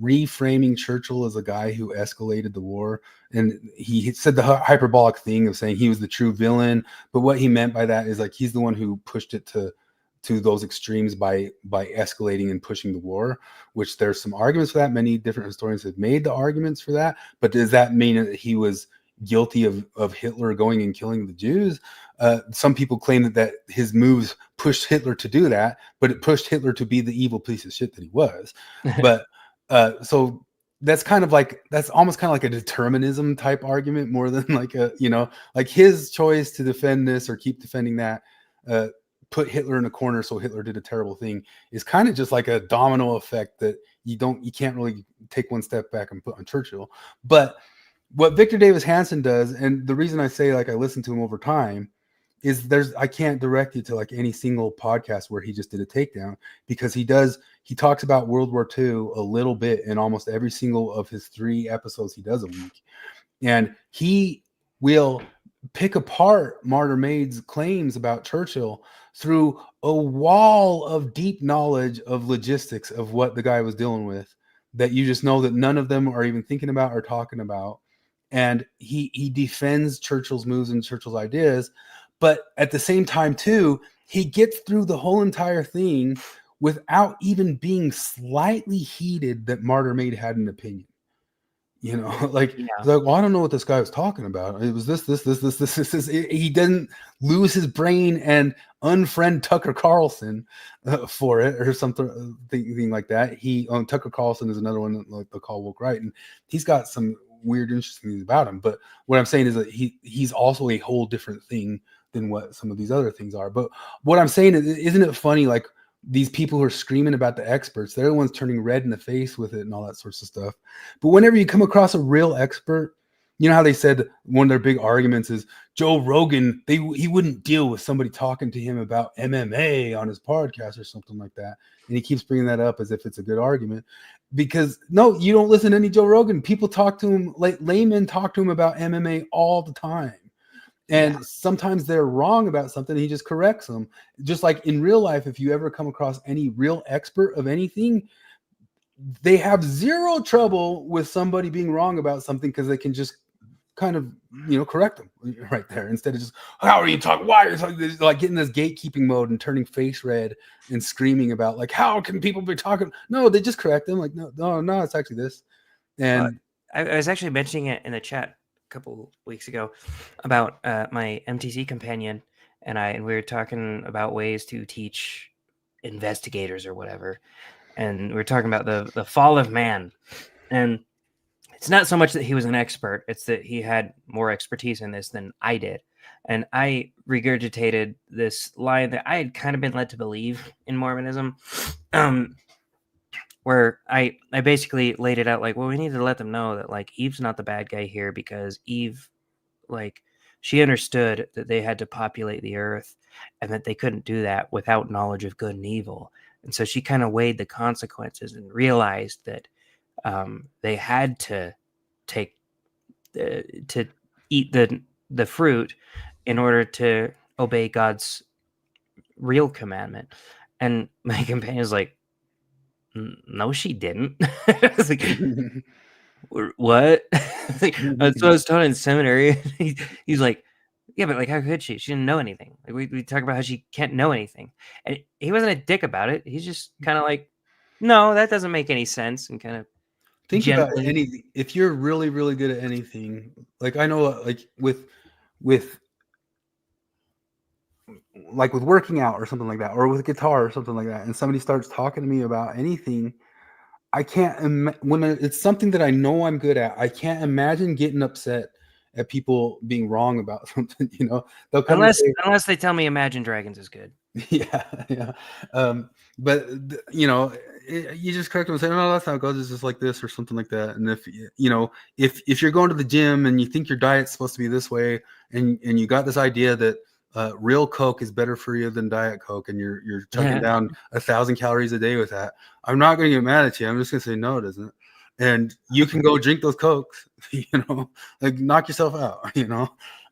reframing Churchill as a guy who escalated the war. And he said the hyperbolic thing of saying he was the true villain, but what he meant by that is like he's the one who pushed it to those extremes by escalating and pushing the war, which there's some arguments for that. Many different historians have made the arguments for that, but does that mean that he was guilty of Hitler going and killing the Jews? Some people claim that his moves pushed Hitler to do that, but it pushed Hitler to be the evil piece of shit that he was. But so that's almost kind of like a determinism type argument more than like like his choice to defend this or keep defending that put Hitler in a corner, so Hitler did a terrible thing, is kind of just like a domino effect that you can't really take one step back and put on Churchill. But what Victor Davis Hanson does, and the reason I say like I listen to him over time, is I can't direct you to like any single podcast where he just did a takedown, because he talks about World War II a little bit in almost every single of his 3 episodes he does a week. And he will pick apart Martyr Made's claims about Churchill through a wall of deep knowledge of logistics of what the guy was dealing with that you just know that none of them are even thinking about or talking about. And he defends Churchill's moves and Churchill's ideas, but at the same time too, he gets through the whole entire thing without even being slightly heated that Martyr Maid had an opinion. You know, like, Yeah. he's like, well, I don't know what this guy was talking about. It was this. He didn't lose his brain and unfriend Tucker Carlson for it or something thing like that. Tucker Carlson is another one that like they call Whooooooak Right, and he's got some weird, interesting things about him. But what I'm saying is that he's also a whole different thing than what some of these other things are. But what I'm saying is, isn't it funny? Like, these people who are screaming about the experts, they're the ones turning red in the face with it and all that sorts of stuff. But whenever you come across a real expert, you know how they said one of their big arguments is Joe Rogan, he wouldn't deal with somebody talking to him about MMA on his podcast or something like that. And he keeps bringing that up as if it's a good argument. Because no, you don't listen to any Joe Rogan. People talk to him, like laymen talk to him about MMA all the time. And sometimes they're wrong about something. He just corrects them. Just like in real life, if you ever come across any real expert of anything, they have zero trouble with somebody being wrong about something because they can just kind of, correct them right there instead of just, how are you talking? Why are you talking? Like getting this gatekeeping mode and turning face red and screaming about like, how can people be talking? No, they just correct them. Like, no, it's actually this. And I was actually mentioning it in the chat couple weeks ago about my MTC companion and we were talking about ways to teach investigators or whatever, and we were talking about the fall of man. And it's not so much that he was an expert, it's that he had more expertise in this than I did. And I regurgitated this line that I had kind of been led to believe in Mormonism, where I basically laid it out like, well, we need to let them know that like Eve's not the bad guy here, because Eve, like, she understood that they had to populate the earth and that they couldn't do that without knowledge of good and evil. And so she kind of weighed the consequences and realized that they had to eat the fruit in order to obey God's real commandment. And my companion was like, no, she didn't. I was like, what? Like, that's what I was taught in seminary. He's like, yeah, but like, how could she? She didn't know anything. Like, we talk about how she can't know anything, and he wasn't a dick about it. He's just kind of like, no, that doesn't make any sense, and kind of think about gently. anything. If you're really, really good at anything, like I know, like with working out or something like that, or with guitar or something like that, and somebody starts talking to me about anything, I can't when it's something that I know I'm good at, I can't imagine getting upset at people being wrong about something. They'll come Unless they tell me Imagine Dragons is good. yeah. But you just correct them and say, no, that's how it goes. It's just like this or something like that. And if you're going to the gym and you think your diet's supposed to be this way, and you got this idea that real Coke is better for you than Diet Coke, and you're chugging down 1,000 calories a day with that, I'm not going to get mad at you. I'm just going to say, no, it isn't. And you can go drink those Cokes, like knock yourself out,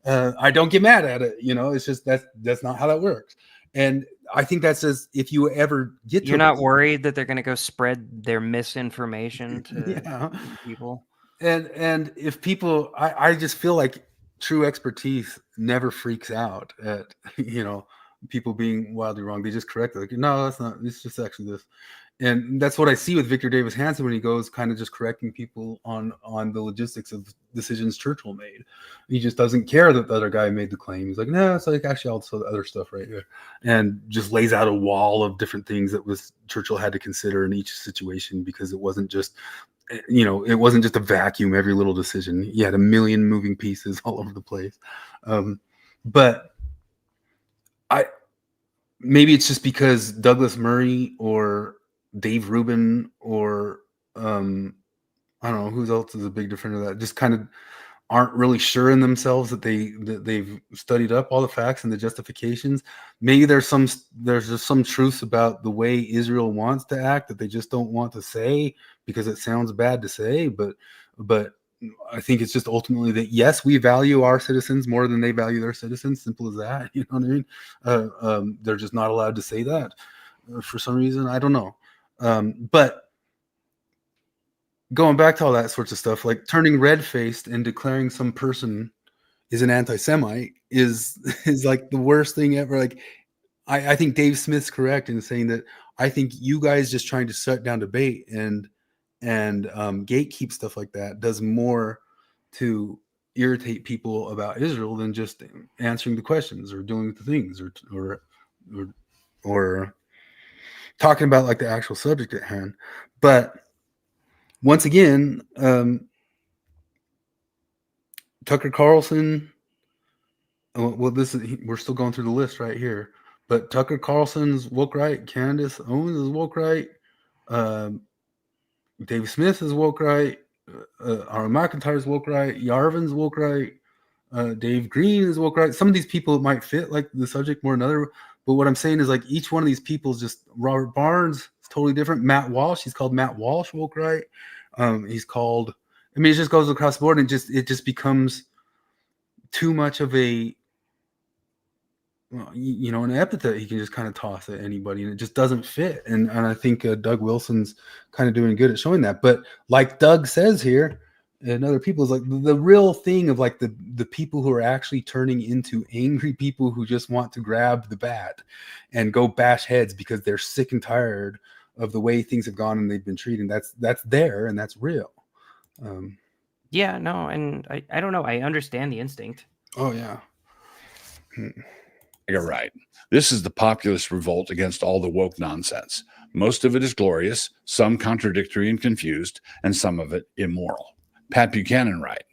I don't get mad at it. It's just, that's not how that works. And I think that's just, if you ever get to, you're not worried that they're going to go spread their misinformation to people. And if people, I just feel like true expertise never freaks out at, people being wildly wrong. They just correct it. Like, no, that's not, it's just actually this. And that's what I see with Victor Davis Hanson when he goes kind of just correcting people on the logistics of decisions Churchill made. He just doesn't care that the other guy made the claim. He's like, no, it's like actually all the other stuff right here, and just lays out a wall of different things that Churchill had to consider in each situation, because it wasn't just a vacuum, every little decision. He had a million moving pieces all over the place. But maybe it's just because Douglas Murray or Dave Rubin or I don't know who else is a big defender of that, just kind of aren't really sure in themselves that they've studied up all the facts and the justifications. Maybe there's just some truths about the way Israel wants to act that they just don't want to say because it sounds bad to say, but I think it's just ultimately that, yes, we value our citizens more than they value their citizens. Simple as that. You know what I mean? They're just not allowed to say that for some reason. I don't know. But going back to all that sorts of stuff, like turning red-faced and declaring some person is an anti-Semite is like the worst thing ever. Like, I think Dave Smith's correct in saying that I think you guys just trying to shut down debate and gatekeep stuff like that does more to irritate people about Israel than just answering the questions or doing the things or talking about like the actual subject at hand. But once again, Tucker Carlson. Well, we're still going through the list right here. But Tucker Carlson's woke right. Candace Owens is woke right. Dave Smith is woke right. Aaron McIntyre's woke right. Yarvin's woke right. Dave Green is woke right. Some of these people might fit like the subject more than other. But what I'm saying is like each one of these people is just Robert Barnes is totally different. Matt Walsh, he's called Matt Walsh woke right. He's called. I mean, it just goes across the board and it just becomes too much of a, an epithet he can just kind of toss at anybody, and it just doesn't fit. And I think Doug Wilson's kind of doing good at showing that. But like Doug says here, and other people, is like the real thing of like the people who are actually turning into angry people who just want to grab the bat and go bash heads because they're sick and tired of the way things have gone and they've been treated. That's there and that's real. Yeah, no, and I don't know. I understand the instinct. Oh yeah. You're right. This is the populist revolt against all the woke nonsense. Most of it is glorious, some contradictory and confused, and some of it immoral. Pat Buchanan, right?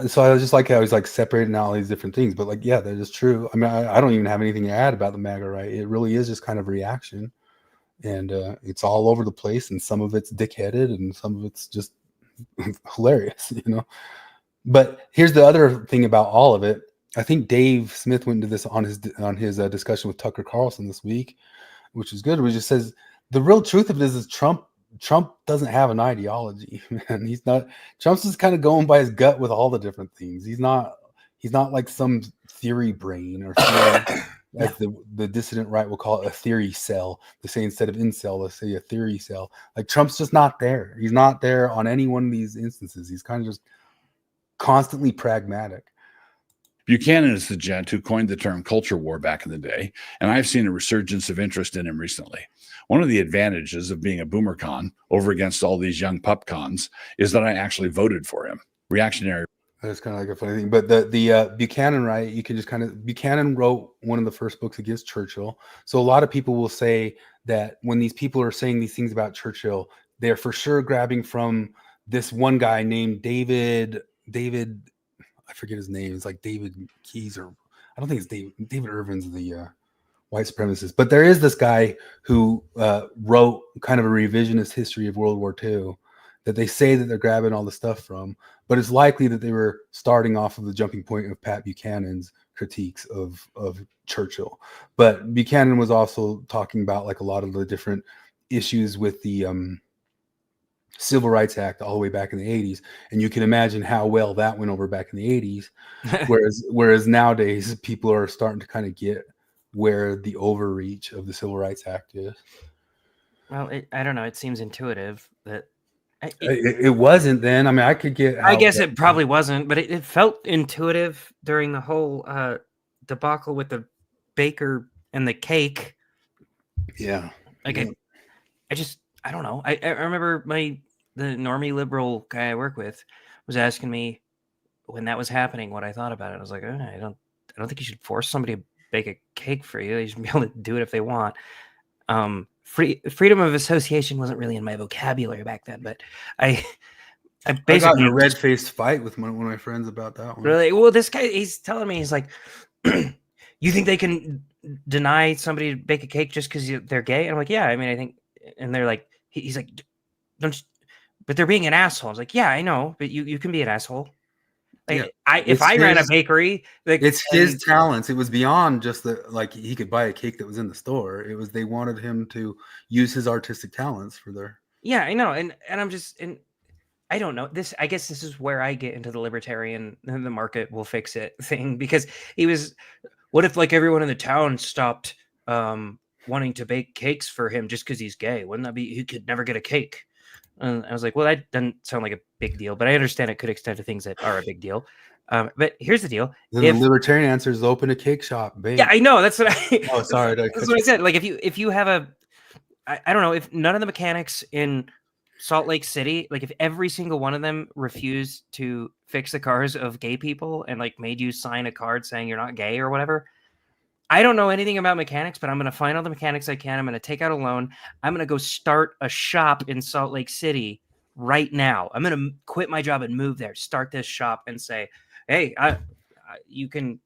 So I was just like how he's like separating out all these different things, but like, yeah, that is true. I mean, I don't even have anything to add about the MAGA right. It really is just kind of reaction, and it's all over the place, and some of it's dickheaded, and some of it's just hilarious, But here's the other thing about all of it. I think Dave Smith went into this on his discussion with Tucker Carlson this week, which is good. He just says the real truth of it is Trump doesn't have an ideology, man. He's not. Trump's just kind of going by his gut with all the different things. He's not like some theory brain or theory, as the dissident right will call it, a theory cell. They say instead of incel, they say a theory cell. Like Trump's just not there. He's not there on any one of these instances. He's kind of just constantly pragmatic. Buchanan is the gent who coined the term culture war back in the day, and I've seen a resurgence of interest in him recently. One of the advantages of being a boomer con over against all these young pup cons is that I actually voted for him. Reactionary. That's kind of like a funny thing. But the Buchanan right, you can just Buchanan wrote one of the first books against Churchill. So a lot of people will say that when these people are saying these things about Churchill, they're for sure grabbing from this one guy named David, I forget his name. It's like David Keyes, or I don't think it's David Irvin's the white supremacist. But there is this guy who wrote kind of a revisionist history of World War II that they say that they're grabbing all the stuff from. But it's likely that they were starting off of the jumping point of Pat Buchanan's critiques of Churchill. But Buchanan was also talking about like a lot of the different issues with the Civil Rights Act all the way back in the 80s, and you can imagine how well that went over back in the 80s. whereas nowadays people are starting to kind of get where the overreach of the Civil Rights Act is. Well, I don't know. It seems intuitive that it wasn't then. I mean, I could get. I guess it probably wasn't, but it felt intuitive during the whole debacle with the baker and the cake. Yeah. Like I don't know. I remember the normie liberal guy I work with was asking me when that was happening what I thought about it. I was like, I don't think you should force somebody to bake a cake for you. They should be able to do it if they want. Freedom of association wasn't really in my vocabulary back then, but I basically got in a red-faced fight with one of my friends about that one. Really? Well, this guy, he's telling me, he's like, you think they can deny somebody to bake a cake just because they're gay? And I'm like, yeah, I mean, I think, and they're like, he's like, don't you, but they're being an asshole. I was like, yeah, I know, but you can be an asshole. Like, yeah. If I ran a bakery, like, it's his talents. It was beyond just like he could buy a cake that was in the store. It was, they wanted him to use his artistic talents for their. Yeah, I know. And I'm just, and I don't know. I guess this is where I get into the libertarian and the market will fix it thing, because he was, what if like everyone in the town stopped wanting to bake cakes for him just because he's gay? Wouldn't that be, he could never get a cake? And I was like, well, that doesn't sound like a big deal, but I understand it could extend to things that are a big deal. But here's the deal. Then the libertarian answer is open a cake shop. Bake. Yeah, I know. That's what I. Oh, sorry. That's what I said. Like if you have a, I don't know, if none of the mechanics in Salt Lake City, like if every single one of them refused to fix the cars of gay people and like made you sign a card saying you're not gay or whatever. I don't know anything about mechanics, but I'm going to find all the mechanics I can. I'm going to take out a loan. I'm going to go start a shop in Salt Lake City right now. I'm going to quit my job and move there, start this shop and say, hey, you can,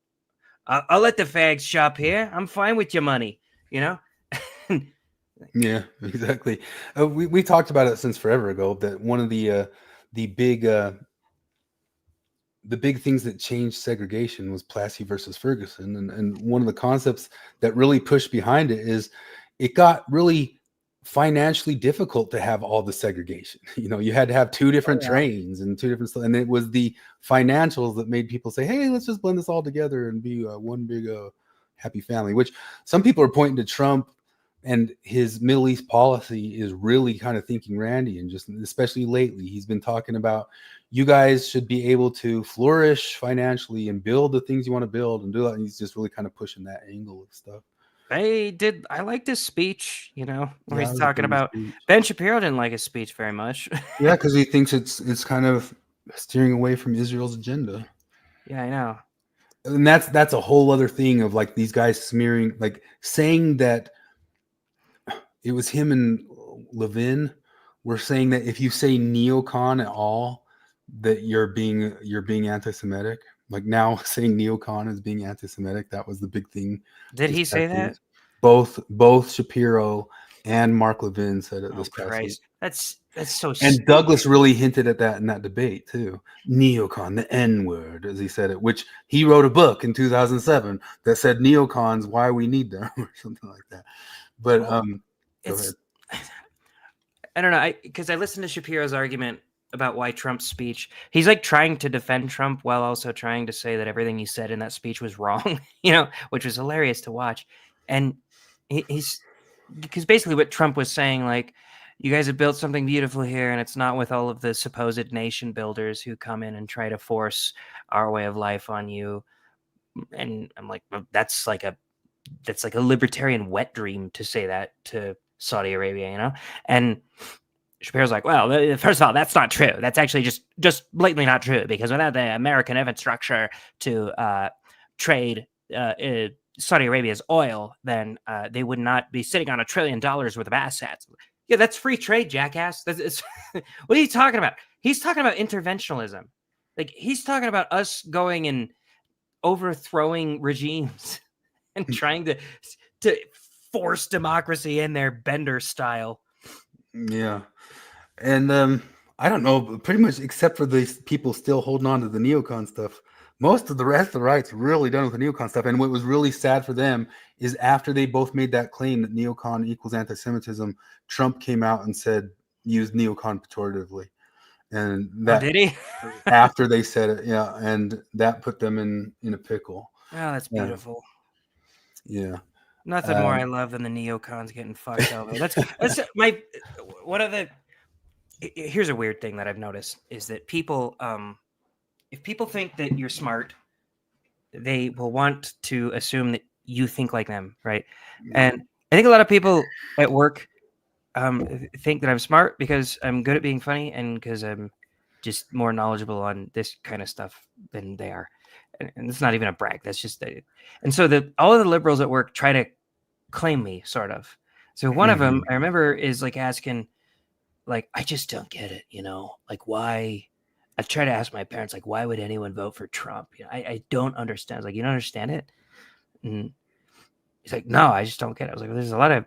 I'll let the fags shop here. I'm fine with your money, you know? Yeah, exactly. We talked about it since forever ago, that one of the big things that changed segregation was Plessy versus Ferguson. And one of the concepts that really pushed behind it is it got really financially difficult to have all the segregation. You know, you had to have two different trains and two different stuff. And it was the financials that made people say, hey, let's just blend this all together and be one big happy family, which some people are pointing to Trump and his Middle East policy is really kind of thinking Randy, and just especially lately, he's been talking about you guys should be able to flourish financially and build the things you want to build and do that. And he's just really kind of pushing that angle of stuff. I like this speech, you know, where Yeah, he's talking about speech. Ben Shapiro didn't like his speech very much. Yeah, because he thinks it's kind of steering away from Israel's agenda. Yeah, I know. And that's a whole other thing of like these guys smearing, like saying that it was him and Levin were saying that if you say neocon at all, that you're being anti-Semitic. Like now saying neocon is being anti-Semitic. That was the big thing. Did he say that? Both Shapiro and Mark Levin said it Oh, this past week. Christ. That's so And stupid. Douglas really hinted at that in that debate too. Neocon, the N word, as he said it, which he wrote a book in 2007 that said neocons, why we need them, or something like that. But go ahead. I don't know, because I listened to Shapiro's argument about why Trump's speech, he's like trying to defend Trump while also trying to say that everything he said in that speech was wrong, you know, which was hilarious to watch. And he's, because basically what Trump was saying, like, you guys have built something beautiful here, and it's not with all of the supposed nation builders who come in and try to force our way of life on you. And I'm like, well, that's like a libertarian wet dream to say that to Saudi Arabia, you know? And Shapiro's like, well, first of all, that's not true. That's actually just blatantly not true, because without the American infrastructure to trade Saudi Arabia's oil, then they would not be sitting on $1 trillion worth of assets. Yeah, that's free trade, jackass. What are you talking about? He's talking about interventionism. Like, he's talking about us going and overthrowing regimes and trying to force democracy in their Bender style. Yeah. And I don't know, pretty much except for these people still holding on to the neocon stuff, most of the rest of the right's really done with the neocon stuff. And what was really sad for them is after they both made that claim that neocon equals anti-Semitism, Trump came out and said, use neocon pejoratively. And that did he? after they said it, yeah, and that put them in a pickle. Oh, that's beautiful. Yeah. Nothing more I love than the neocons getting fucked over. That's my one of the. Here's a weird thing that I've noticed is that people, if people think that you're smart, they will want to assume that you think like them, right? And I think a lot of people at work think that I'm smart because I'm good at being funny and because I'm just more knowledgeable on this kind of stuff than they are. And it's not even a brag. That's just and so all of the liberals at work try to claim me, sort of. So one of them I remember is like asking, like, I just don't get it, you know, like why. I try to ask my parents, like, why would anyone vote for Trump? You know, I don't understand. I was like, you don't understand it? And he's like, no, I just don't get it. I was like, well, there's a lot of,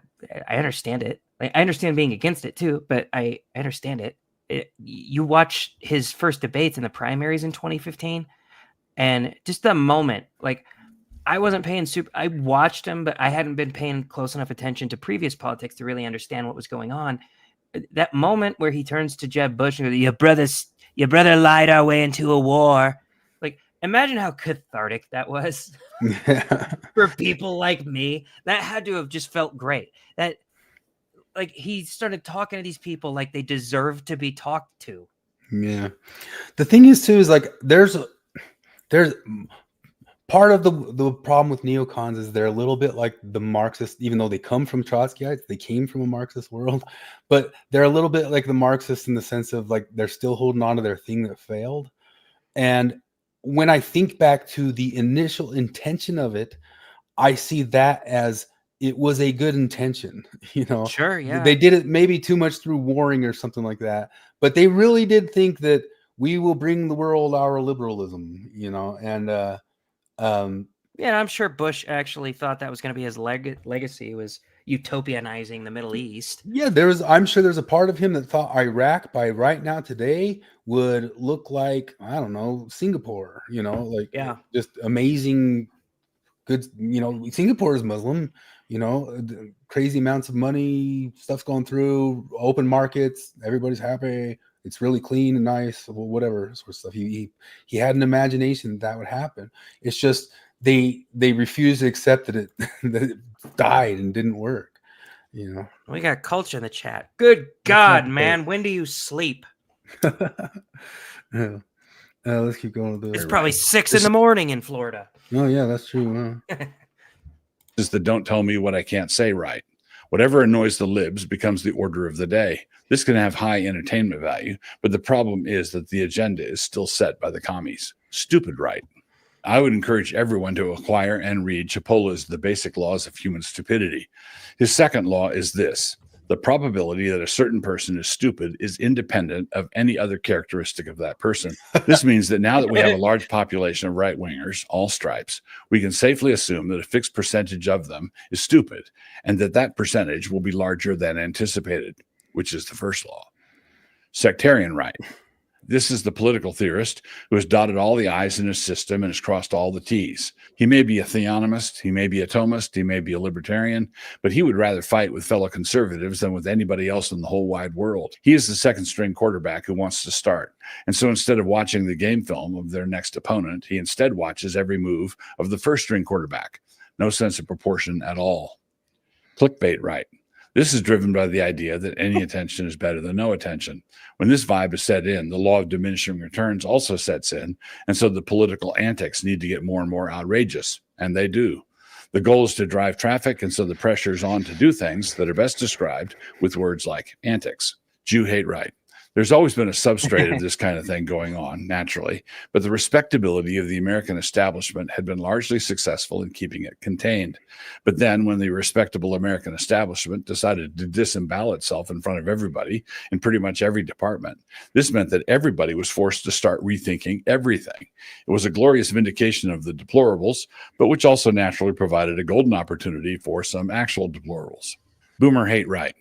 I understand it. Like, I understand being against it too, but I understand it. You watch his first debates in the primaries in 2015, and just the moment, like, I wasn't paying I watched him, but I hadn't been paying close enough attention to previous politics to really understand what was going on. that moment where he turns to Jeb Bush and goes, your brother lied our way into a war. Like, imagine how cathartic that was Yeah. for people like me. That had to have just felt great. That, like, he started talking to these people like they deserve to be talked to. Yeah. The thing is too is like there's part of the problem with neocons is they're a little bit like the Marxist, even though they come from Trotskyites, they came from a Marxist world, but they're a little bit like the Marxists in the sense of like they're still holding on to their thing that failed. And when I think back to the initial intention of it, I see that as it was a good intention. You know, Sure, yeah. they did it maybe too much through warring or something like that, but they really did think that we will bring the world our liberalism, you know, and Yeah, I'm sure Bush actually thought that was going to be his legacy, was utopianizing the Middle East. yeah, I'm sure there's a part of him that thought Iraq by right now today would look like, I don't know, Singapore, you know, like Yeah. just amazing, good, you know, Singapore is Muslim, you know, crazy amounts of money, stuff's going through, open markets, everybody's happy, it's really clean and nice, whatever sort of stuff. He had an imagination that would happen. It's just they refused to accept that it died and didn't work. You know, We got culture in the chat. Good God, man. When do you sleep? yeah. Let's keep going with this. It's probably 6 in the morning in Florida. Oh yeah, that's true. Huh? Is the don't tell me what I can't say right. Whatever annoys the libs becomes the order of the day. This can have high entertainment value, but the problem is that the agenda is still set by the commies. Stupid right. I would encourage everyone to acquire and read Chapola's The Basic Laws of Human Stupidity. His second law is this: the probability that a certain person is stupid is independent of any other characteristic of that person. This means that now that we have a large population of right-wingers, all stripes, we can safely assume that a fixed percentage of them is stupid, and that percentage will be larger than anticipated, which is the first law. Sectarian right. This is the political theorist who has dotted all the I's in his system and has crossed all the T's. He may be a theonomist, he may be a Thomist, he may be a libertarian, but he would rather fight with fellow conservatives than with anybody else in the whole wide world. He is the second string quarterback who wants to start. And so instead of watching the game film of their next opponent, he instead watches every move of the first string quarterback. No sense of proportion at all. Clickbait right. This is driven by the idea that any attention is better than no attention. When this vibe is set in, the law of diminishing returns also sets in, and so the political antics need to get more and more outrageous, and they do. The goal is to drive traffic, and so the pressure is on to do things that are best described with words like antics. Jew hate right. There's always been a substrate of this kind of thing going on, naturally, but the respectability of the American establishment had been largely successful in keeping it contained. But then when the respectable American establishment decided to disembowel itself in front of everybody in pretty much every department, this meant that everybody was forced to start rethinking everything. It was a glorious vindication of the deplorables, but which also naturally provided a golden opportunity for some actual deplorables. Boomer hate right.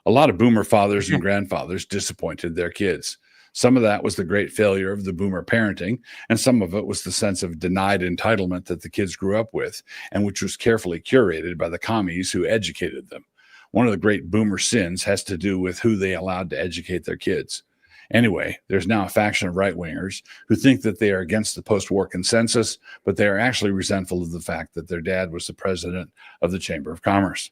A lot of boomer fathers and grandfathers disappointed their kids. Some of that was the great failure of the boomer parenting, and some of it was the sense of denied entitlement that the kids grew up with, and which was carefully curated by the commies who educated them. One of the great boomer sins has to do with who they allowed to educate their kids. Anyway, there's now a faction of right-wingers who think that they are against the post-war consensus, but they are actually resentful of the fact that their dad was the president of the Chamber of Commerce.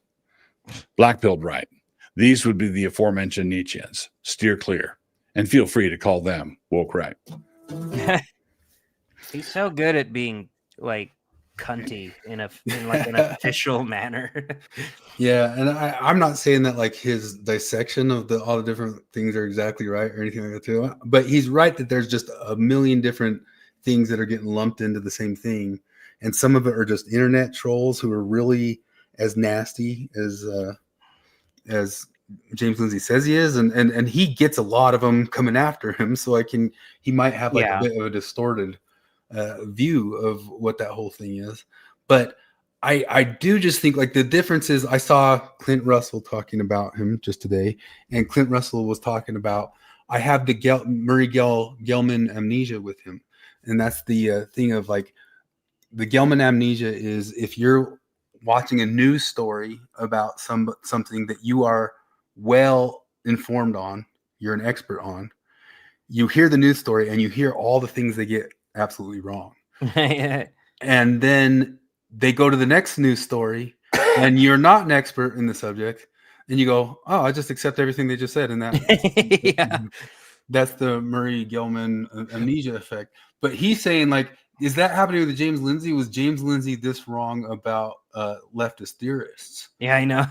Black-pilled right. These would be the aforementioned Nietzscheans. Steer clear. And feel free to call them woke right. He's so good at being like cunty in like an official manner. Yeah, and I'm not saying that like his dissection of all the different things are exactly right or anything like that too. But he's right that there's just a million different things that are getting lumped into the same thing, and some of it are just internet trolls who are really as nasty as James Lindsay says he is, and he gets a lot of them coming after him. So he might have like a bit of a distorted view of what that whole thing is. But I do just think like the difference is I saw Clint Russell talking about him just today, and Clint Russell was talking about I have the Murray Gell-Mann amnesia with him, and that's the thing of like the Gell-Mann amnesia is if you're watching a news story about something that you are well informed on, you're an expert on, you hear the news story and you hear all the things they get absolutely wrong. And then they go to the next news story and you're not an expert in the subject and you go, oh, I just accept everything they just said. And that's the Murray Gell-Mann amnesia effect. But he's saying, like, is that happening with James Lindsay? Was James Lindsay this wrong about leftist theorists? Yeah, I know.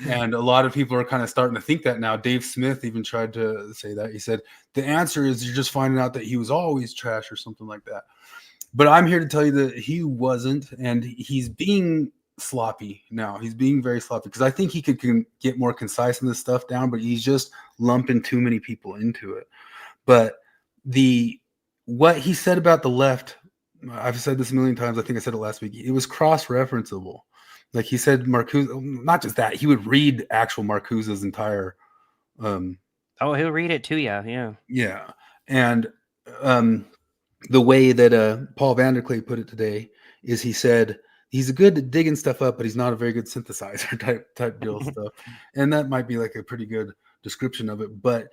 And a lot of people are kind of starting to think that now. Dave Smith even tried to say that. He said, the answer is you're just finding out that he was always trash or something like that. But I'm here to tell you that he wasn't, and he's being sloppy now. He's being very sloppy because I think he could get more concise in this stuff down, but he's just lumping too many people into it. But what he said about the left, I've said this a million times. I think I said it last week. It was cross-referenceable. Like he said, Marcuse, not just that, he would read actual Marcuse's entire. He'll read it to you. Yeah. Yeah. And the way that Paul Vanderklay put it today is he said he's good at digging stuff up, but he's not a very good synthesizer type deal stuff. And that might be like a pretty good description of it. But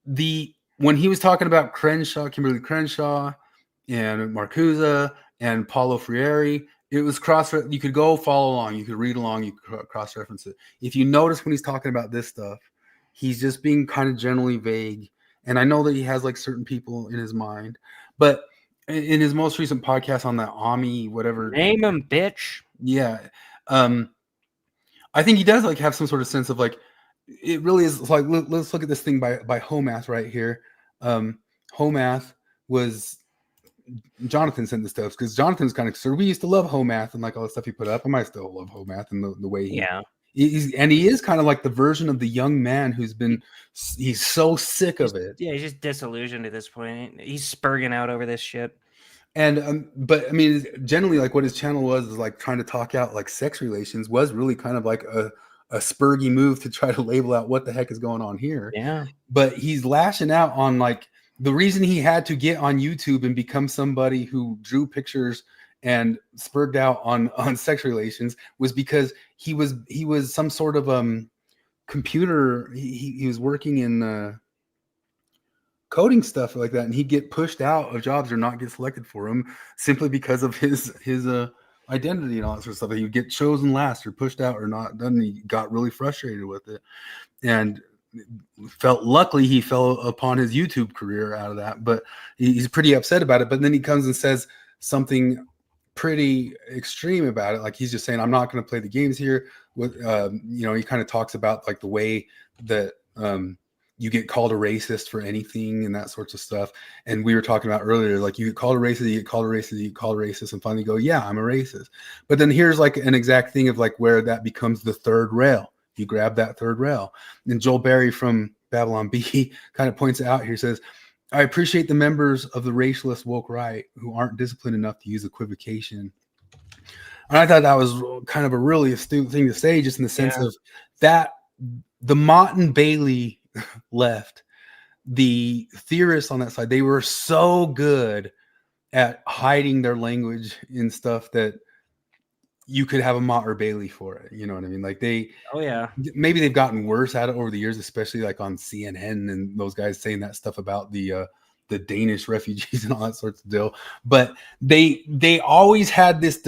when he was talking about Kimberly Crenshaw and Marcuse and Paulo Freire, it was you could go follow along, you could read along, you could cross-reference it. If you notice when he's talking about this stuff, he's just being kind of generally vague. And I know that he has like certain people in his mind, but in his most recent podcast on that Ami, whatever. Name him, bitch. Yeah. I think he does like have some sort of sense of like, it really is like, let's look at this thing by Homath right here. Homath was, Jonathan sent the stuff because Jonathan's kind of concerned. We used to love Homath and like all the stuff he put up. I might still love Homath and the way he is kind of like the version of the young man he's so sick of it. Yeah, he's just disillusioned at this point. He's spurging out over this shit. And but I mean, generally, like what his channel was is like trying to talk out like sex relations was really kind of like a spurgy move to try to label out what the heck is going on here. Yeah. But he's lashing out on like the reason he had to get on YouTube and become somebody who drew pictures and spurred out on sex relations was because he was some sort of computer. He was working in coding stuff like that, and he'd get pushed out of jobs or not get selected for him simply because of his identity and all that sort of stuff. He would get chosen last or pushed out or not done. He got really frustrated with it and luckily he fell upon his YouTube career out of that, but he's pretty upset about it. But then he comes and says something pretty extreme about it. Like he's just saying, I'm not going to play the games here. With he kind of talks about like the way that you get called a racist for anything and that sorts of stuff. And we were talking about earlier, like you get called a racist, you get called a racist, you get called a racist, and finally go, yeah, I'm a racist. But then here's like an exact thing of like where that becomes the third rail. You grab that third rail. And Joel Berry from Babylon B kind of points it out here, says, I appreciate the members of the racialist woke right who aren't disciplined enough to use equivocation. And I thought that was kind of a really astute thing to say, just in the sense of that the Mott and Bailey left, the theorists on that side, they were so good at hiding their language in stuff that you could have a Mott or Bailey for it. You know what I mean? Like maybe they've gotten worse at it over the years, especially like on CNN and those guys saying that stuff about the Danish refugees and all that sorts of deal. But they always had this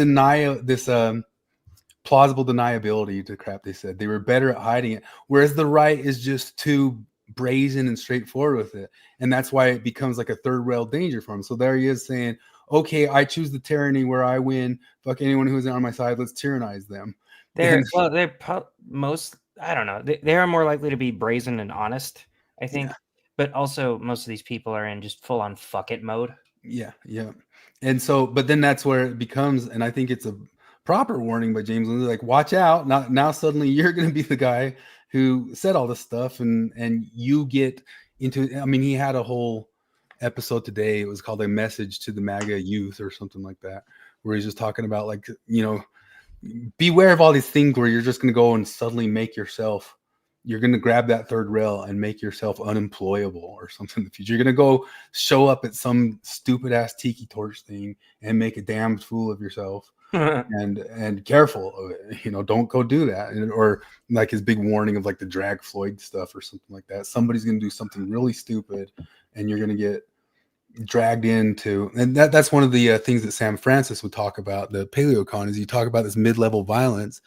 plausible deniability to crap they said. They were better at hiding it, whereas the right is just too brazen and straightforward with it. And that's why it becomes like a third rail danger for him. So there he is saying, okay, I choose the tyranny where I win. Fuck anyone who's on my side. Let's tyrannize them. They're most, I don't know. They are more likely to be brazen and honest, I think. Yeah. But also most of these people are in just full on fuck it mode. Yeah. Yeah. And so, but then that's where it becomes, and I think it's a proper warning by James Lindsay, like, watch out. Now suddenly you're going to be the guy who said all this stuff and you get into, I mean, he had a whole episode today. It was called A Message to the MAGA Youth or something like that, where he's just talking about like, beware of all these things where you're just going to go and suddenly you're going to grab that third rail and make yourself unemployable or something in the future. You're going to go show up at some stupid ass tiki torch thing and make a damned fool of yourself and careful of it. You know, don't go do that. Or like his big warning of like the drag Floyd stuff or something like that. Somebody's going to do something really stupid, and you're going to get dragged into. And that's one of the things that Sam Francis would talk about. The PaleoCon is you talk about this mid-level violence,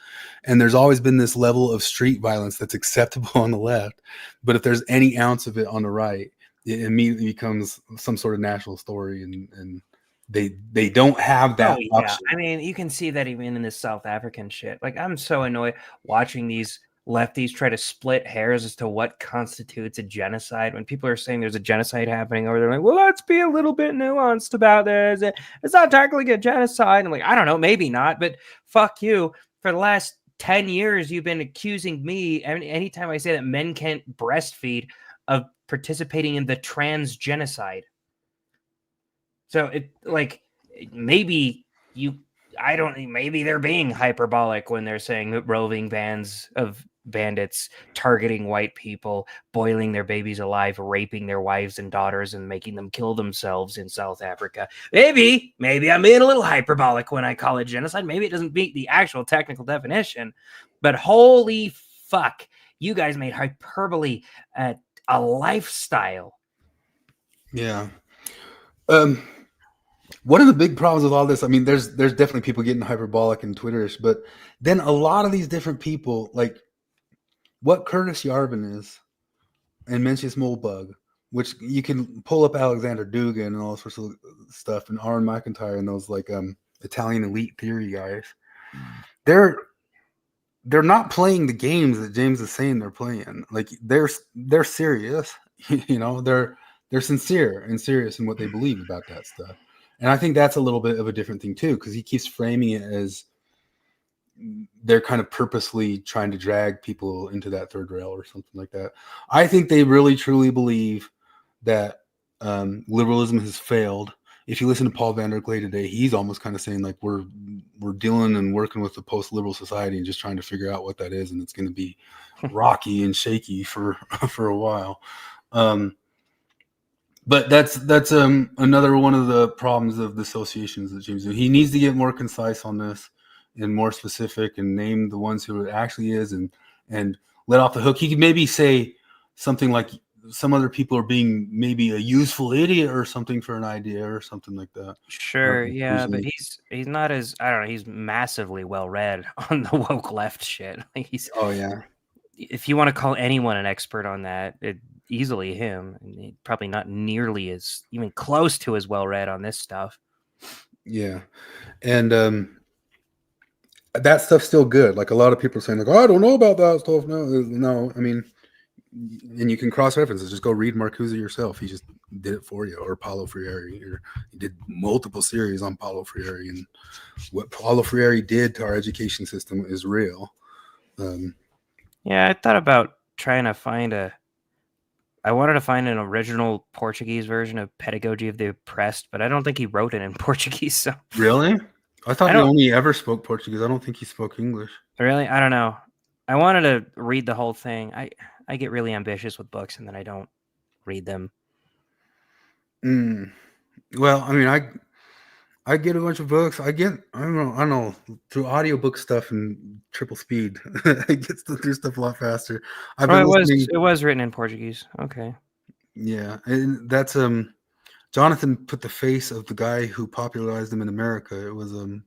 and there's always been this level of street violence that's acceptable on the left, but if there's any ounce of it on the right, it immediately becomes some sort of national story, and they don't have that option. I mean, you can see that even in this South African shit. Like, I'm so annoyed watching these lefties try to split hairs as to what constitutes a genocide. When people are saying there's a genocide happening over there, like, well, let's be a little bit nuanced about this. It's not technically a genocide. I'm like, I don't know, maybe not, but fuck you. For the last 10 years, you've been accusing me, anytime I say that men can't breastfeed, of participating in the trans genocide. So maybe they're being hyperbolic when they're saying that roving bands of bandits targeting white people, boiling their babies alive, raping their wives and daughters, and making them kill themselves in South Africa. Maybe I'm being a little hyperbolic when I call it genocide. Maybe it doesn't meet the actual technical definition, but holy fuck, you guys made hyperbole a lifestyle. Yeah. One of the big problems with all this, I mean, there's definitely people getting hyperbolic and Twitterish, but then a lot of these different people, like what Curtis Yarvin is, and Mencius Moldbug, which you can pull up Alexander Dugan and all sorts of stuff, and Aaron McIntyre and those like Italian elite theory guys. They're not playing the games that James is saying they're playing. Like they're serious, you know, they're sincere and serious in what they believe about that stuff. And I think that's a little bit of a different thing too, because he keeps framing it as they're kind of purposely trying to drag people into that third rail or something like that. I think they really truly believe that liberalism has failed. If you listen to Paul van der Klee today, he's almost kind of saying like we're dealing and working with the post-liberal society and just trying to figure out what that is, and it's going to be rocky and shaky for a while. But that's another one of the problems of the associations that James did. He needs to get more concise on this and more specific and name the ones who it actually is and let off the hook. He could maybe say something like some other people are being maybe a useful idiot or something for an idea or something like that. Sure, yeah, but he's not as, I don't know, he's massively well read on the woke left shit. Like oh yeah. If you want to call anyone an expert on that, easily him. And probably not nearly as even close to as well read on this stuff. Yeah, and that stuff's still good. Like a lot of people are saying, like, oh, I don't know about that stuff. No, I mean, and you can cross references. Just go read Marcuse yourself. He just did it for you, or Paulo Freire. He did multiple series on Paulo Freire, and what Paulo Freire did to our education system is real. Yeah, I thought about trying to find I wanted to find an original Portuguese version of Pedagogy of the Oppressed, but I don't think he wrote it in Portuguese. So really, I thought he only ever spoke Portuguese. I don't think he spoke English. Really, I don't know. I wanted to read the whole thing. I get really ambitious with books, and then I don't read them. Well, I mean, I get a bunch of books. I don't know, through audiobook stuff and triple speed. I get through stuff a lot faster. It was written in Portuguese. Okay. Yeah, and that's Jonathan put the face of the guy who popularized them in America. It was I'm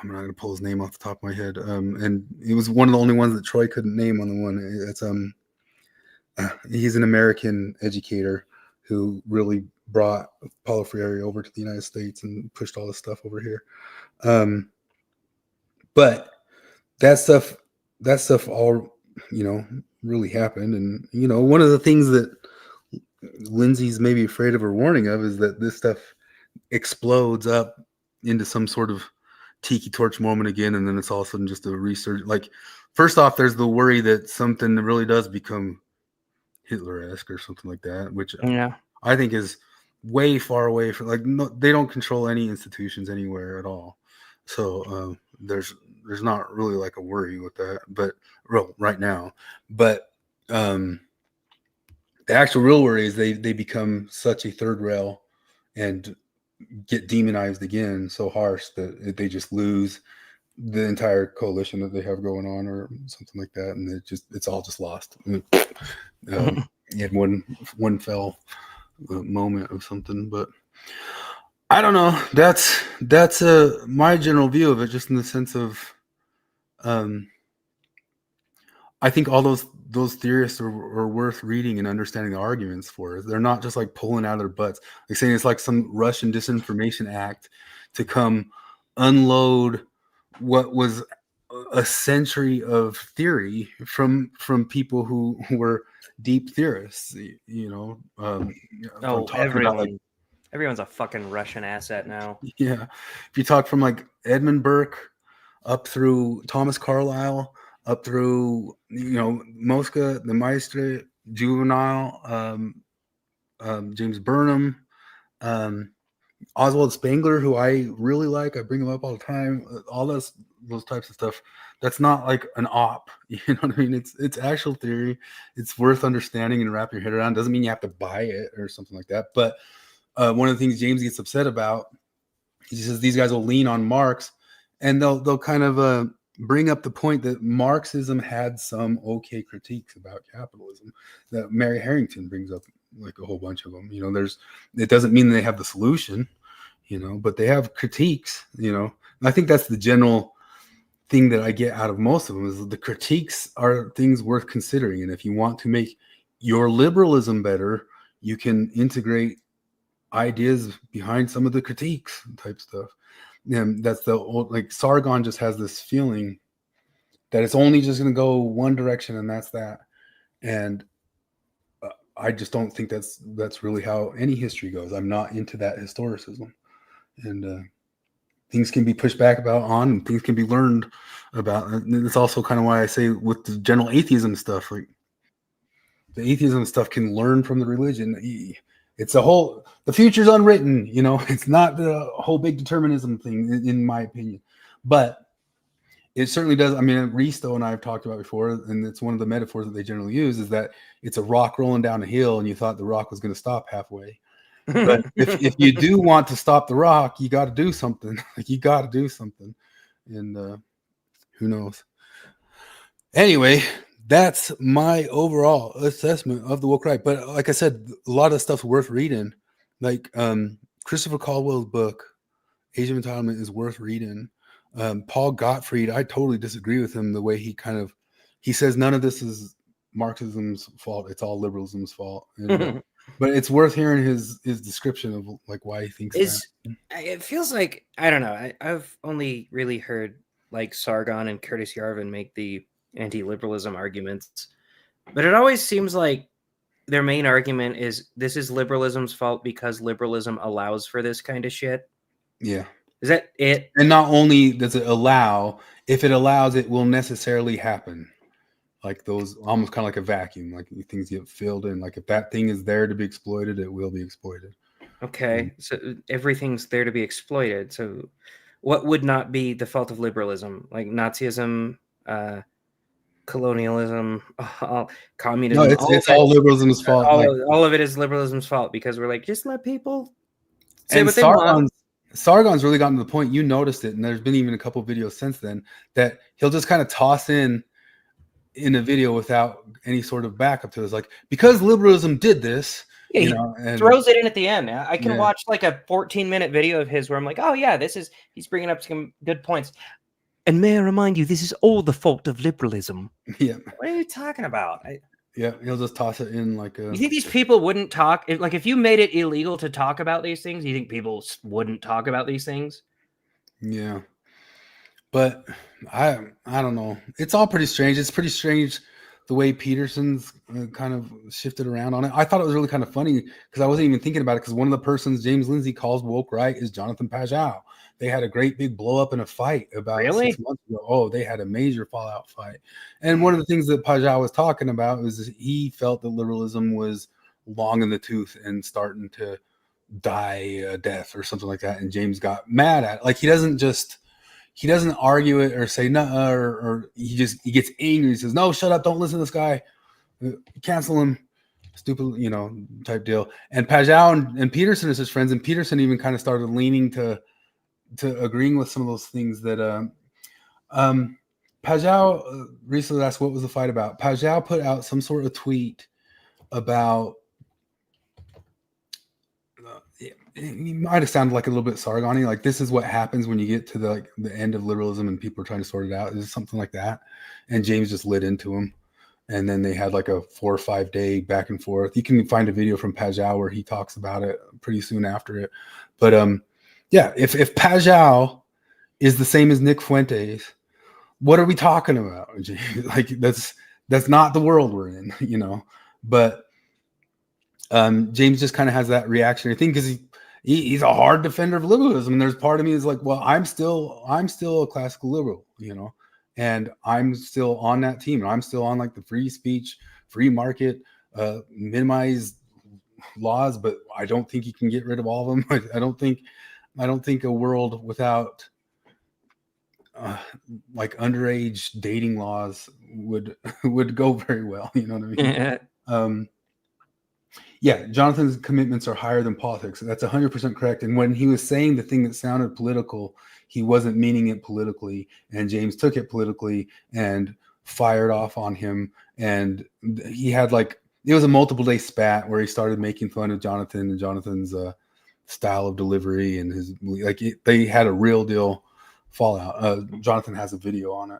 not gonna pull his name off the top of my head. And it was one of the only ones that Troy couldn't name on the one. It's he's an American educator who really brought Paulo Freire over to the United States and pushed all this stuff over here. But that stuff all, you know, really happened. And, you know, one of the things that Lindsay's maybe afraid of or warning of is that this stuff explodes up into some sort of tiki torch moment again. And then it's all of a sudden just a resurgence. Like, first off, there's the worry that something really does become Hitler-esque or something like that, which I think is way far away from, like, no, they don't control any institutions anywhere at all. So there's not really like a worry with that, but right now. But the actual real worry is they become such a third rail and get demonized again so harsh that they just lose the entire coalition that they have going on or something like that, and it's all just lost. You had one fell moment of something, but I don't know. That's my general view of it, just in the sense of I think all those theorists are worth reading and understanding the arguments for. They're not just like pulling out of their butts, like saying it's like some Russian disinformation act to come unload what was a century of theory from people who were deep theorists. You know, Oh, talking about, like, everyone's a fucking Russian asset now. yeah, if you talk from like Edmund Burke up through Thomas Carlyle, up through, you know, Mosca, the Maestre, Juvenile, James Burnham, Oswald Spengler, who I really like. I bring him up all the time. All those types of stuff. That's not like an op. You know what I mean? It's actual theory. It's worth understanding and wrap your head around. Doesn't mean you have to buy it or something like that. But one of the things James gets upset about, he says these guys will lean on Marx, and they'll kind of bring up the point that Marxism had some okay critiques about capitalism. That Mary Harrington brings up, like a whole bunch of them. You know, it doesn't mean they have the solution, you know, but they have critiques, you know. And I think that's the general thing that I get out of most of them, is the critiques are things worth considering. And if you want to make your liberalism better, you can integrate ideas behind some of the critiques type stuff. And that's the old, like, Sargon just has this feeling that it's only just going to go one direction, and that's that. And I just don't think that's really how any history goes. I'm not into that historicism, and things can be pushed back on, and things can be learned about. And it's also kind of why I say with the general atheism stuff, like the atheism stuff can learn from the religion. It's the future's unwritten, you know. It's not the whole big determinism thing, in my opinion, but it certainly does. I mean, Risto and I have talked about before, and it's one of the metaphors that they generally use, is that it's a rock rolling down a hill and you thought the rock was going to stop halfway. But if you do want to stop the rock, you got to do something. Like, you got to do something. And who knows? Anyway, that's my overall assessment of the woke right. But like I said, a lot of the stuff's worth reading. Like Christopher Caldwell's book, Age of Entitlement, is worth reading. Paul Gottfried, I totally disagree with him. The way he says none of this is Marxism's fault. It's all liberalism's fault. And, but it's worth hearing his description of like why he thinks that. It feels like, I don't know. I've only really heard like Sargon and Curtis Yarvin make the anti-liberalism arguments, but it always seems like their main argument is this is liberalism's fault because liberalism allows for this kind of shit. Yeah. Is that it? And not only does it allow, if it allows, it will necessarily happen. Like those, almost kind of like a vacuum, like things get filled in. Like if that thing is there to be exploited, it will be exploited. Okay. So everything's there to be exploited. So what would not be the fault of liberalism? Like Nazism, colonialism, communism. No, it's all liberalism's fault. All of it is liberalism's fault because we're like, just let people say what they want. Sargon's really gotten to the point, you noticed it, and there's been even a couple videos since then, that he'll just kind of toss in a video without any sort of backup to it. It's like, because liberalism did this, yeah, you know, and throws it in at the end. I can watch like a 14-minute video of his where I'm like, oh yeah, he's bringing up some good points. And may I remind you, this is all the fault of liberalism. Yeah. What are you talking about? Yeah, he'll just toss it in like a... You think these people wouldn't talk? If you made it illegal to talk about these things, you think people wouldn't talk about these things? Yeah. But I don't know. It's all pretty strange. It's pretty strange the way Peterson's kind of shifted around on it. I thought it was really kind of funny because I wasn't even thinking about it, because one of the persons James Lindsay calls woke right is Jonathan Pajau. They had a great big blow up in a fight about 6 months ago. Oh, they had a major fallout fight. And one of the things that Pajau was talking about was he felt that liberalism was long in the tooth and starting to die a death or something like that. And James got mad at it. Like, he doesn't argue it or say no, or he gets angry. He says, no, shut up. Don't listen to this guy. Cancel him. stupid, type deal. And Pajau and Peterson is his friends, and Peterson even kind of started leaning to agreeing with some of those things that Pajau recently asked what was the fight about. Pajau put out some sort of tweet about he might have sounded like a little bit Sargon-y, like this is what happens when you get to the end of liberalism and people are trying to sort it out. Is something like that? And James just lit into him. And then they had like a 4 or 5 day back and forth. You can find a video from Pajau where he talks about it pretty soon after it. But yeah, if Pajau is the same as Nick Fuentes, what are we talking about? Like that's not the world we're in, But James just kind of has that reactionary thing because he's a hard defender of liberalism. And there's part of me is like, well, I'm still a classical liberal, and I'm still on that team. And I'm still on like the free speech, free market, minimize laws, but I don't think you can get rid of all of them. I don't think a world without like underage dating laws would go very well. You know what I mean? Yeah, Jonathan's commitments are higher than politics. That's 100% correct. And when he was saying the thing that sounded political, he wasn't meaning it politically. And James took it politically and fired off on him. And he had it was a multiple day spat where he started making fun of Jonathan and Jonathan's style of delivery and his they had a real deal fallout. Jonathan has a video on it.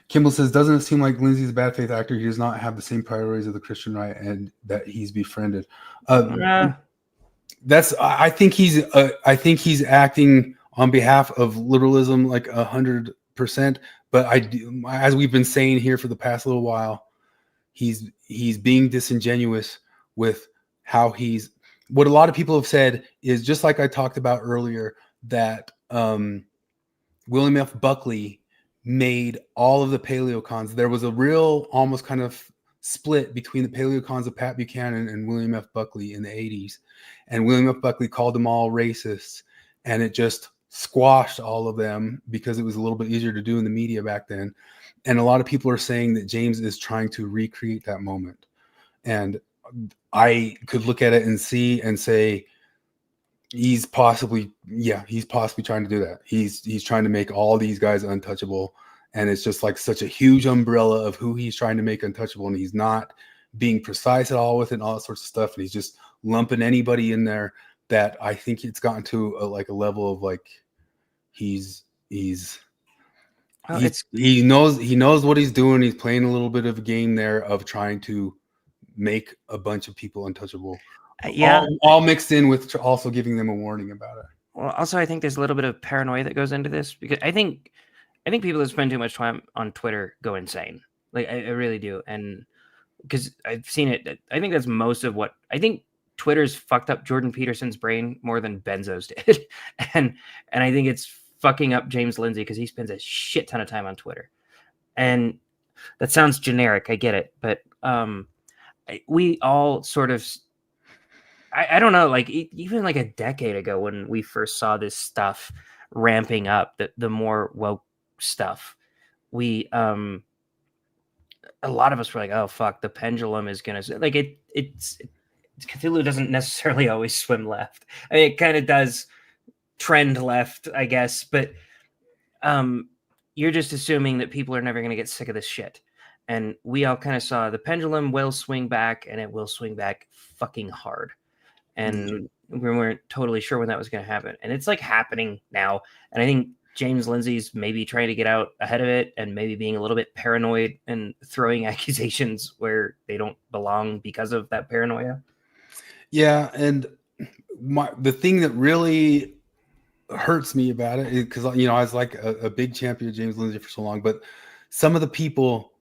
Kimball says, doesn't it seem like Lindsay's a bad faith actor? He does not have the same priorities of the Christian right and that he's befriended. I think he's acting on behalf of liberalism 100%. But as we've been saying here for the past little while, he's being disingenuous with how what a lot of people have said is just like I talked about earlier, that William F. Buckley made all of the paleocons. There was a real almost kind of split between the paleocons of Pat Buchanan and William F. Buckley in the 80s. And William F. Buckley called them all racists, and it just squashed all of them because it was a little bit easier to do in the media back then. And a lot of people are saying that James is trying to recreate that moment. And I could look at it and say, he's possibly trying to do that. He's trying to make all these guys untouchable, and it's just like such a huge umbrella of who he's trying to make untouchable, and he's not being precise at all with it and all that sorts of stuff, and he's just lumping anybody in there that I think it's gotten to a level of he knows what he's doing. He's playing a little bit of a game there of trying to make a bunch of people untouchable. All mixed in with also giving them a warning about it. Well, also I think there's a little bit of paranoia that goes into this, because I think people that spend too much time on Twitter go insane. I really do, and because I've seen it, I think that's most of what I think. Twitter's fucked up Jordan Peterson's brain more than Benzo's did, and I think it's fucking up James Lindsay because he spends a shit ton of time on Twitter, and that sounds generic. I get it, but we all sort of. I don't know, even a decade ago when we first saw this stuff ramping up, the more woke stuff, we a lot of us were like, oh fuck, the pendulum is gonna it's Cthulhu doesn't necessarily always swim left. I mean, it kind of does trend left, I guess, but you're just assuming that people are never gonna get sick of this shit. And we all kind of saw the pendulum will swing back, and it will swing back fucking hard. And we weren't totally sure when that was going to happen. And it's happening now. And I think James Lindsay's maybe trying to get out ahead of it and maybe being a little bit paranoid and throwing accusations where they don't belong because of that paranoia. Yeah. And the thing that really hurts me about it is because, I was a big champion of James Lindsay for so long, but some of the people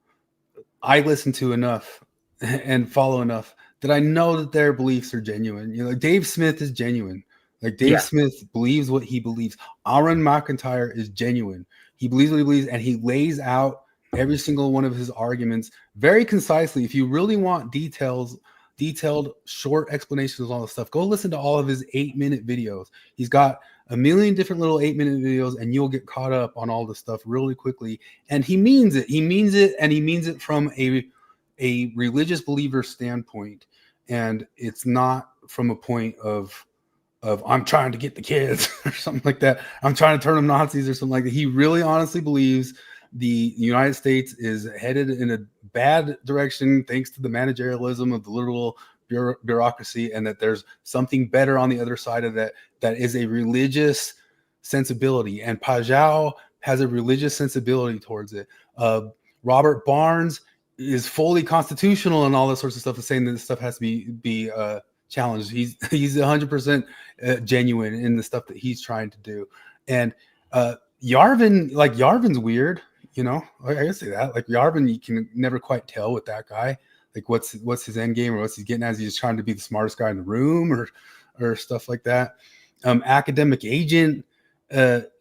I listen to enough and follow enough that I know that their beliefs are genuine. Dave Smith is genuine. Dave Smith believes what he believes. Aaron McIntyre is genuine. He believes what he believes, and he lays out every single one of his arguments very concisely. If you really want detailed, short explanations of all this stuff, go listen to all of his 8-minute videos. He's got a million different little 8-minute videos, and you'll get caught up on all this stuff really quickly. And he means it. He means it, and he means it from a religious believer standpoint, and it's not from a point of I'm trying to get the kids or something like that. I'm trying to turn them Nazis or something like that. He really honestly believes the United States is headed in a bad direction thanks to the managerialism of the literal bureaucracy, and that there's something better on the other side of that is a religious sensibility. And Pajau has a religious sensibility towards it. Robert Barnes is fully constitutional and all that sorts of stuff, is saying that this stuff has to be challenged. He's 100% genuine in the stuff that he's trying to do. And Yarvin's weird, you know. I can say that. Like Yarvin, you can never quite tell with that guy. Like what's his end game, or what's he getting at? Is he just trying to be the smartest guy in the room, or stuff like that? Academic agent,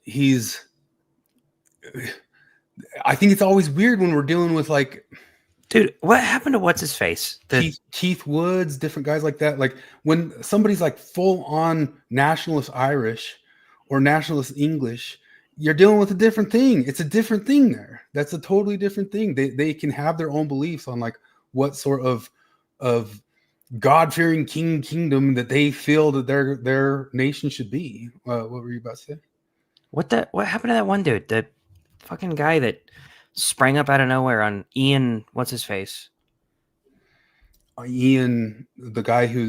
he's. I think it's always weird when we're dealing with like. Dude, what happened to what's his face? Keith Woods, different guys like that. Like when somebody's like full on nationalist Irish or nationalist English, you're dealing with a different thing. It's a different thing there. That's a totally different thing. They can have their own beliefs on like what sort of God-fearing kingdom that they feel that their nation should be. What were you about to say? What happened to that one dude? The fucking guy that sprang up out of nowhere on Ian, what's his face? Ian, the guy who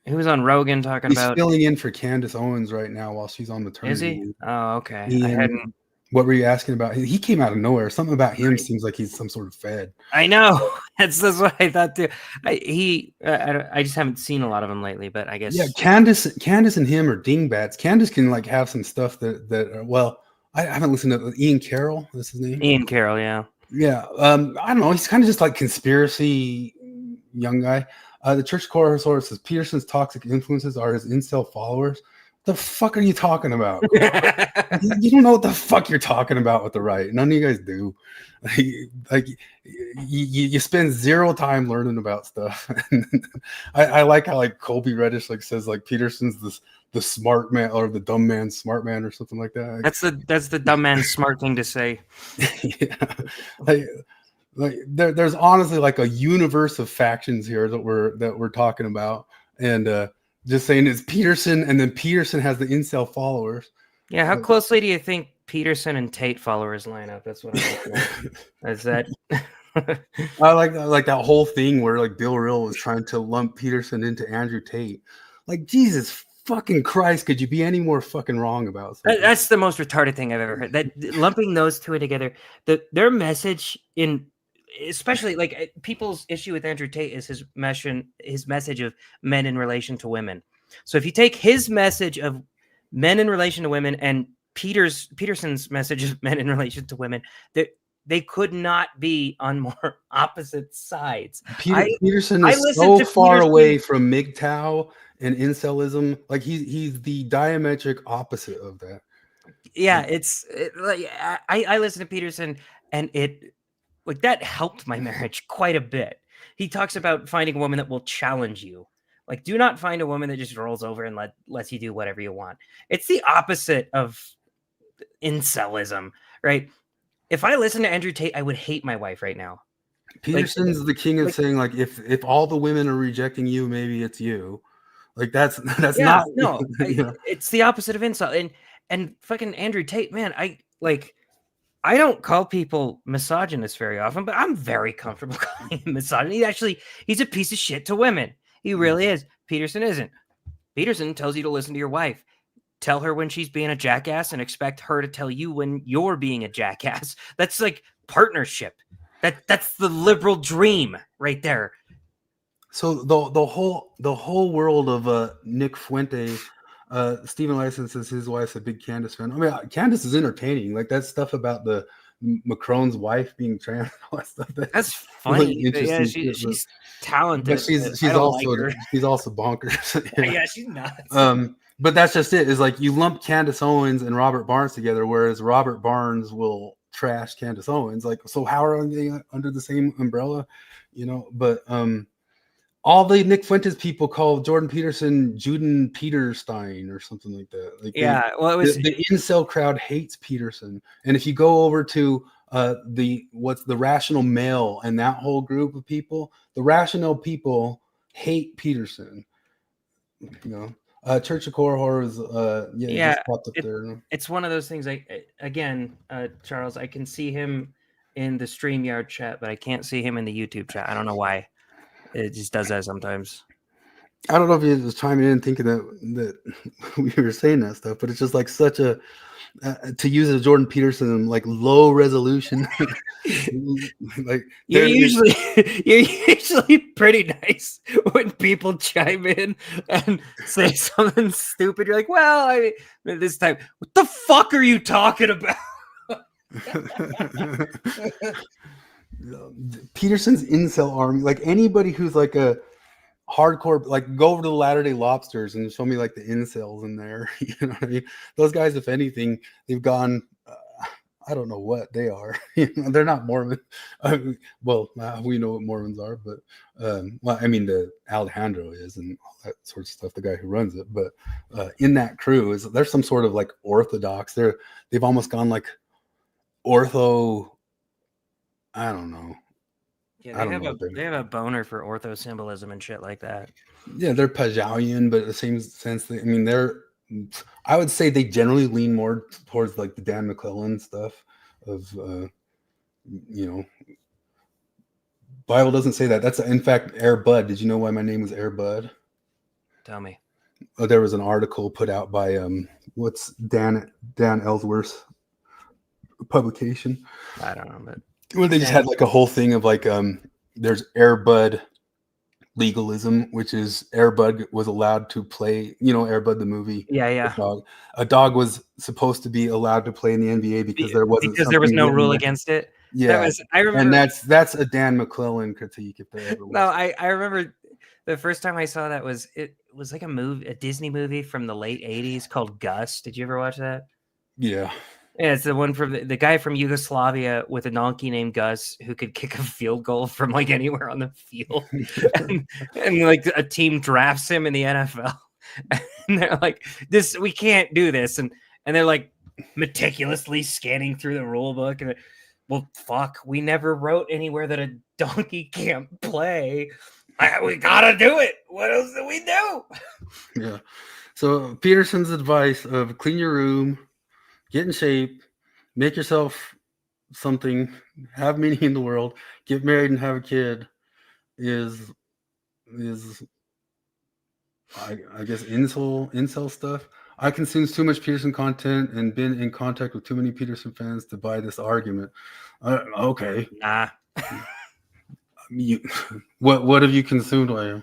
was on Rogan talking about. He's filling in for Candace Owens right now while she's on maternity. Is he? Leave. Oh, okay. Ian, what were you asking about? He came out of nowhere. Something about him seems like he's some sort of fed. I know. That's what I thought too. I just haven't seen a lot of him lately, but I guess. Yeah, Candace and him are dingbats. Candace can like have some stuff that are, well, I haven't listened to Ian Carroll. That's his name. Ian Carroll, yeah. Yeah. I don't know. He's kind of just like conspiracy young guy. The Church Core source says Peterson's toxic influences are his incel followers. The fuck are you talking about? You don't know what the fuck you're talking about with the right. None of you guys do. Like you spend zero time learning about stuff. I like how like Colby Reddish like says like Peterson's the smart man or the dumb man smart man or something like that. That's the dumb man smart thing to say. Yeah. Like there's honestly like a universe of factions here that we're talking about, and just saying it's Peterson, and then Peterson has the incel followers. Yeah, how closely do you think Peterson and Tate followers line up? That's what I'm looking at. Is that? I like that whole thing where like Bill Real was trying to lump Peterson into Andrew Tate. Like Jesus fucking Christ, could you be any more fucking wrong about something? That's the most retarded thing I've ever heard. That lumping those two together, their message especially like people's issue with Andrew Tate is his message of men in relation to women. So if you take his message of men in relation to women and Peterson's message of men in relation to women, they could not be on more opposite sides. Peterson is so far away from MGTOW and incelism. Like he's the diametric opposite of that. Yeah, I listen to Peterson, and it like that helped my marriage quite a bit. He talks about finding a woman that will challenge you. Like, do not find a woman that just rolls over and lets you do whatever you want. It's the opposite of incelism, right? If I listen to Andrew Tate, I would hate my wife right now. Peterson's the king of saying like, if all the women are rejecting you, maybe it's you. Like that's not no. It's the opposite of incel. And fucking Andrew Tate, man, I don't call people misogynist very often, but I'm very comfortable calling him misogynist. He's a piece of shit to women. He really is. Peterson isn't. Peterson tells you to listen to your wife. Tell her when she's being a jackass and expect her to tell you when you're being a jackass. That's like partnership. That's the liberal dream right there. So the whole world of Nick Fuente, Stephen Lyson says his wife's a big Candace fan. I mean, Candace is entertaining. Like that stuff about the Macron's wife being trans, all that stuff. That's funny. Really yeah, she's talented. But she's also bonkers. Yeah, she's nuts. But that's just it. Is like you lump Candace Owens and Robert Barnes together, whereas Robert Barnes will trash Candace Owens. Like, so how are they under the same umbrella? You know, but all the Nick Fuentes people call Jordan Peterson Juden Peterstein or something like that. Like yeah, well, it was the incel crowd hates Peterson, and if you go over to what's the rational male and that whole group of people. The rational people hate Peterson. Church of Core Horrors. It just popped up there. It's one of those things. Charles, I can see him in the StreamYard chat, but I can't see him in the YouTube chat. I don't know why. It just does that sometimes. I don't know if he was chiming in thinking that we were saying that stuff, but it's just like such a to use a Jordan Peterson like low resolution. Like you're usually pretty nice when people chime in and say something stupid. You're like, well, I mean, this time, what the fuck are you talking about? Peterson's incel army, like anybody who's like a hardcore, like go over to the Latter-day Lobsters and show me like the incels in there. You know what I mean? Those guys, if anything, they've gone. I don't know what they are. They're not Mormon. We know what Mormons are, but the Alejandro is and all that sort of stuff. The guy who runs it, but in that crew there's some sort of like Orthodox. They've almost gone like ortho. I don't know. Yeah, they have a boner for ortho symbolism and shit like that. Yeah, they're Pajalian, but in the same sense, I would say they generally lean more towards like the Dan McClellan stuff of, Bible doesn't say that. That's in fact Air Bud. Did you know why my name was Air Bud? Tell me. There was an article put out by what's Dan Ellsworth's publication. I don't know, but well, they just had like a whole thing of like there's Air Bud legalism, which is Air Bud was allowed to play, Air Bud the movie. Yeah. A dog was supposed to be allowed to play in the NBA because there was no rule against it. Yeah, I remember, and that's a Dan McClellan critique if there ever was. No, I remember the first time I saw that was like a Disney movie from the late 80s called Gus. Did you ever watch that? Yeah. Yeah, it's the one from the guy from Yugoslavia with a donkey named Gus who could kick a field goal from like anywhere on the field. and like a team drafts him in the NFL. And they're like, we can't do this. And they're like meticulously scanning through the rule book. And well, fuck, we never wrote anywhere that a donkey can't play. We gotta do it. What else do we do? Yeah. So Peterson's advice of clean your room, get in shape, make yourself something, have meaning in the world, get married and have a kid is I guess incel stuff. I consume too much Peterson content and been in contact with too many Peterson fans to buy this argument. Okay. Nah. What have you consumed, William?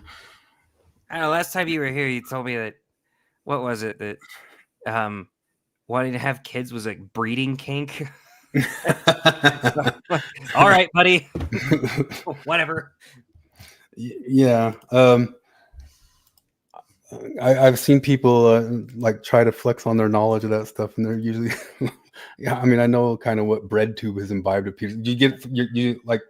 I don't know. Last time you were here, you told me that what was it that wanting to have kids was a breeding kink. All right, buddy. Whatever. Yeah. I've seen people like try to flex on their knowledge of that stuff, and they're usually, I know kind of what BreadTube has imbibed of Peterson. You like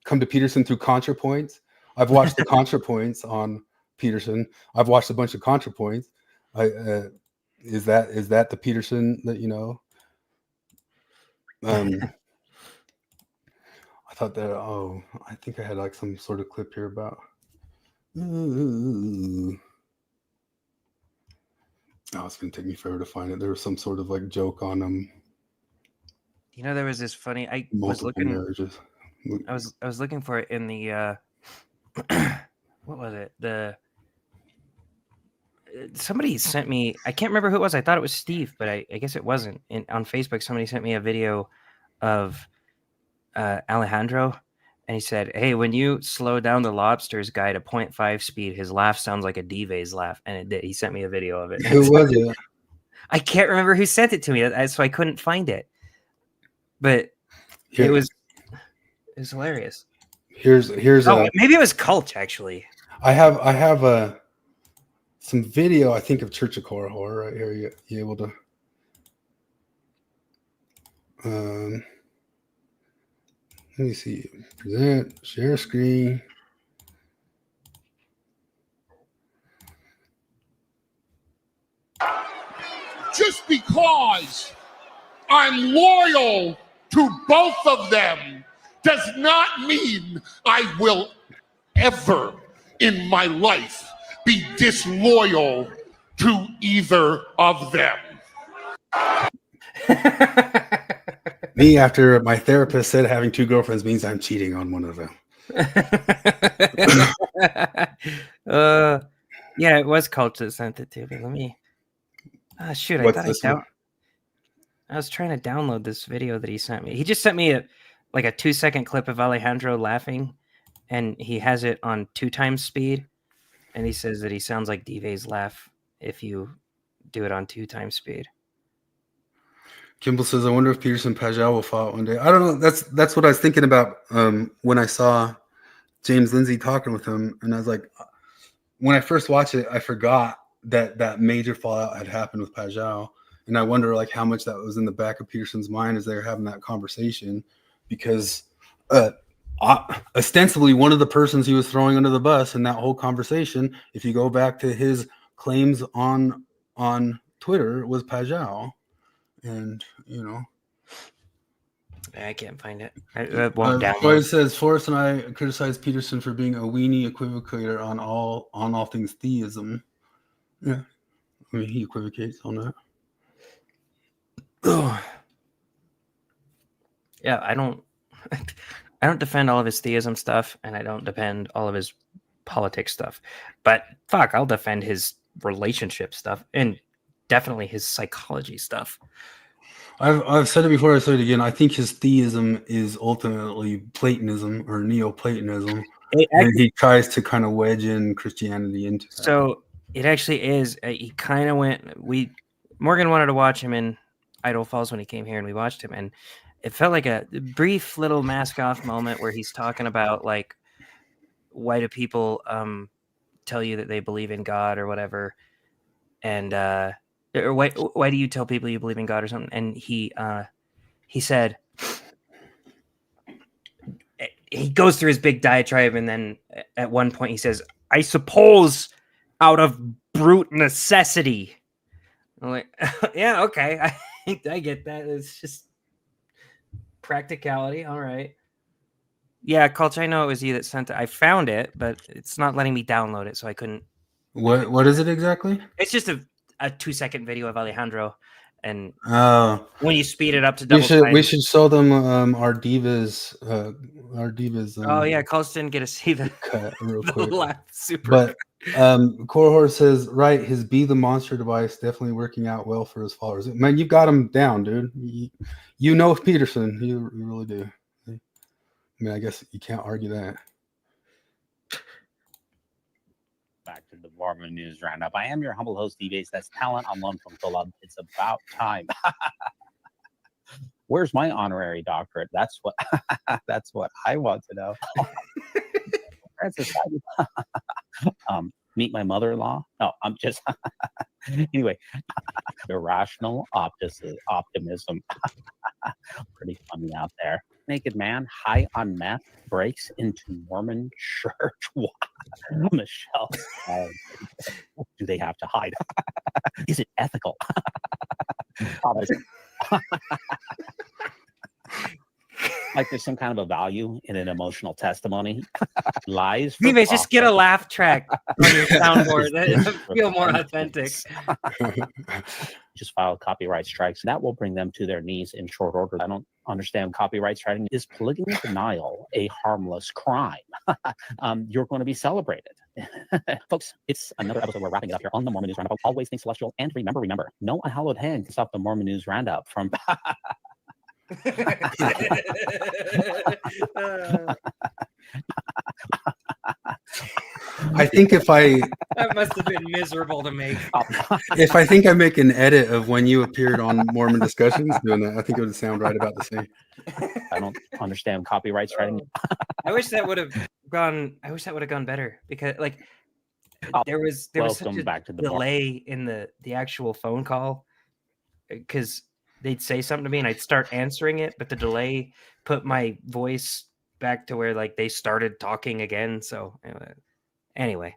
come to Peterson through ContraPoints. I've watched the ContraPoints on Peterson. I've watched a bunch of ContraPoints. Is that the Peterson that you know? I thought that. Oh, I think I had like some sort of clip here about. Oh, it's gonna take me forever to find it. There was some sort of like joke on there was this funny. I was looking. Marriages. I was looking for it in the. What was it? Somebody sent me. I can't remember who it was. I thought it was Steve, but I guess it wasn't. On Facebook, somebody sent me a video of Alejandro. And he said, hey, when you slow down the Lobsters guy to 0.5 speed, his laugh sounds like a Dive's laugh. And it did. He sent me a video of it. Who was it? I can't remember who sent it to me, so I couldn't find it. But it was hilarious. Here's maybe it was Cult, actually. I have some video, I think, of Church of Core Horror right here. You able to let me see. Present, share screen. Just because I'm loyal to both of them does not mean I will ever in my life be disloyal to either of them. Me, after my therapist said having 2 girlfriends means I'm cheating on one of them. Yeah, it was Coach that sent it to me. Let me. Ah, shoot! I What's thought this one? I was trying to download this video that he sent me. He just sent me a 2-second clip of Alejandro laughing, and he has it on 2 times speed, and he says that he sounds like Dive's laugh if you do it on 2 times speed. Kimball says, I wonder if Peterson Pajal will fight one day. I don't know. That's what I was thinking about when I saw James Lindsay talking with him. And I was like, when I first watched it, I forgot that major fallout had happened with Pajal. And I wonder like how much that was in the back of Peterson's mind as they were having that conversation. Because ostensibly one of the persons he was throwing under the bus in that whole conversation, if you go back to his claims on Twitter, was Pajal. And, you know, I can't find it. It won't download. Floyd says Forrest and I criticize Peterson for being a weenie equivocator on all things theism. Yeah, I mean he equivocates on that. Yeah, I don't defend all of his theism stuff, and I don't defend all of his politics stuff. But fuck, I'll defend his relationship stuff and definitely his psychology stuff. I've said it before, I say it again. I think his theism is ultimately Platonism or Neoplatonism, and he tries to kind of wedge in Christianity into that. So it actually is. He kind of went. Morgan wanted to watch him in Idaho Falls when he came here, and we watched him, and it felt like a brief little mask off moment where he's talking about like, why do people tell you that they believe in God or whatever, and or why do you tell people you believe in God or something? And he said, he goes through his big diatribe, and then at one point he says, I suppose out of brute necessity. I'm like, yeah, okay, I get that. It's just practicality. All right. Yeah, Culch, I know it was you that sent it. I found it, but it's not letting me download it, so I couldn't. What is it exactly? It's just a 2-second video of Alejandro, and Oh, when you speed it up to double we should show them our divas. Oh yeah, Culch didn't get to see the cut real quick. laugh. Super. But Corehor says, right, his Be the Monster device definitely working out well for his followers. Man, you've got him down, dude. You know Peterson. You really do. I mean, I guess you can't argue that. Back to the Mormon News Roundup. I am your humble host, D-Base. That's talent on loan from Philip. It's about time. Where's my honorary doctorate? That's what I want to know. Francis, meet my mother-in-law. No, I'm just anyway. Irrational optimism. Pretty funny out there. Naked man high on meth breaks into Mormon church. Michelle, do they have to hide? Is it ethical? Like there's some kind of a value in an emotional testimony. Lies. Maybe just get a laugh track on your soundboard. That feel more authentic. Just filed copyright strikes. That will bring them to their knees in short order. I don't understand copyright striking. Is polygamy denial a harmless crime? You're going to be celebrated. Folks, it's another episode. We're wrapping it up here on the Mormon News Roundup. Always think celestial, and remember, no unhallowed hand can stop the Mormon News Roundup from... I think that must have been miserable to make. If I think I make an edit of when you appeared on Mormon Discussions doing that, I think it would sound right about the same. I don't understand copyright striking. I wish that would have gone better, because like there was such a delay in the actual phone call, because they'd say something to me and I'd start answering it, but the delay put my voice back to where like they started talking again. So anyway,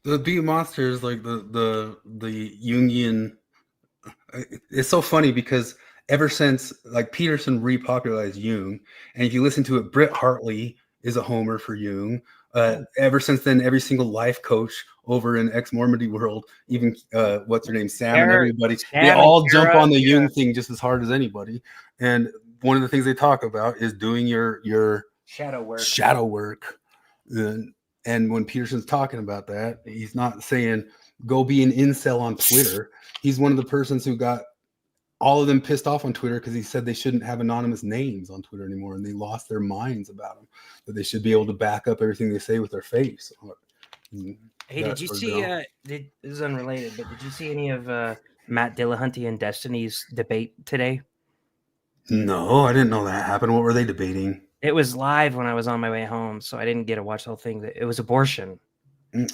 the Be Monsters, like the Jungian. It's so funny because ever since like Peterson repopularized Jung, and if you listen to it, Britt Hartley is a homer for Jung. Ever since then, every single life coach over in ex-Mormony world, even what's her name, Sam and everybody, they all jump on the Jung thing just as hard as anybody. And one of the things they talk about is doing your shadow work. And when Peterson's talking about that, he's not saying go be an incel on Twitter. He's one of the persons who got all of them pissed off on Twitter because he said they shouldn't have anonymous names on Twitter anymore, and they lost their minds about them. That they should be able to back up everything they say with their face. Hey, did you see? This is unrelated, but did you see any of Matt Dillahunty and Destiny's debate today? No, I didn't know that happened. What were they debating? It was live when I was on my way home, so I didn't get to watch the whole thing. It was abortion.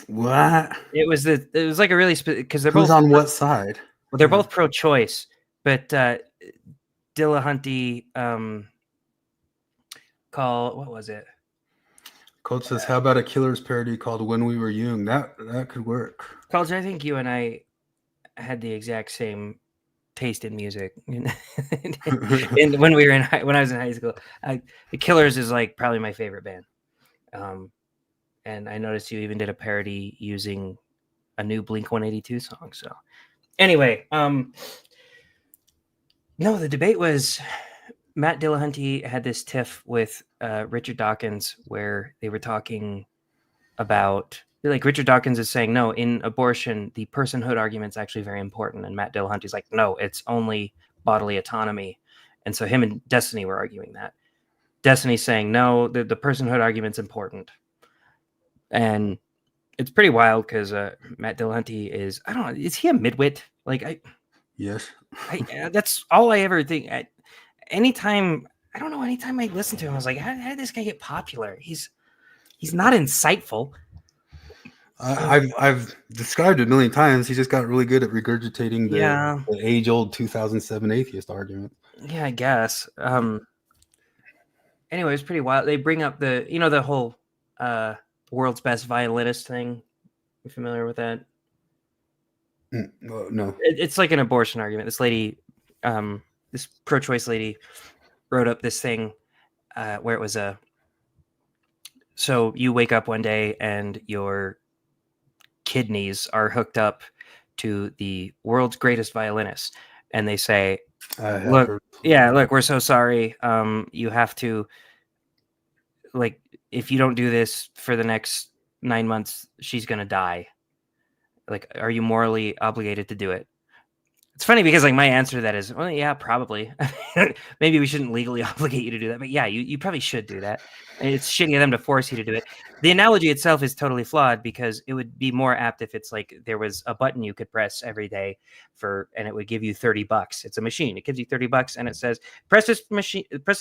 What? It was like a really because they're Who's both on what side? Well, they're both pro-choice, but Dillahunty what was it? Coach says, "How about a Killers parody called When We Were Young?" That could work. Coach, I think you and I had the exact same taste in music. And when I was in high school, the Killers is like probably my favorite band. And I noticed you even did a parody using a new Blink-182 song. So anyway, no, the debate was Matt Dillahunty had this tiff with Richard Dawkins where they were talking about, like, Richard Dawkins is saying, no, in abortion, the personhood argument is actually very important. And Matt Dillahunty's like, no, it's only bodily autonomy. And so him and Destiny were arguing that. Destiny's saying, no, the personhood argument's important. And it's pretty wild because Matt Dillahunty is, I don't know, is he a midwit? Like, yes. That's all I ever think. Anytime I listen to him, I was like, how did this guy get popular? He's not insightful. I've described it a million times. He just got really good at regurgitating the age-old 2007 atheist argument. Yeah, I guess. Anyway, it's pretty wild. They bring up the whole world's best violinist thing. You familiar with that? No. It's like an abortion argument. This lady, this pro-choice lady, wrote up this thing where it was so you wake up one day and your kidneys are hooked up to the world's greatest violinist, and they say, look, we're so sorry. You have to, like, if you don't do this for the next 9 months, she's going to die. Like, are you morally obligated to do it? It's funny because, like, my answer to that is, well, yeah, probably. Maybe we shouldn't legally obligate you to do that, but yeah, you probably should do that. And it's shitty of them to force you to do it. The analogy itself is totally flawed because it would be more apt if it's like there was a button you could press every day and it would give you $30. It's a machine. It gives you $30 and it says, press this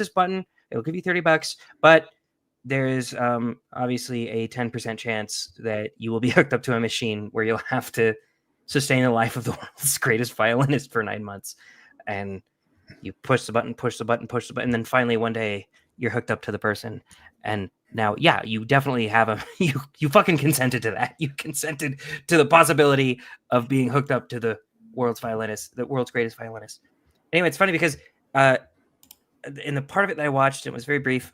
button. It'll give you $30, but there is obviously a 10% chance that you will be hooked up to a machine where you'll have to sustain the life of the world's greatest violinist for 9 months. And you push the button, and then finally one day you're hooked up to the person. And now, yeah, you definitely have you fucking consented to that. You consented to the possibility of being hooked up to the world's greatest violinist. Anyway, it's funny because in the part of it that I watched, it was very brief.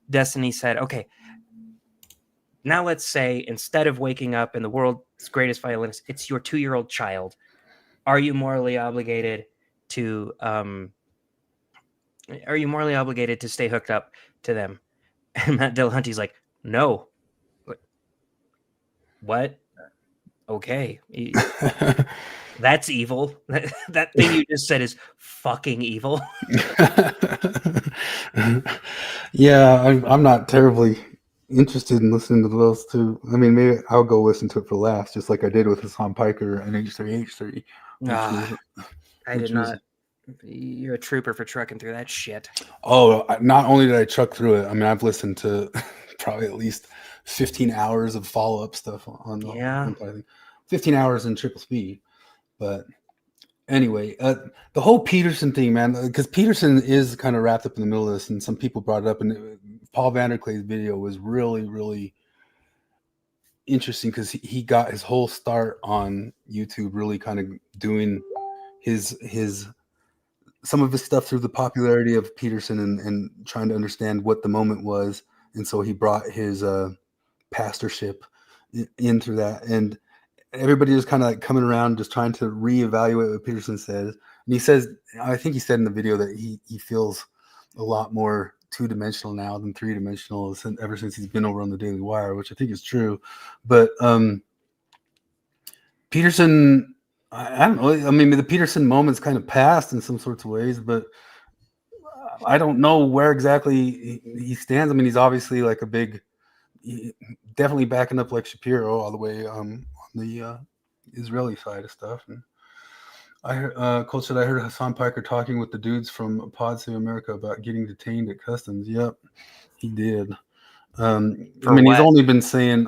Destiny said, okay, now let's say instead of waking up and the world's greatest violinist, it's your 2-year-old child. Are you morally obligated to stay hooked up to them? And Matt Dillahunty's like, no. What? Okay. That's evil. That thing you just said is fucking evil. Yeah, I'm not terribly interested in listening to those two. I mean, maybe I'll go listen to it for last, just like I did with Hassan Piker and H3H3. I did not. You're a trooper for trucking through that shit. Oh, not only did I truck through it, I mean, I've listened to probably at least 15 hours of follow-up stuff on 15 hours in triple speed. But anyway, the whole Peterson thing, man, because Peterson is kind of wrapped up in the middle of this, and some people brought it up, and Paul Vanderklay's video was really, really interesting because he got his whole start on YouTube really kind of doing his some of his stuff through the popularity of Peterson and trying to understand what the moment was, and so he brought his pastorship in through that, and everybody was kind of like coming around, just trying to reevaluate what Peterson says. And he says, I think he said in the video that he feels a lot more two-dimensional now than three-dimensional ever since he's been over on the Daily Wire, which I think is true. But Peterson, I don't know. I mean, the Peterson moment's kind of passed in some sorts of ways, but I don't know where exactly he stands. I mean, he's obviously like definitely backing up like Shapiro all the way on the Israeli side of stuff. And I heard, Coach said, I heard Hassan Piker talking with the dudes from Pod Save America about getting detained at customs. Yep, he did. I mean, he's only been saying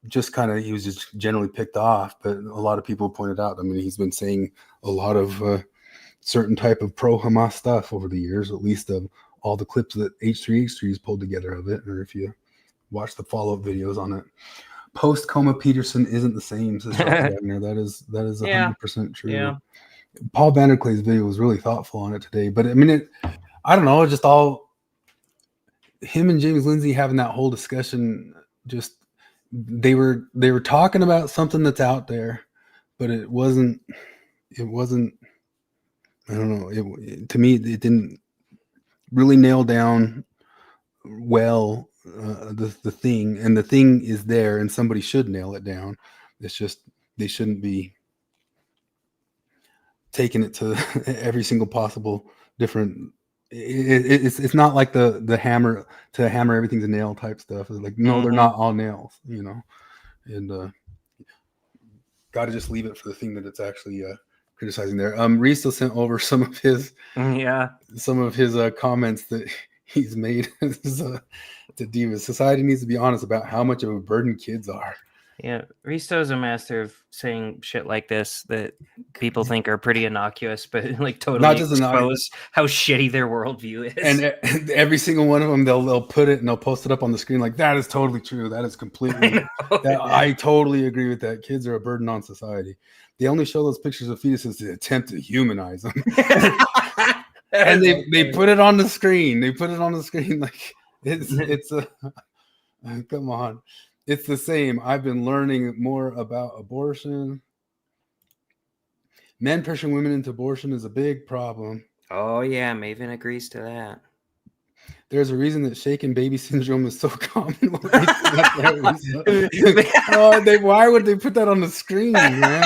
just kind of, he was just generally picked off, but a lot of people pointed out, I mean, he's been saying a lot of certain type of pro-Hamas stuff over the years, at least of all the clips that H3H3's pulled together of it, or if you watch the follow-up videos on it. Post-coma Peterson isn't the same, says Dr. Wagner. That is 100% true. Yeah. Paul Vanderklay's video was really thoughtful on it today, but I mean, I don't know, just all him and James Lindsay having that whole discussion, just they were talking about something that's out there, but it wasn't I don't know, to me it didn't really nail down well the thing, and the thing is there and somebody should nail it down. It's just they shouldn't be taking it to every single possible different. It's not like the hammer to hammer everything's a nail type stuff. It's like, no, they're not all nails, you know, and got to just leave it for the thing that it's actually criticizing there. Reese still sent over some of his comments that he's made to Divas. Society needs to be honest about how much of a burden kids are. Yeah, Risto's a master of saying shit like this that people think are pretty innocuous, but like totally expose how shitty their worldview is. And every single one of them, they'll put it and they'll post it up on the screen like, that is totally true. That is completely. I totally agree with that. Kids are a burden on society. They only show those pictures of fetuses to attempt to humanize them. And they put it on the screen. They put it on the screen like it's a come on. It's the same. I've been learning more about abortion. Men pushing women into abortion is a big problem. Oh, yeah. Maven agrees to that. There's a reason that shaken baby syndrome is so common. Why would they put that on the screen, man?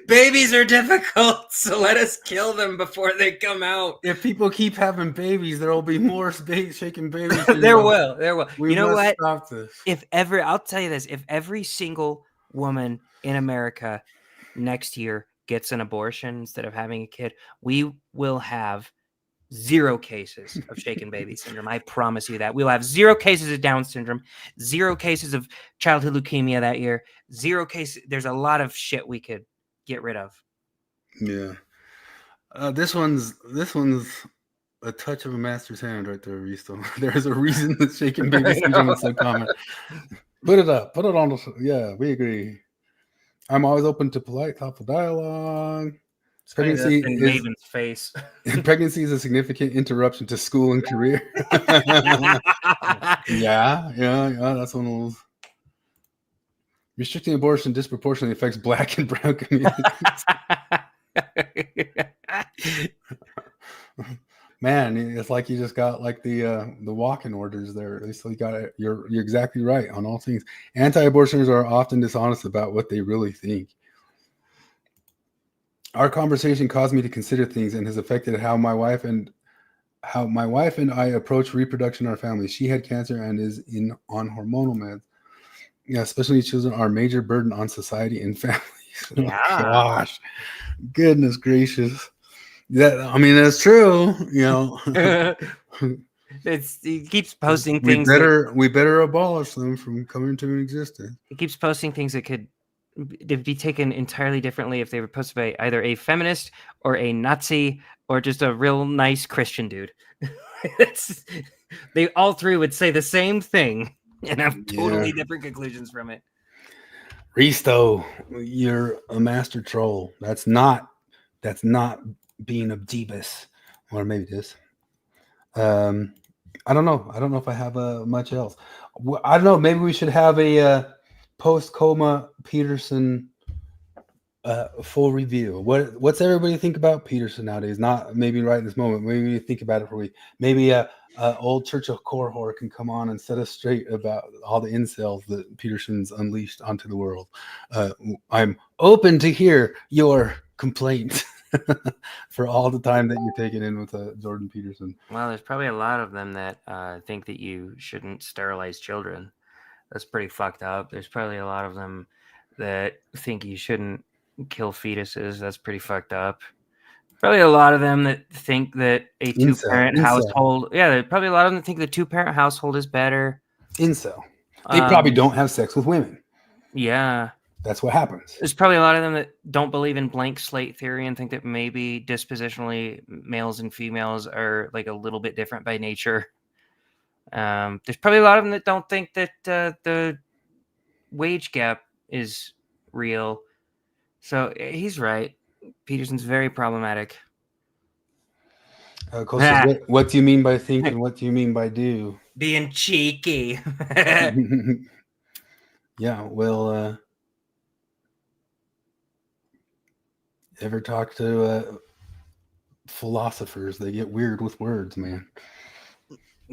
Babies are difficult, so let us kill them before they come out. If people keep having babies, there will be more shaken babies. There will. We know what? Stop this. I'll tell you this: if every single woman in America next year gets an abortion instead of having a kid, we will have 0 cases of shaken baby syndrome. I promise you that. We'll have 0 cases of Down syndrome, 0 cases of childhood leukemia that year, 0 cases. There's a lot of shit we could get rid of. Yeah. This one's a touch of a master's hand right there, Risto. There's a reason that shaken baby syndrome is so common. Put it up. Put it on. Yeah, we agree. I'm always open to polite, thoughtful dialogue. Pregnancy in Maven's face. Pregnancy is a significant interruption to school and career. Yeah, that's one of those. Restricting abortion disproportionately affects Black and brown communities. Man, it's like you just got like the walk-in orders there. So you got it. You're exactly right on all things. Anti-abortioners are often dishonest about what they really think. Our conversation caused me to consider things and has affected how my wife and I approach reproduction in our family. She had cancer and is on hormonal meds. Yeah, especially children are a major burden on society and families. Yeah. Oh, gosh, goodness gracious. That's true. You know, he keeps posting things. We better abolish them from coming to existence. He keeps posting things that could be taken entirely differently if they were posted by either a feminist or a Nazi or just a real nice Christian dude. They all 3 would say the same thing and have totally different conclusions from it. Risto, you're a master troll. That's not being of Jeebus, or maybe it is. I don't know. I don't know if I have much else. I don't know. Maybe we should have a post-coma Peterson full review. What's everybody think about Peterson nowadays? Not maybe right in this moment. Maybe think about it for a week. Maybe old Church of Korhor can come on and set us straight about all the incels that Peterson's unleashed onto the world. I'm open to hear your complaint for all the time that you're taking in with Jordan Peterson. Well, there's probably a lot of them that think that you shouldn't sterilize children. That's pretty fucked up. There's probably a lot of them that think you shouldn't kill fetuses. That's pretty fucked up. Probably a lot of them that think that a two-parent household. Yeah, there's probably a lot of them that think the two-parent household is better. Incel. They probably don't have sex with women. Yeah. That's what happens. There's probably a lot of them that don't believe in blank slate theory and think that maybe dispositionally males and females are like a little bit different by nature. There's probably a lot of them that don't think that the wage gap is real. So he's right. Peterson's very problematic. What do you mean by think and what do you mean by do? Being cheeky. Yeah, well, ever talk to philosophers? They get weird with words, man.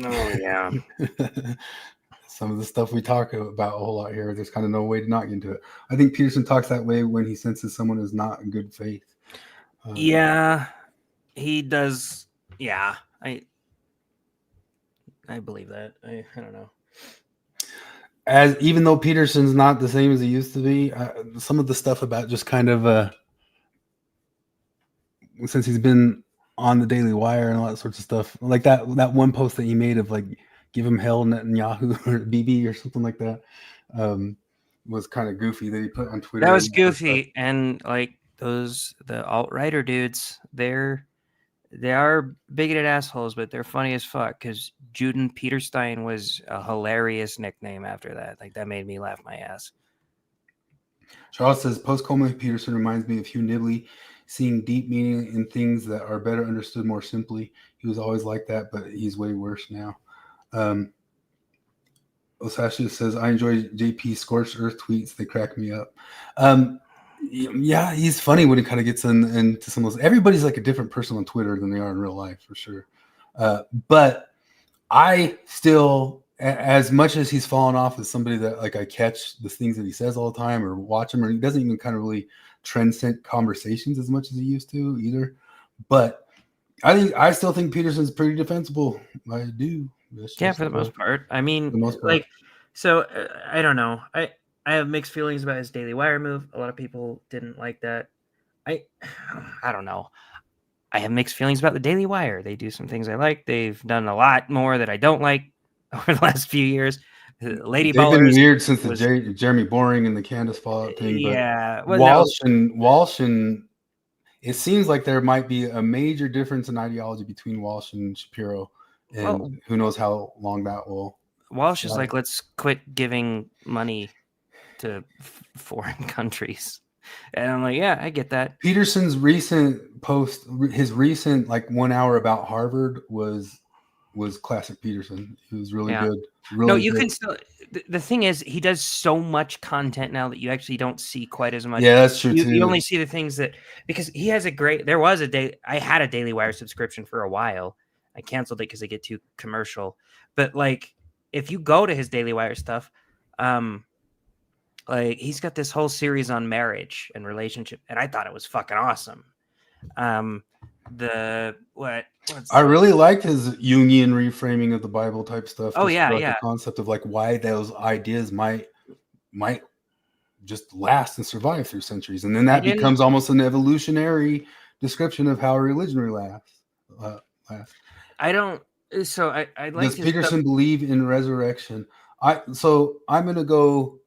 Oh, yeah. Some of the stuff we talk about a whole lot here, there's kind of no way to not get into it. I think Peterson talks that way when he senses someone is not in good faith. Yeah, he does. Yeah, I believe that. I don't know. Even though Peterson's not the same as he used to be, some of the stuff about just kind of since he's been on the Daily Wire and all that sorts of stuff, like that one post that he made of like give him hell Netanyahu or BB or something like that, was kind of goofy that he put on Twitter. That was goofy, and like the alt-righter dudes, they are bigoted assholes, but they're funny as fuck because Juden Peterstein was a hilarious nickname after that. Like that made me laugh my ass. Charles says post-coma Peterson reminds me of Hugh Nibley, seeing deep meaning in things that are better understood more simply. He was always like that, but he's way worse now. Osasha says, I enjoy JP Scorched Earth tweets. They crack me up. Yeah, he's funny when he kind of gets into some of those. Everybody's like a different person on Twitter than they are in real life, for sure. But I still, as much as he's fallen off as somebody that like I catch the things that he says all the time or watch him, or he doesn't even kind of really transcend conversations as much as he used to either. But I still think Peterson's pretty defensible. I do. Yeah, for the most part. I mean, like, so I don't know. I have mixed feelings about his Daily Wire move. A lot of people didn't like that. I don't know. I have mixed feelings about the Daily Wire. They do some things I like. They've done a lot more that I don't like over the last few years. Lady They've Ballers been weird since the Jeremy Boring and the Candace Fallout thing. But yeah, Walsh and it seems like there might be a major difference in ideology between Walsh and Shapiro, and who knows how long that will. Walsh is like, let's quit giving money to foreign countries. And I'm like, yeah, I get that. Peterson's recent post, his recent like 1 hour about Harvard was classic Peterson. He was really good. Really no, you good. can still. The thing is, he does so much content now that you actually don't see quite as much. Yeah, that's true too. You only see the things that, because he has there was a day. I had a Daily Wire subscription for a while. I canceled it because they get too commercial. But like, if you go to his Daily Wire stuff, like he's got this whole series on marriage and relationship, and I thought it was fucking awesome. I really liked his Jungian reframing of the Bible type stuff. Oh yeah, the concept of like why those ideas might just last and survive through centuries, and then that becomes almost an evolutionary description of how a religion lasts. I don't. So I like. Does Peterson believe in resurrection? I'm gonna go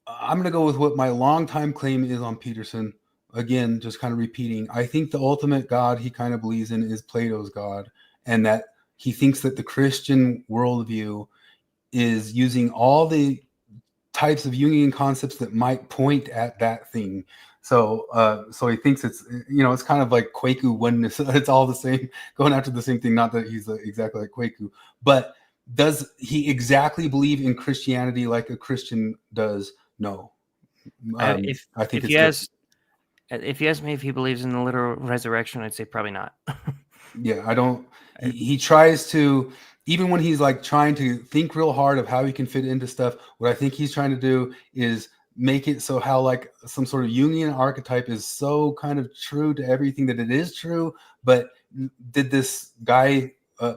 with what my longtime claim is on Peterson. Again, just kind of repeating. I think the ultimate God he kind of believes in is Plato's God, and that he thinks that the Christian worldview is using all the types of Jungian concepts that might point at that thing. So he thinks it's, it's kind of like Kwaku oneness. It's all the same, going after the same thing. Not that he's exactly like Kwaku, but does he exactly believe in Christianity like a Christian does? No. I think if you ask me if he believes in the literal resurrection, I'd say probably not. Yeah, I don't. He tries to, even when he's like trying to think real hard of how he can fit into stuff. What I think he's trying to do is make it so how like some sort of Jungian archetype is so kind of true to everything that it is true. But did this guy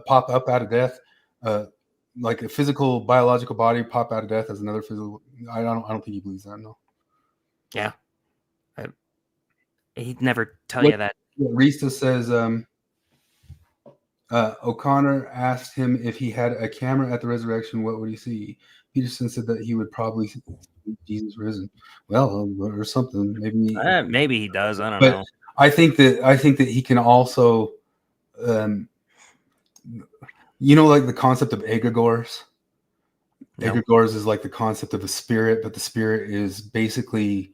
pop up out of death, like a physical biological body pop out of death as another physical? I don't think he believes that. No. Yeah, he'd never tell you that. Rista says. O'Connor asked him if he had a camera at the resurrection, what would he see? Peterson said that he would probably see Jesus risen. Well, or something. Maybe he does. I don't know. I think that he can also, like the concept of egregores. No. Egregores is like the concept of a spirit, but the spirit is basically,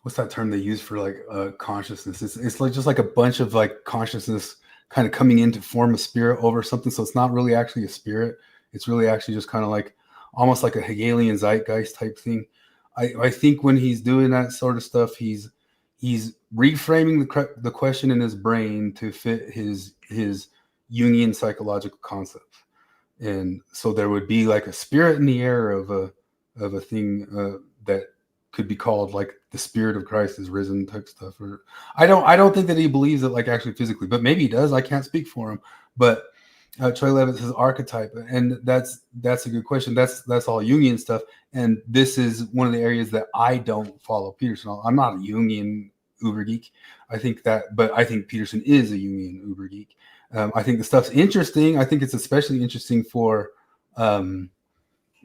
what's that term they use for like consciousness? It's like just like a bunch of like consciousness kind of coming in to form a spirit over something. So it's not really actually a spirit. It's really actually just kind of like almost like a Hegelian zeitgeist type thing. I think when he's doing that sort of stuff, he's reframing the question in his brain to fit his Jungian psychological concepts. And so there would be like a spirit in the air of a thing that could be called like the spirit of Christ is risen type stuff. Or I don't think that he believes it like actually physically, but maybe he does. I can't speak for him. But Troy Levitt says archetype, and that's a good question. That's all Jungian stuff, and this is one of the areas that I don't follow Peterson. I'm not a Jungian uber geek. I think Peterson is a Jungian uber geek. I think the stuff's interesting. I think it's especially interesting for I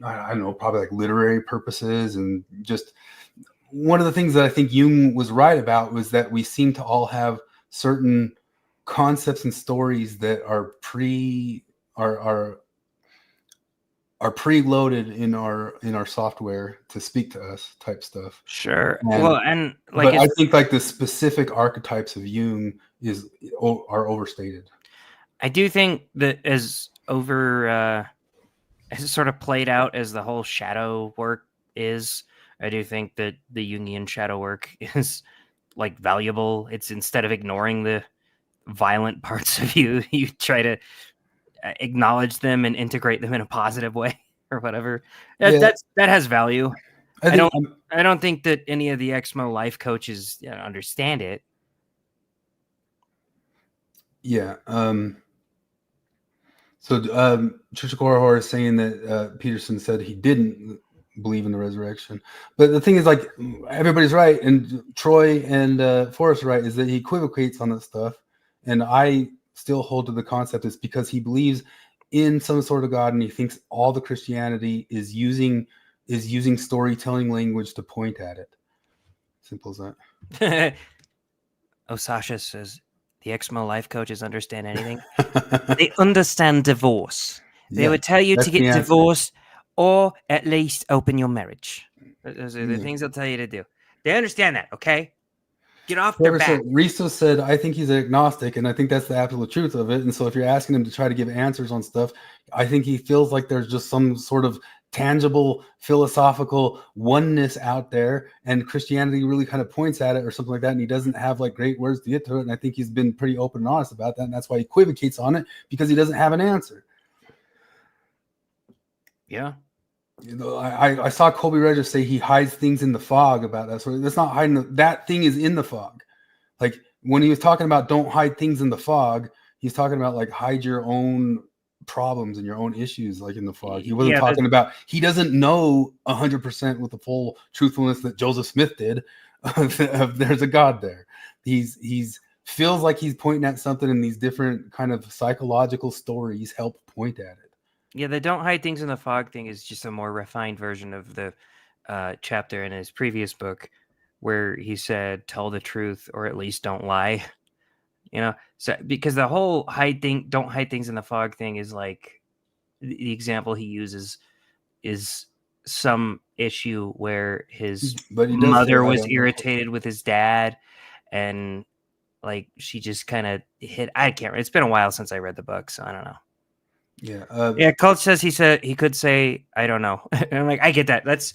don't know, probably like literary purposes, and just one of the things that I think Jung was right about was that we seem to all have certain concepts and stories that are preloaded in our software to speak to us type stuff. Sure. But I think like the specific archetypes of Jung are overstated. I do think that as sort of played out as the whole shadow work is, I do think that the Jungian shadow work is like valuable. It's instead of ignoring the violent parts of you, you try to acknowledge them and integrate them in a positive way or whatever. That has value. I don't think that any of the Exmo life coaches understand it. Yeah. So Church of Korihor is saying that Peterson said he didn't believe in the resurrection. But the thing is, like, everybody's right, and Troy and Forrest are right, is that he equivocates on this stuff. And I still hold to the concept it's because he believes in some sort of God, and he thinks all the Christianity is using storytelling language to point at it. Simple as that. Sasha says, the Exmo life coaches understand anything? They understand divorce. They would tell you to get divorced or at least open your marriage. Those are the things they'll tell you to do. They understand that, okay? Get off their back. Risto said, I think he's agnostic, and I think that's the absolute truth of it. And so if you're asking him to try to give answers on stuff, I think he feels like there's just some sort of tangible philosophical oneness out there, and Christianity really kind of points at it or something like that, and he doesn't have like great words to get to it. And I think he's been pretty open and honest about that, and that's why he equivocates on it, because he doesn't have an answer. Yeah. I saw Colby Regis say he hides things in the fog about that. So that's not hiding. That thing is in the fog. Like when he was talking about don't hide things in the fog, he's talking about like hide your own problems and your own issues like in the fog. He wasn't talking about, he doesn't know 100% with the full truthfulness that Joseph Smith did of there's a God there. He's feels like he's pointing at something, and these different kind of psychological stories help point at it. Yeah, the don't hide things in the fog thing is just a more refined version of the chapter in his previous book where he said, tell the truth or at least don't lie. So because the whole don't hide things in the fog thing is like the example he uses is some issue where his But he does say, mother "I was don't know." irritated with his dad, and like she just kind of hit. I can't. It's been a while since I read the book, so I don't know. Yeah. Yeah, Coach says he could say I don't know. And I'm like, I get that. That's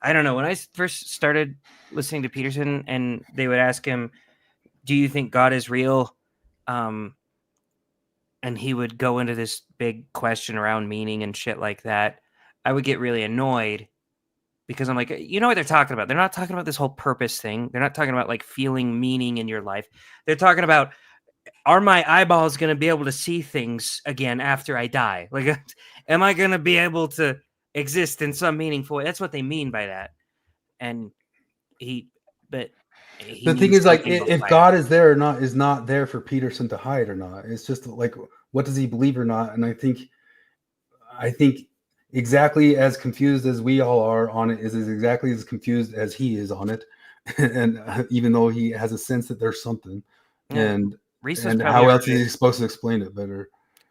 I don't know. When I first started listening to Peterson, and they would ask him, "Do you think God is real?" And he would go into this big question around meaning and shit like that. I would get really annoyed because I'm like, you know what they're talking about? They're not talking about this whole purpose thing. They're not talking about like feeling meaning in your life. They're talking about, are my eyeballs going to be able to see things again after I die? Like, am I going to be able to exist in some meaningful way? That's what they mean by that. And but he The thing means is, like, something else if by God is there or not is not there for Peterson to hide or not. It's just like, what does he believe or not? And I think exactly as confused as we all are on it is exactly as confused as he is on it. And even though he has a sense that there's something, Yeah. and Reese was and probably how else right. is he supposed to explain it better?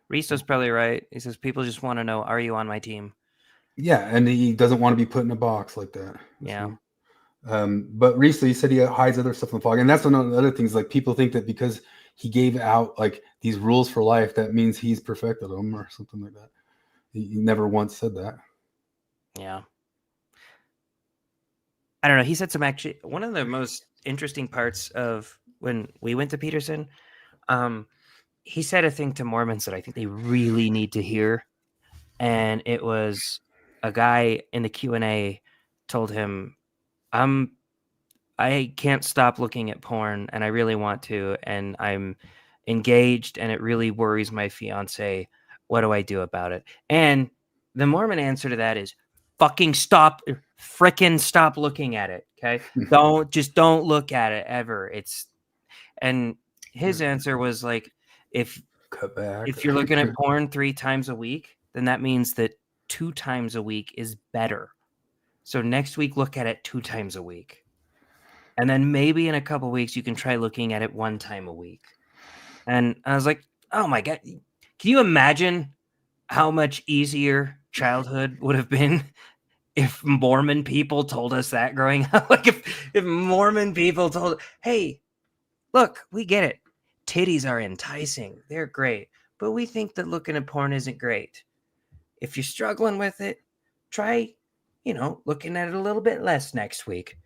Reese was probably right. He says people just want to know, are you on my team? Yeah, and he doesn't want to be put in a box like that. Yeah. But recently he said he hides other stuff in the fog, and that's one of the other things. Like, people think that because he gave out like these rules for life, that means he's perfected them or something like that. He never once said that. Yeah. I don't know. He said some actually one of the most interesting parts of when we went to Peterson. He said a thing to Mormons that I think they really need to hear, and it was a guy in the Q&A told him, I can't stop looking at porn, and I really want to, and I'm engaged, and it really worries my fiance. What do I do about it? And the Mormon answer to that is fucking frickin' stop looking at it. Okay. Don't look at it ever. And his answer was like, if Cut back. you're looking at porn 3 times a week, then that means that 2 times a week is better. So next week, look at it 2 times a week. And then maybe in a couple weeks, you can try looking at it 1 time a week. And I was like, oh my God. Can you imagine how much easier childhood would have been if Mormon people told us that growing up? Like if Mormon people told, hey, look, we get it. Titties are enticing. They're great. But we think that looking at porn isn't great. If you're struggling with it, try, looking at it a little bit less next week.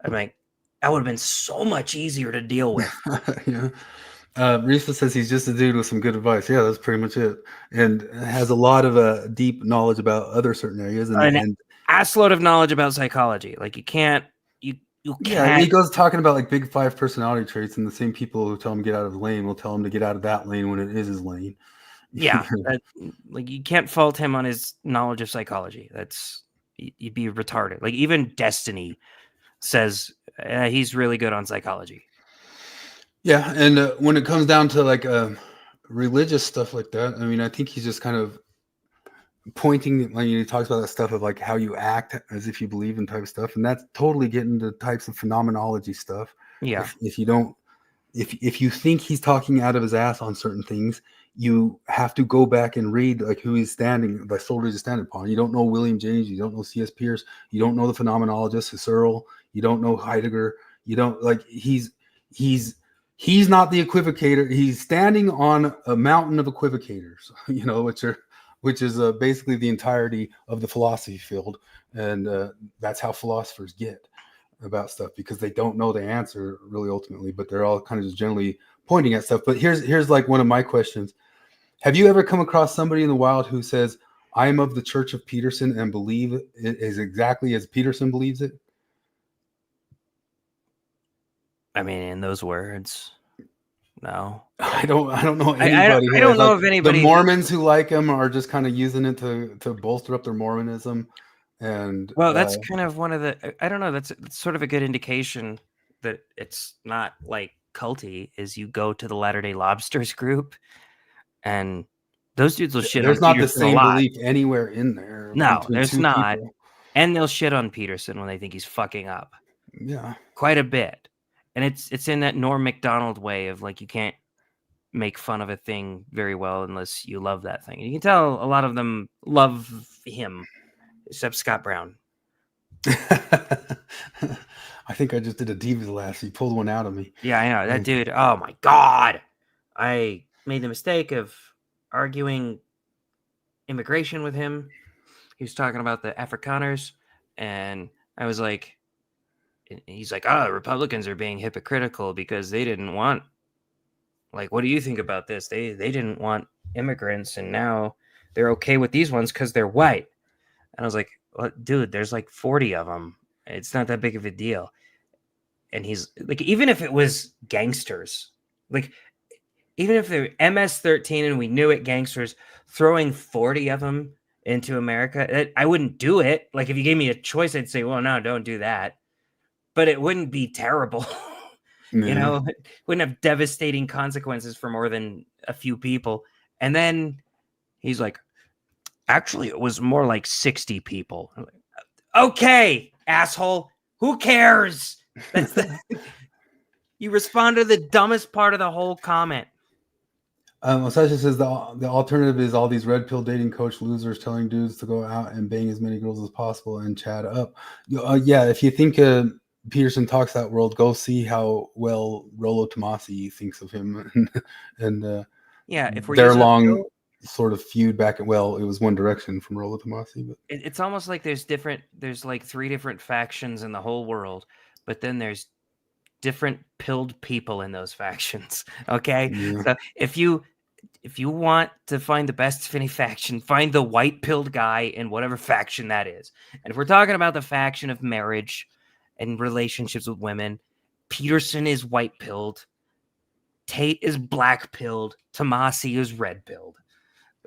I'm like, that would have been so much easier to deal with. Yeah. Risa says he's just a dude with some good advice. Yeah, that's pretty much it. And has a lot of deep knowledge about other certain areas. And assload of knowledge about psychology. Like you can't. Yeah, he goes talking about like big 5 personality traits, and the same people who tell him to get out of the lane will tell him to get out of that lane when it is his lane. Yeah, like you can't fault him on his knowledge of psychology. You'd be retarded. Like even Destiny says he's really good on psychology. Yeah, and when it comes down to like religious stuff like that, I mean, I think he's just kind of pointing, like, he talks about that stuff of like how you act as if you believe in type of stuff, and that's totally getting to types of phenomenology stuff. Yeah. If you don't, if you think he's talking out of his ass on certain things, you have to go back and read like who he's standing, the shoulders he's standing upon. You don't know William James, you don't know C.S. Pierce, you don't know the phenomenologist Husserl, you don't know Heidegger, you don't like he's not the equivocator. He's standing on a mountain of equivocators, which is basically the entirety of the philosophy field, and that's how philosophers get about stuff, because they don't know the answer really ultimately, but they're all kind of just generally pointing at stuff. But here's like one of my questions: have you ever come across somebody in the wild who says, "I am of the Church of Peterson and believe it is exactly as Peterson believes it"? I mean, in those words, no. I don't know anybody. I don't know of anybody. The Mormons who like him are just kind of using it to bolster up their Mormonism. And well, that's kind of one of the. I don't know. That's sort of a good indication that it's not like culty. Is you go to the Latter-day Lobsters group, and those dudes will shit. There's on not the Peterson a same lot. belief anywhere in there. No, there's not. People. And they'll shit on Peterson when they think he's fucking up. Yeah, quite a bit. And it's in that Norm Macdonald way of like you can't make fun of a thing very well unless you love that thing. And you can tell a lot of them love him. except Scott Brown. I think I just did a Divas last. He pulled one out of me. Yeah, I know that dude. Oh my god, I made the mistake of arguing immigration with him. He was talking about the Afrikaners, and I was like, he's like, "Oh, Republicans are being hypocritical because they didn't want, like, what do you think about this? They didn't want immigrants, and now they're okay with these ones because they're white." And I was like, well, dude, there's like 40 of them. It's not that big of a deal. And he's like, even if it was gangsters, like, even if they're MS-13 and we knew it, gangsters, throwing 40 of them into America, I wouldn't do it. Like, if you gave me a choice, I'd say, well, no, don't do that. But it wouldn't be terrible. You know, it wouldn't have devastating consequences for more than a few people. And then he's like, actually, it was more like 60 people. I'm like, okay, asshole. Who cares? That's you respond to the dumbest part of the whole comment. Sasha says the alternative is all these red pill dating coach losers telling dudes to go out and bang as many girls as possible and chat up. Yeah, if you think Peterson talks that world, go see how well Rollo Tomasi thinks of him, and yeah, if we're their using long sort of feud back at, well, it was One Direction from Rollo Tomasi, but it's almost like there's like 3 different factions in the whole world, but then there's different pilled people in those factions. Okay, yeah. so if you want to find the best Finny faction, find the white pilled guy in whatever faction that is. And if we're talking about the faction of marriage and relationships with women, Peterson is white pilled, Tate is black pilled, Tomasi is red pilled.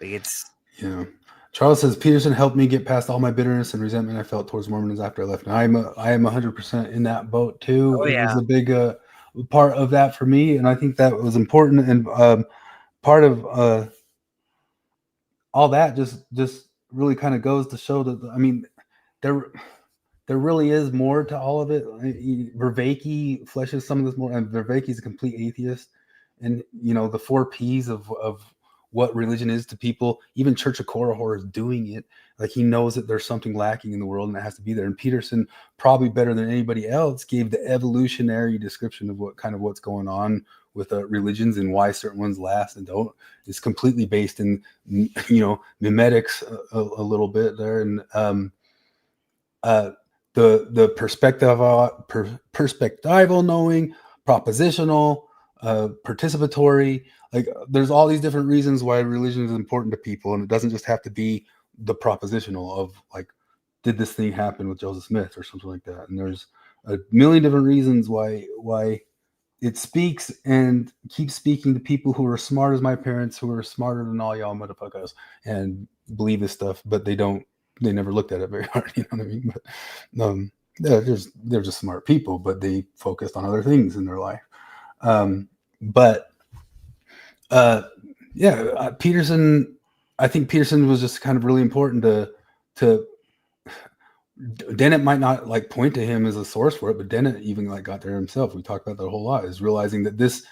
Like, it's yeah. Charles says Peterson helped me get past all my bitterness and resentment I felt towards Mormons after I left. And I am 100% in that boat too. Oh, It yeah. was a big part of that for me, and I think that was important. And part of all that just really kind of goes to show that, I mean, there really is more to all of it. Vervaeke fleshes some of this more, and Vervaeke is a complete atheist, and the 4 P's of what religion is to people. Even Church of Korihor is doing it. Like, he knows that there's something lacking in the world and it has to be there. And Peterson, probably better than anybody else, gave the evolutionary description of what's going on with religions and why certain ones last and don't. It's completely based in mimetics a little bit there, and the perspectival knowing, propositional, participatory. Like, there's all these different reasons why religion is important to people, and it doesn't just have to be the propositional of, like, did this thing happen with Joseph Smith or something like that. And there's a million different reasons why it speaks and keeps speaking to people who are smart as my parents, who are smarter than all y'all motherfuckers and believe this stuff, but they never looked at it very hard. You know what I mean? But they're just smart people, but they focused on other things in their life. Peterson, I think Peterson was just kind of really important to Dennett might not like point to him as a source for it, but Dennett even like got there himself. We talked about that a whole lot, is realizing that this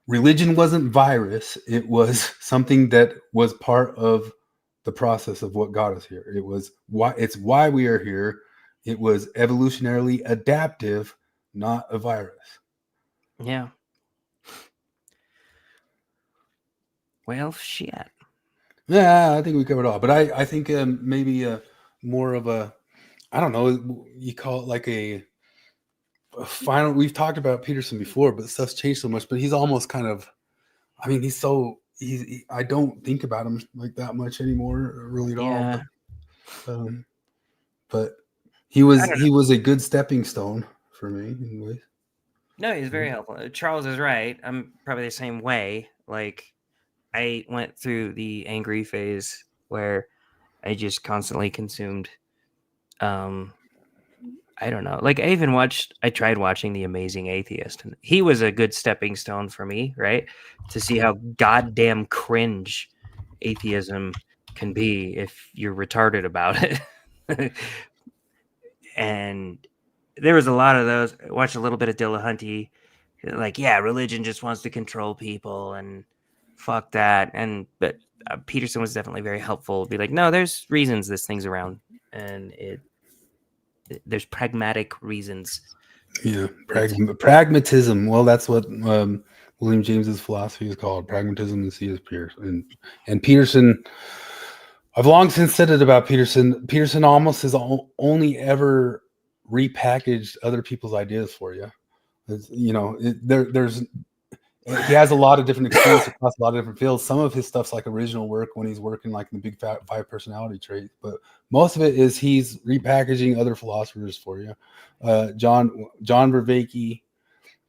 religion wasn't virus. It was something that was part of the process of what got us here. It's why we are here. It was evolutionarily adaptive, not a virus. Yeah. Well, shit. Yeah, I think we covered all. But I think maybe more of a, I don't know, you call it like a final. We've talked about Peterson before, but stuff's changed so much. But he's almost kind of, I mean, I don't think about him like that much anymore, really at Yeah. all. But he was a good stepping stone for me, anyways. No, he's very helpful. Charles is right. I'm probably the same way. Like, I went through the angry phase where I just constantly consumed. I don't know. Like, I tried watching The Amazing Atheist, and he was a good stepping stone for me, right? To see how goddamn cringe atheism can be if you're retarded about it. And there was a lot of those. I watched a little bit of Dillahunty. Like, yeah, religion just wants to control people, and fuck that. But Peterson was definitely very helpful. Be like, no, there's reasons this thing's around, and there's pragmatic reasons. Yeah, pragmatism. Well, that's what William James's philosophy is called, pragmatism and C.S. Pearson. And Peterson, I've long since said it about Peterson. Peterson almost has only ever repackaged other people's ideas for you. There's he has a lot of different experience across a lot of different fields. Some of his stuff's like original work when he's working like in the big five personality traits, but most of it is he's repackaging other philosophers for you. John Vervaeke,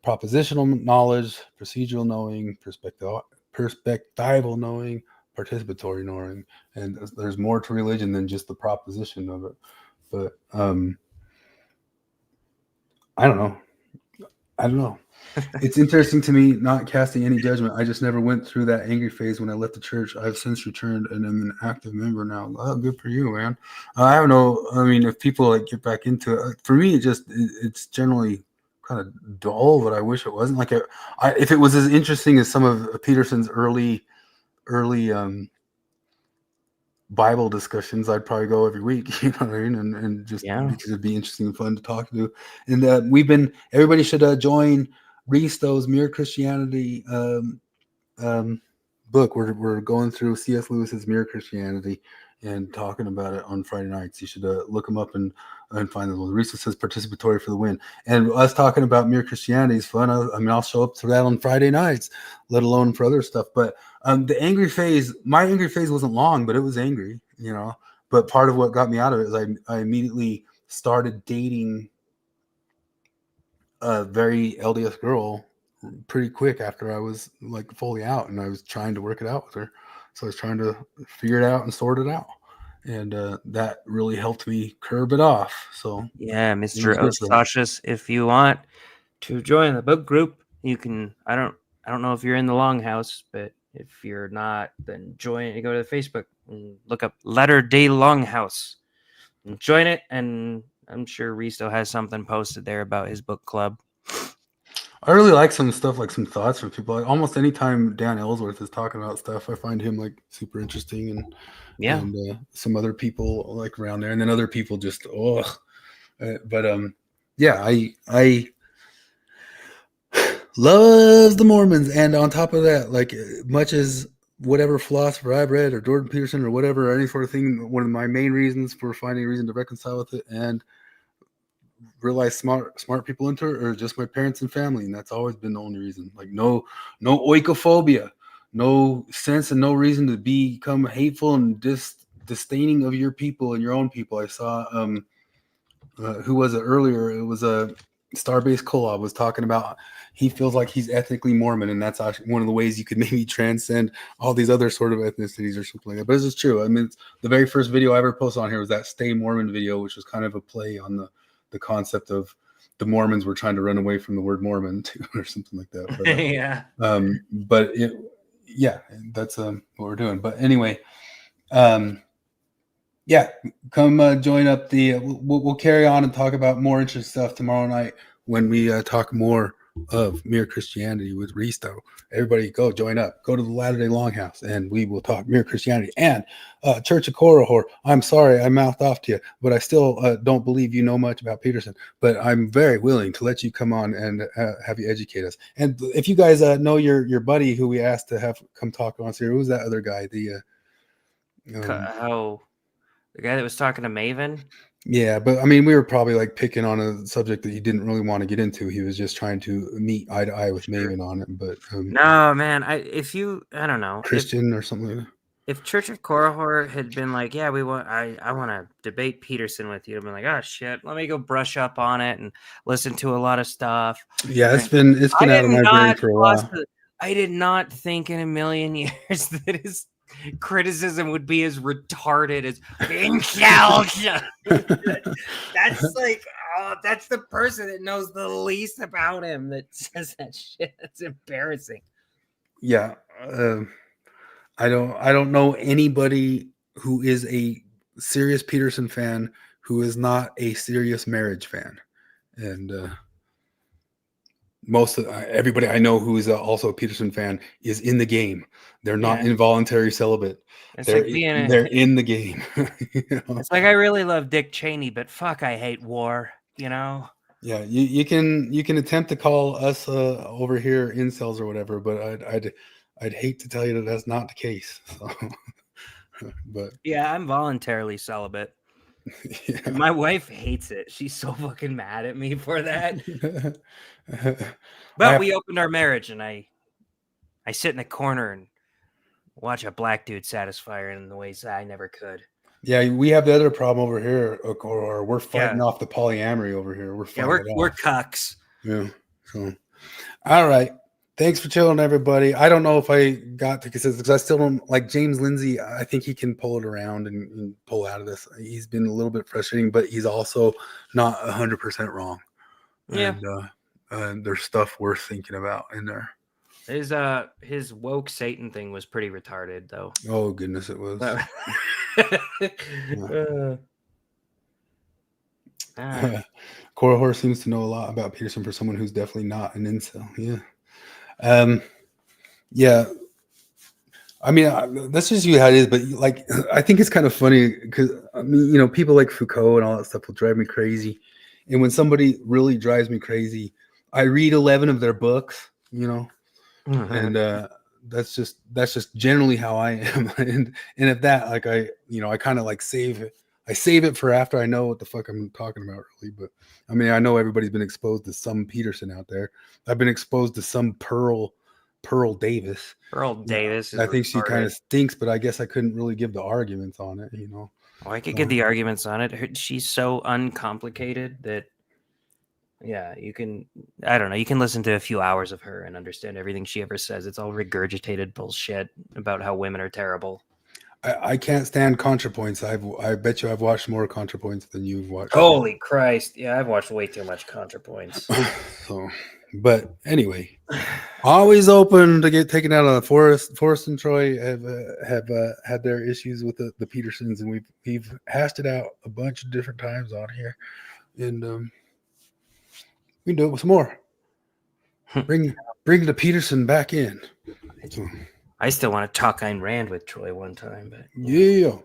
propositional knowledge, procedural knowing, perspectival knowing, participatory knowing, and there's more to religion than just the proposition of it. But I don't know. It's interesting to me, not casting any judgment. I just never went through that angry phase when I left the church. I've since returned and I'm an active member now. Oh, good for you, man. I don't know. I mean, if people like get back into it, for me, it's generally kind of dull. But I wish it wasn't like if it was as interesting as some of Peterson's early Bible discussions, I'd probably go every week, you know what I mean? And just because it'd be interesting and fun to talk to. And everybody should join Risto's Mere Christianity book. We're going through C.S. Lewis's Mere Christianity and talking about it on Friday nights. You should look them up and find them. Risto says participatory for the win. And us talking about Mere Christianity is fun. I'll show up to that on Friday nights, let alone for other stuff. But the angry phase, my angry phase wasn't long, but it was angry, you know. But part of what got me out of it is I immediately started dating a very LDS girl pretty quick after I was like fully out, and I was trying to work it out with her. So I was trying to figure it out and sort it out. And that really helped me curb it off. So yeah, Mr. Ostachus, if you want to join the book group, you can. I don't know if you're in the Longhouse, but if you're not, then join. You go to the Facebook and look up Letter Day Longhouse and join it. And I'm sure Risto has something posted there about his book club. I really like some stuff, like some thoughts from people. Like almost anytime Dan Ellsworth is talking about stuff, I find him like super interesting, and some other people like around there, and then other people just I love the Mormons, and on top of that, like much as whatever philosopher I've read or Jordan Peterson or whatever, or any sort of thing, one of my main reasons for finding a reason to reconcile with it and realize smart people into it are just my parents and family, and that's always been the only reason. Like no oikophobia, no sense and no reason to become hateful and disdaining of your people and your own people. I saw who was it earlier? It was a Starbase Kolob was talking about he feels like he's ethnically Mormon, and that's actually one of the ways you could maybe transcend all these other sort of ethnicities or something like that. But this is true. I mean, it's the very first video I ever posted on here was that Stay Mormon video, which was kind of a play on the concept of the Mormons were trying to run away from the word Mormon too, or something like that. But, that's what we're doing. But anyway, come join up we'll carry on and talk about more interesting stuff tomorrow night when we talk more of Mere Christianity with Risto. Everybody go join up. Go to the Latter-day Longhouse, and we will talk Mere Christianity and Church of Korihor. I'm sorry I mouthed off to you, but I still don't believe you know much about Peterson. But I'm very willing to let you come on and have you educate us. And if you guys know your buddy who we asked to have come talk on us here, who's that other guy? The guy that was talking to Maven. Yeah, but I mean, we were probably like picking on a subject that he didn't really want to get into. He was just trying to meet eye to eye with Maven on it. But no, man, I don't know, Christian or something like that. If Church of Korihor had been like, yeah, I want to debate Peterson with you, I'd been like, oh shit, let me go brush up on it and listen to a lot of stuff. Yeah, it's been out of my brain for a while. I did not think in a million years that his criticism would be as retarded as that's like, that's the person that knows the least about him that says that shit. That's embarrassing. Yeah, I don't know anybody who is a serious Peterson fan who is not a serious marriage fan, and most of everybody I know who is also a Peterson fan is in the game. They're not Yeah. involuntary celibate. It's They're like being they're in the game. You know? It's like I really love Dick Cheney, but fuck, I hate war. You know. Yeah, you can attempt to call us over here incels or whatever, but I'd hate to tell you that that's not the case. So, but Yeah, I'm voluntarily celibate. yeah. My wife hates it. She's so fucking mad at me for that. But we opened our marriage, and I sit in a corner and watch a black dude satisfy her in the ways I never could. Yeah, we have the other problem over here, or we're fighting Yeah. off the polyamory over here. We're Yeah, fighting we're it off. cucks. Yeah. So, all right. Thanks for chilling, everybody. I don't know if I got to consistency because I still don't like James Lindsay. I think he can pull it around and pull out of this. He's been a little bit frustrating, but he's also not 100% wrong. Yeah. And there's stuff worth thinking about in there. His woke Satan thing was pretty retarded, though. Oh goodness, it was. Cora Horse seems to know a lot about Peterson for someone who's definitely not an incel. Yeah. Yeah. I mean, that's just how it is. But like, I think it's kind of funny because I mean, you know, people like Foucault and all that stuff will drive me crazy. And when somebody really drives me crazy, I read 11 of their books. You know, and that's just generally how I am. and if that, like, I kind of like save it. I save it for after I know what the fuck I'm talking about, really. But I mean, I know everybody's been exposed to some Peterson out there. I've been exposed to some Pearl Davis. Pearl Davis. I think she kind of stinks, but I guess I couldn't really give the arguments on it, you know. Oh, I could give the arguments on it. She's so uncomplicated that, yeah, you can. I don't know. You can listen to a few hours of her and understand everything she ever says. It's all regurgitated bullshit about how women are terrible. I can't stand ContraPoints. I bet you I've watched more ContraPoints than you've watched. Holy Christ! Yeah, I've watched way too much ContraPoints. So, but anyway, always open to get taken out on the Forrest and Troy have had their issues with the Petersons, and we've hashed it out a bunch of different times on here, and we can do it with some more. Bring the Peterson back in. I still want to talk Ayn Rand with Troy one time, but yeah.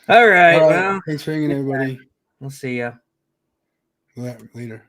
All right. Well, thanks for hanging, everybody. We'll see ya Later.